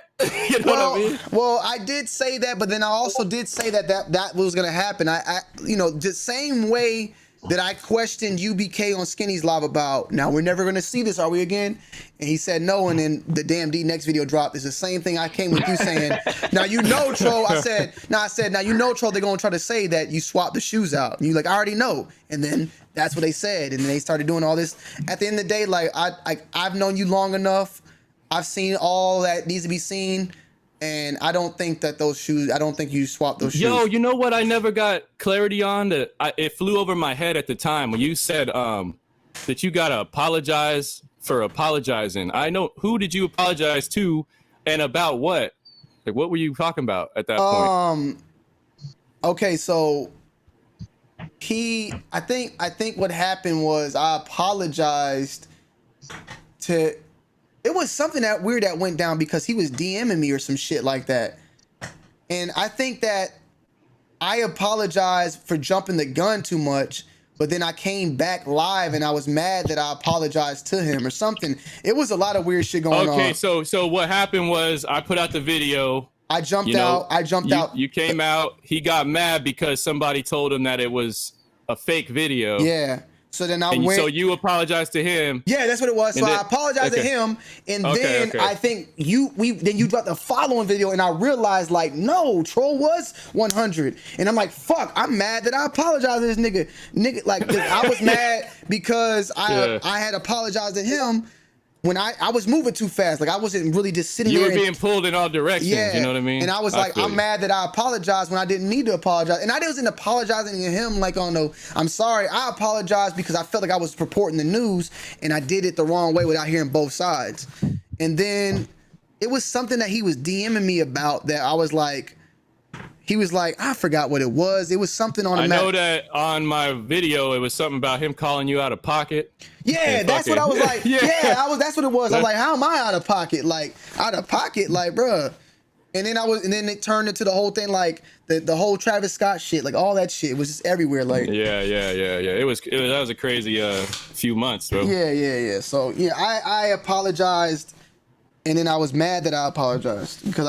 You know what I mean? Well, I did say that, but then I also did say that was gonna happen. I you know, the same way that I questioned UBK on Skinny's live about, now we're never gonna see this, are we again? And he said no, and then the damn D next video dropped. It's the same thing I came with you saying. Now you know, Troll. I said now you know, Troll. They're gonna try to say that you swapped the shoes out. And you like, I already know. And then that's what they said. And then they started doing all this. At the end of the day, like I've known you long enough. I've seen all that needs to be seen. And I don't think that those shoes, I don't think you swapped those shoes. Yo, you know what I never got clarity on? That it flew over my head at the time when you said that you gotta apologize for apologizing. I know, who did you apologize to and about what? Like, what were you talking about at that point? Okay, so I think what happened was I apologized to, it was something that weird that went down because he was DMing me or some shit like that. And I think that I apologized for jumping the gun too much, but then I came back live and I was mad that I apologized to him or something. It was a lot of weird shit going on. Okay, so what happened was I put out the video. I jumped out. You came out. He got mad because somebody told him that it was a fake video. Yeah. So then so you apologized to him. Yeah, that's what it was. So I apologized to him, and then I think you dropped the following video, and I realized like, no, Troll was 100, and I'm like, fuck, I'm mad that I apologized to this nigga, like I was mad because I had apologized to him when I was moving too fast. Like, I wasn't really just sitting there. You were being pulled in all directions. Yeah, you know what I mean? And I was like, I'm mad that I apologized when I didn't need to apologize. And I wasn't apologizing to him like, oh no, I'm sorry. I apologized because I felt like I was reporting the news and I did it the wrong way without hearing both sides. And then it was something that he was DMing me about that I was like, he was like, I forgot what it was. It was something on I know that on my video, it was something about him calling you out of pocket. Yeah, that's what I was like. That's what it was. I was like, how am I out of pocket? Like, bruh. And then it turned into the whole thing, like the whole Travis Scott shit, like all that shit. It was just everywhere. Like, yeah. That was a crazy few months, bro. Yeah. So yeah, I apologized, and then I was mad that I apologized because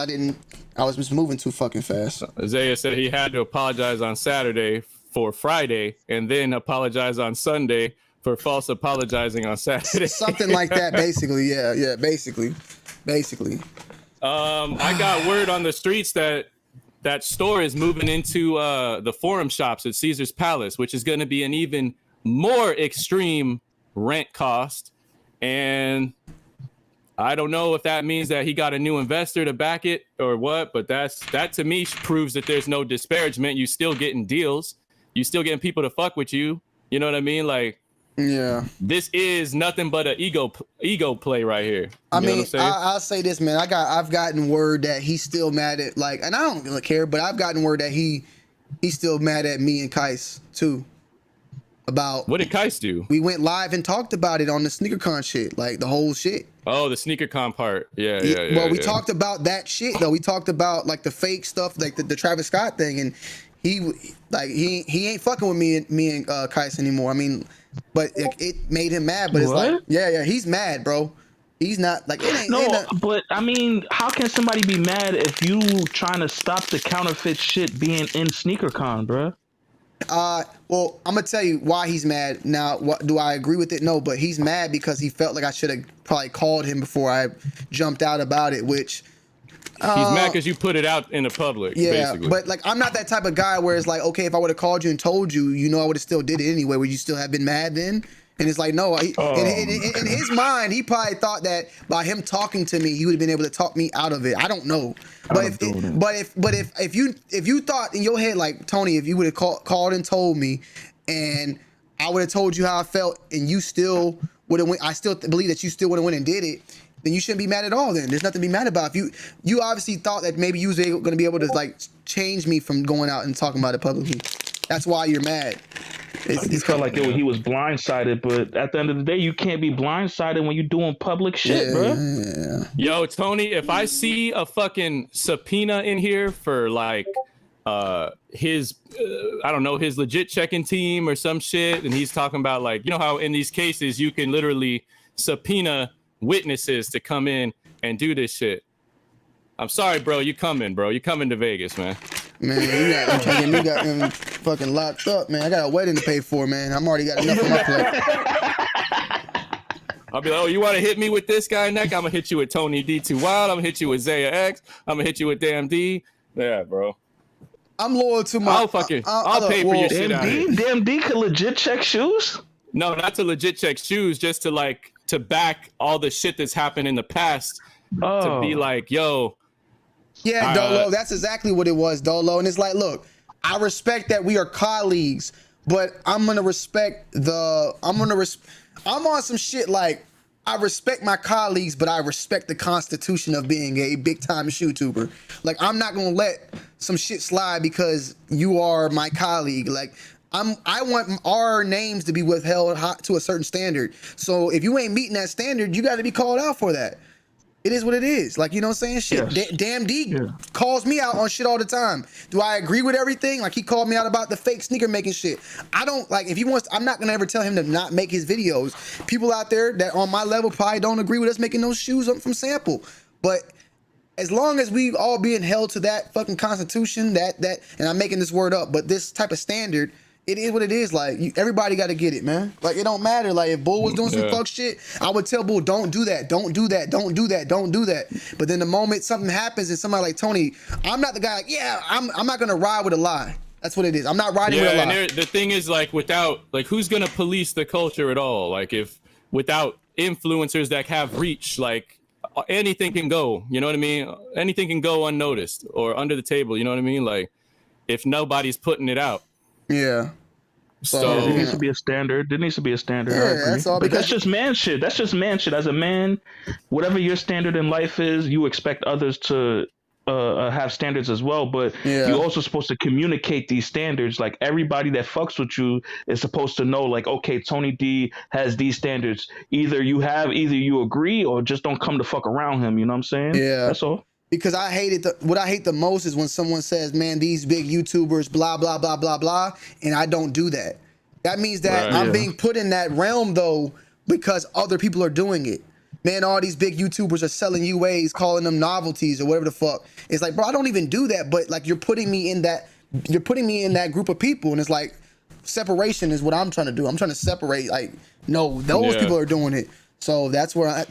I was just moving too fucking fast. Isaiah said he had to apologize on Saturday for Friday and then apologize on Sunday for false apologizing on Saturday. Something like that, basically. Yeah, basically. I got word on the streets that store is moving into the Forum Shops at Caesar's Palace, which is going to be an even more extreme rent cost. And I don't know if that means that he got a new investor to back it or what, but that to me proves that there's no disparagement. You still getting deals. You still getting people to fuck with you. You know what I mean? Like, yeah, this is nothing but an ego play right here. I mean, I'll say this, man. I've gotten word that he's still mad at, like, and I don't really care, but I've gotten word that he's still mad at me and Kais too. About what did Kais do? We went live and talked about it on the SneakerCon shit, like the whole shit. Oh, the SneakerCon part. Yeah. Well, we talked about that shit though. We talked about like the fake stuff, like the Travis Scott thing, and he ain't fucking with me and Kais anymore. I mean, but it made him mad. But it's like, yeah, he's mad, bro. He's not like it ain't. No, but I mean, how can somebody be mad if you trying to stop the counterfeit shit being in SneakerCon, bro? Well, I'm gonna tell you why he's mad. Now, what do I agree with it? No, but he's mad because he felt like I should have probably called him before I jumped out about it, which he's mad because you put it out in the public. Yeah, basically. But like I'm not that type of guy where it's like, okay, if I would have called you and told you, I would have still did it anyway. Would you still have been mad then? And it's like, no, in his mind, he probably thought that by him talking to me, he would have been able to talk me out of it. I don't know. But if you thought in your head, like, Tony, if you would have called and told me and I would have told you how I felt and you still would have went, I still believe that you still would have went and did it, then you shouldn't be mad at all then. There's nothing to be mad about. If you obviously thought that maybe you was going to be able to like change me from going out and talking about it publicly. That's why you're mad. He felt like he was blindsided, but at the end of the day, you can't be blindsided when you're doing public shit, bro. Yeah. Yo, Tony, if I see a fucking subpoena in here for like his I don't know, his legit checking team or some shit, and he's talking about like, you know how in these cases you can literally subpoena witnesses to come in and do this shit. I'm sorry, bro. You coming to Vegas, man. Man, you got him fucking locked up, man. I got a wedding to pay for, man. I'm already got enough on my plate. I'll be like, oh, you want to hit me with this guy neck? I'm gonna hit you with Tony D2 Wild. I'm gonna hit you with Zaya X. I'm gonna hit you with Damn D. Yeah, bro. I'm loyal to my. I'll pay for your shit out here. Damn D could legit check shoes? No, not to legit check shoes, just to back all the shit that's happened in the past. To be like, yo. Yeah, Dolo, that's exactly what it was, Dolo. And it's like, look, I respect that we are colleagues, but I'm on some shit like, I respect my colleagues, but I respect the constitution of being a big time YouTuber. Like, I'm not gonna let some shit slide because you are my colleague. Like, I want our names to be withheld to a certain standard. So if you ain't meeting that standard, you got to be called out for that. It is what it is. Like, you know what I'm saying? Shit. Yes. Damn D calls me out on shit all the time. Do I agree with everything? Like, he called me out about the fake sneaker making shit. I don't, like, if he wants, I'm not going to ever tell him to not make his videos. People out there that on my level probably don't agree with us making those shoes up from sample. But as long as we all being held to that fucking constitution, and I'm making this word up, but this type of standard, it is what it is. Like, everybody got to get it, man. Like, it don't matter. Like, if Bull was doing some fuck shit, I would tell Bull, don't do that, don't do that, don't do that, don't do that. But then the moment something happens and somebody like Tony, I'm not the guy, like, yeah, I'm not going to ride with a lie. That's what it is. I'm not riding with a lie. And the thing is, like, who's going to police the culture at all? Like, without influencers that have reach, like, anything can go, you know what I mean? Anything can go unnoticed or under the table, you know what I mean? Like, if nobody's putting it out. Yeah. So there needs to be a standard. Yeah, that's all. But that's just man shit. That's just man shit. As a man, whatever your standard in life is, you expect others to have standards as well. But you're also supposed to communicate these standards. Like, everybody that fucks with you is supposed to know, like, okay, Tony D has these standards. Either you agree or just don't come to fuck around him. You know what I'm saying? Yeah. That's all. Because what I hate the most is when someone says, man, these big YouTubers, blah, blah, blah, blah, blah, and I don't do that. That means that I'm being put in that realm, though, because other people are doing it. Man, all these big YouTubers are selling UAs, calling them novelties or whatever the fuck. It's like, bro, I don't even do that, but like, you're putting me in that group of people, and it's like, separation is what I'm trying to do. I'm trying to separate. Like, no, those people are doing it. So that's why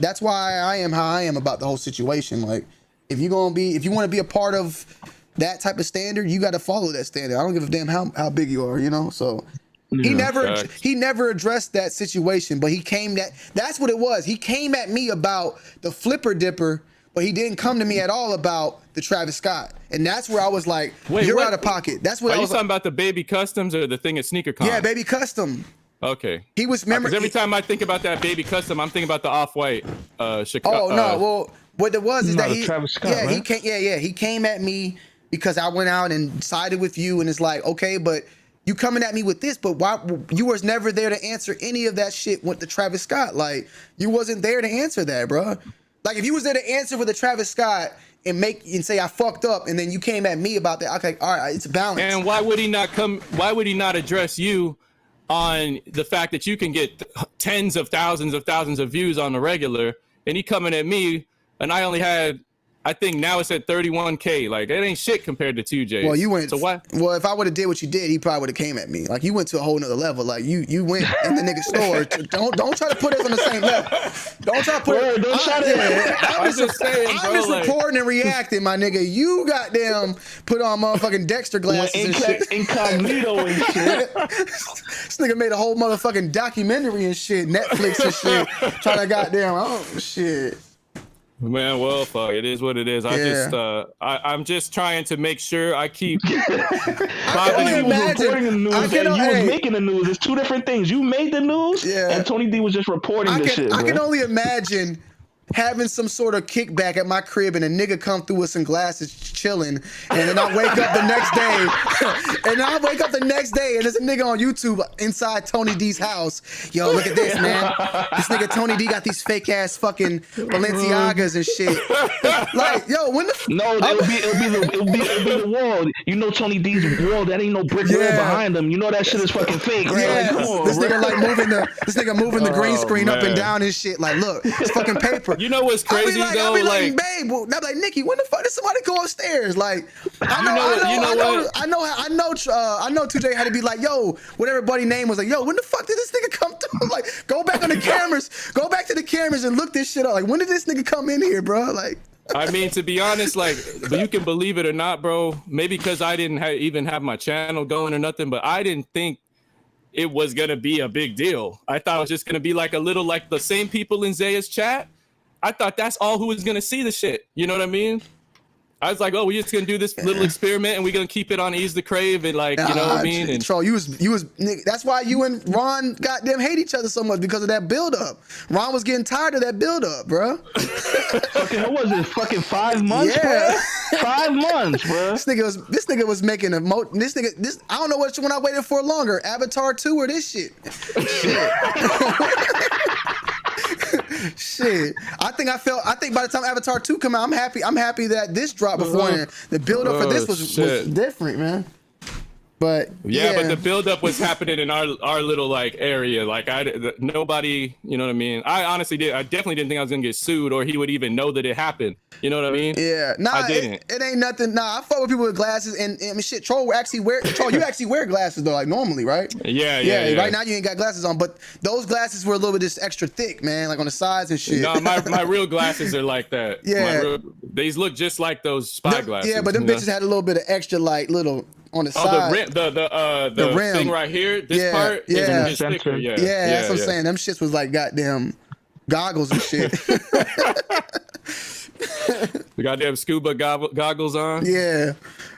I am how I am about the whole situation. Like, if you want to be a part of that type of standard, you got to follow that standard. I don't give a damn how big you are, you know. So he never addressed that situation, but that's what it was. He came at me about the flipper dipper, but he didn't come to me at all about the Travis Scott. And that's where I was like, you're out of pocket. That's what I was talking about the Baby Customs or the thing at SneakerCon? Yeah, Baby Custom. Okay. He was Because every time I think about that Baby Custom, I'm thinking about the Off-White Chicago. Oh no, well, what it was is that Travis Scott, he came at me because I went out and sided with you, and it's like, okay, but you coming at me with this, but why you was never there to answer any of that shit with the Travis Scott. Like, you wasn't there to answer that, bro. Like, if you was there to answer for the Travis Scott and say I fucked up, and then you came at me about that, okay, all right, it's a balance. And why would he not address you on the fact that you can get tens of thousands of views on the regular, and he coming at me, and I only had, I think now it's at 31K. Like, it ain't shit compared to 2J. Well, you went. So why? Well, if I would have did what you did, he probably would have came at me. Like, you went to a whole nother level. Like, you went in the nigga store. Don't try to put us on the same level. Don't try to put. I'm just reporting and reacting, my nigga. You goddamn put on motherfucking Dexter glasses and shit. Incognito and shit. This nigga made a whole motherfucking documentary and shit, Netflix and shit. Trying to goddamn shit. Man, well, fuck, it is what it is. I'm just trying to make sure I keep. I can only imagine. Reporting the news and you was making the news. It's two different things. You made the news, and Tony D was just reporting the shit. I can only imagine having some sort of kickback at my crib and a nigga come through with some glasses chilling, and then I wake up the next day, and there's a nigga on YouTube inside Tony D's house. Yo, look at this, man. This nigga Tony D got these fake ass fucking Balenciagas and shit. Like, yo, when the it'll be the wall. You know Tony D's wall, that ain't no brick wall behind him. You know that shit is fucking fake, right? Yeah, like, come on, this nigga moving the green screen up and down and shit. Like, look, it's fucking paper. You know what's crazy I'll be like, babe, I'm like, Nikki, when the fuck did somebody go upstairs? Like, I know 2J had to be like, yo, what everybody name was like, yo, when the fuck did this nigga come through? Like, go back to the cameras and look this shit up. Like, when did this nigga come in here, bro? Like, I mean, to be honest, like, but you can believe it or not, bro. Maybe because I didn't even have my channel going or nothing, but I didn't think it was gonna be a big deal. I thought it was just gonna be like a little, like the same people in Zaya's chat. I thought that's all who was gonna see the shit. You know what I mean? I was like, oh, we're just gonna do this little experiment, and we're gonna keep it on Ease the Crave, and like, you know what I mean? And Troll, you was nigga, that's why you and Ron goddamn hate each other so much, because of that build up. Ron was getting tired of that build up, bro. Fucking, what was it? Fucking 5 months, bro. 5 months, bro. This nigga was making I don't know which one I waited for longer, Avatar 2 or this shit. Shit. I think by the time Avatar 2 come out, I'm happy that this dropped beforehand. The build up for this was different, man. But but the buildup was happening in our little like area. Like nobody, you know what I mean? I definitely didn't think I was gonna get sued, or he would even know that it happened. You know what I mean? Yeah, nah, I didn't. It ain't nothing. Nah, I fuck with people with glasses, and I mean, shit. Troll, you actually wear glasses though, like normally, right? Yeah. Right now you ain't got glasses on, but those glasses were a little bit just extra thick, man, like on the sides and shit. No, my real glasses are like that. Yeah, these look just like those spy glasses. Yeah, but them bitches had a little bit of extra, like little on the side. The rim thing right here. This part is thicker. Yeah, that's what I'm saying. Them shits was like goddamn goggles and shit. The goddamn scuba goggles on. Yeah.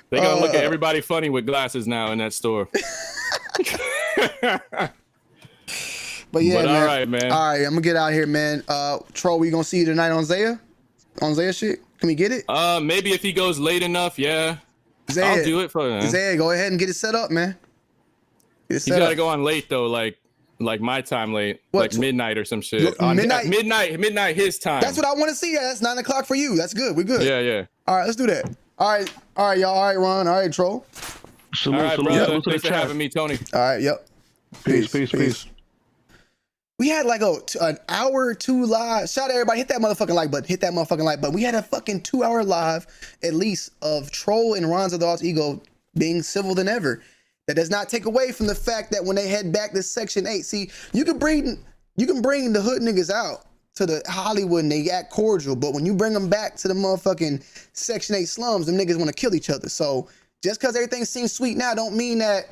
They gonna look at everybody funny with glasses now in that store. But yeah, man. All right, man. All right, I'm gonna get out here, man. Troll, we gonna see you tonight on Zaya? On Zaya shit? Can we get it? Maybe if he goes late enough, yeah. Zaya, I'll do it for him. Zaya, go ahead and get it set up, man. He's gotta go on late though, like my time late, like midnight or some shit. Midnight his time. That's what I want to see. That's 9 o'clock for you. That's good. We're good. Yeah. All right, let's do that. All right, y'all. All right, Ron. All right, Troll. All right, brother. Thanks for having me, Tony. All right, yep. Peace. We had like an hour or two live. Shout out to everybody. Hit that motherfucking like button. We had a fucking 2-hour live, at least, of Troll and Ron's of the Alter Ego being civil than ever. That does not take away from the fact that when they head back to Section 8, see, you can bring the hood niggas out to the Hollywood and they act cordial, but when you bring them back to the motherfucking Section 8 slums, them niggas want to kill each other. So just because everything seems sweet now don't mean that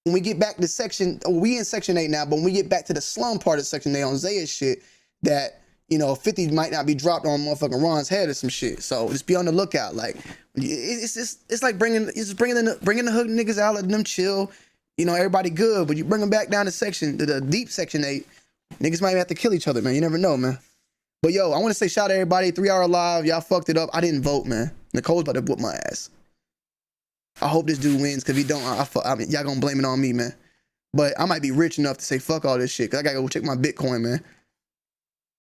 when we get back to we in Section 8 now, but when we get back to the slum part of Section 8 on Zaya's shit, that, you know, 50 might not be dropped on motherfucking Ron's head or some shit. So just be on the lookout. Like, it's like bringing the hood niggas out, letting them chill. You know, everybody good, but you bring them back down to the deep Section 8, niggas might have to kill each other, man. You never know, man. But yo, I want to say shout out to everybody. 3 Hour Live, y'all fucked it up. I didn't vote, man. Nicole's about to whoop my ass. I hope this dude wins, because if he don't, I mean, y'all gonna blame it on me, man. But I might be rich enough to say fuck all this shit, because I gotta go check my Bitcoin, man.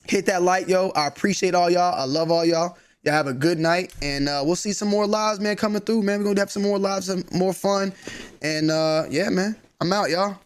Hit that like, yo. I appreciate all y'all. I love all y'all. Y'all have a good night, and we'll see some more lives, man, coming through, man. We're gonna have some more lives, some more fun, and yeah, man. I'm out, y'all.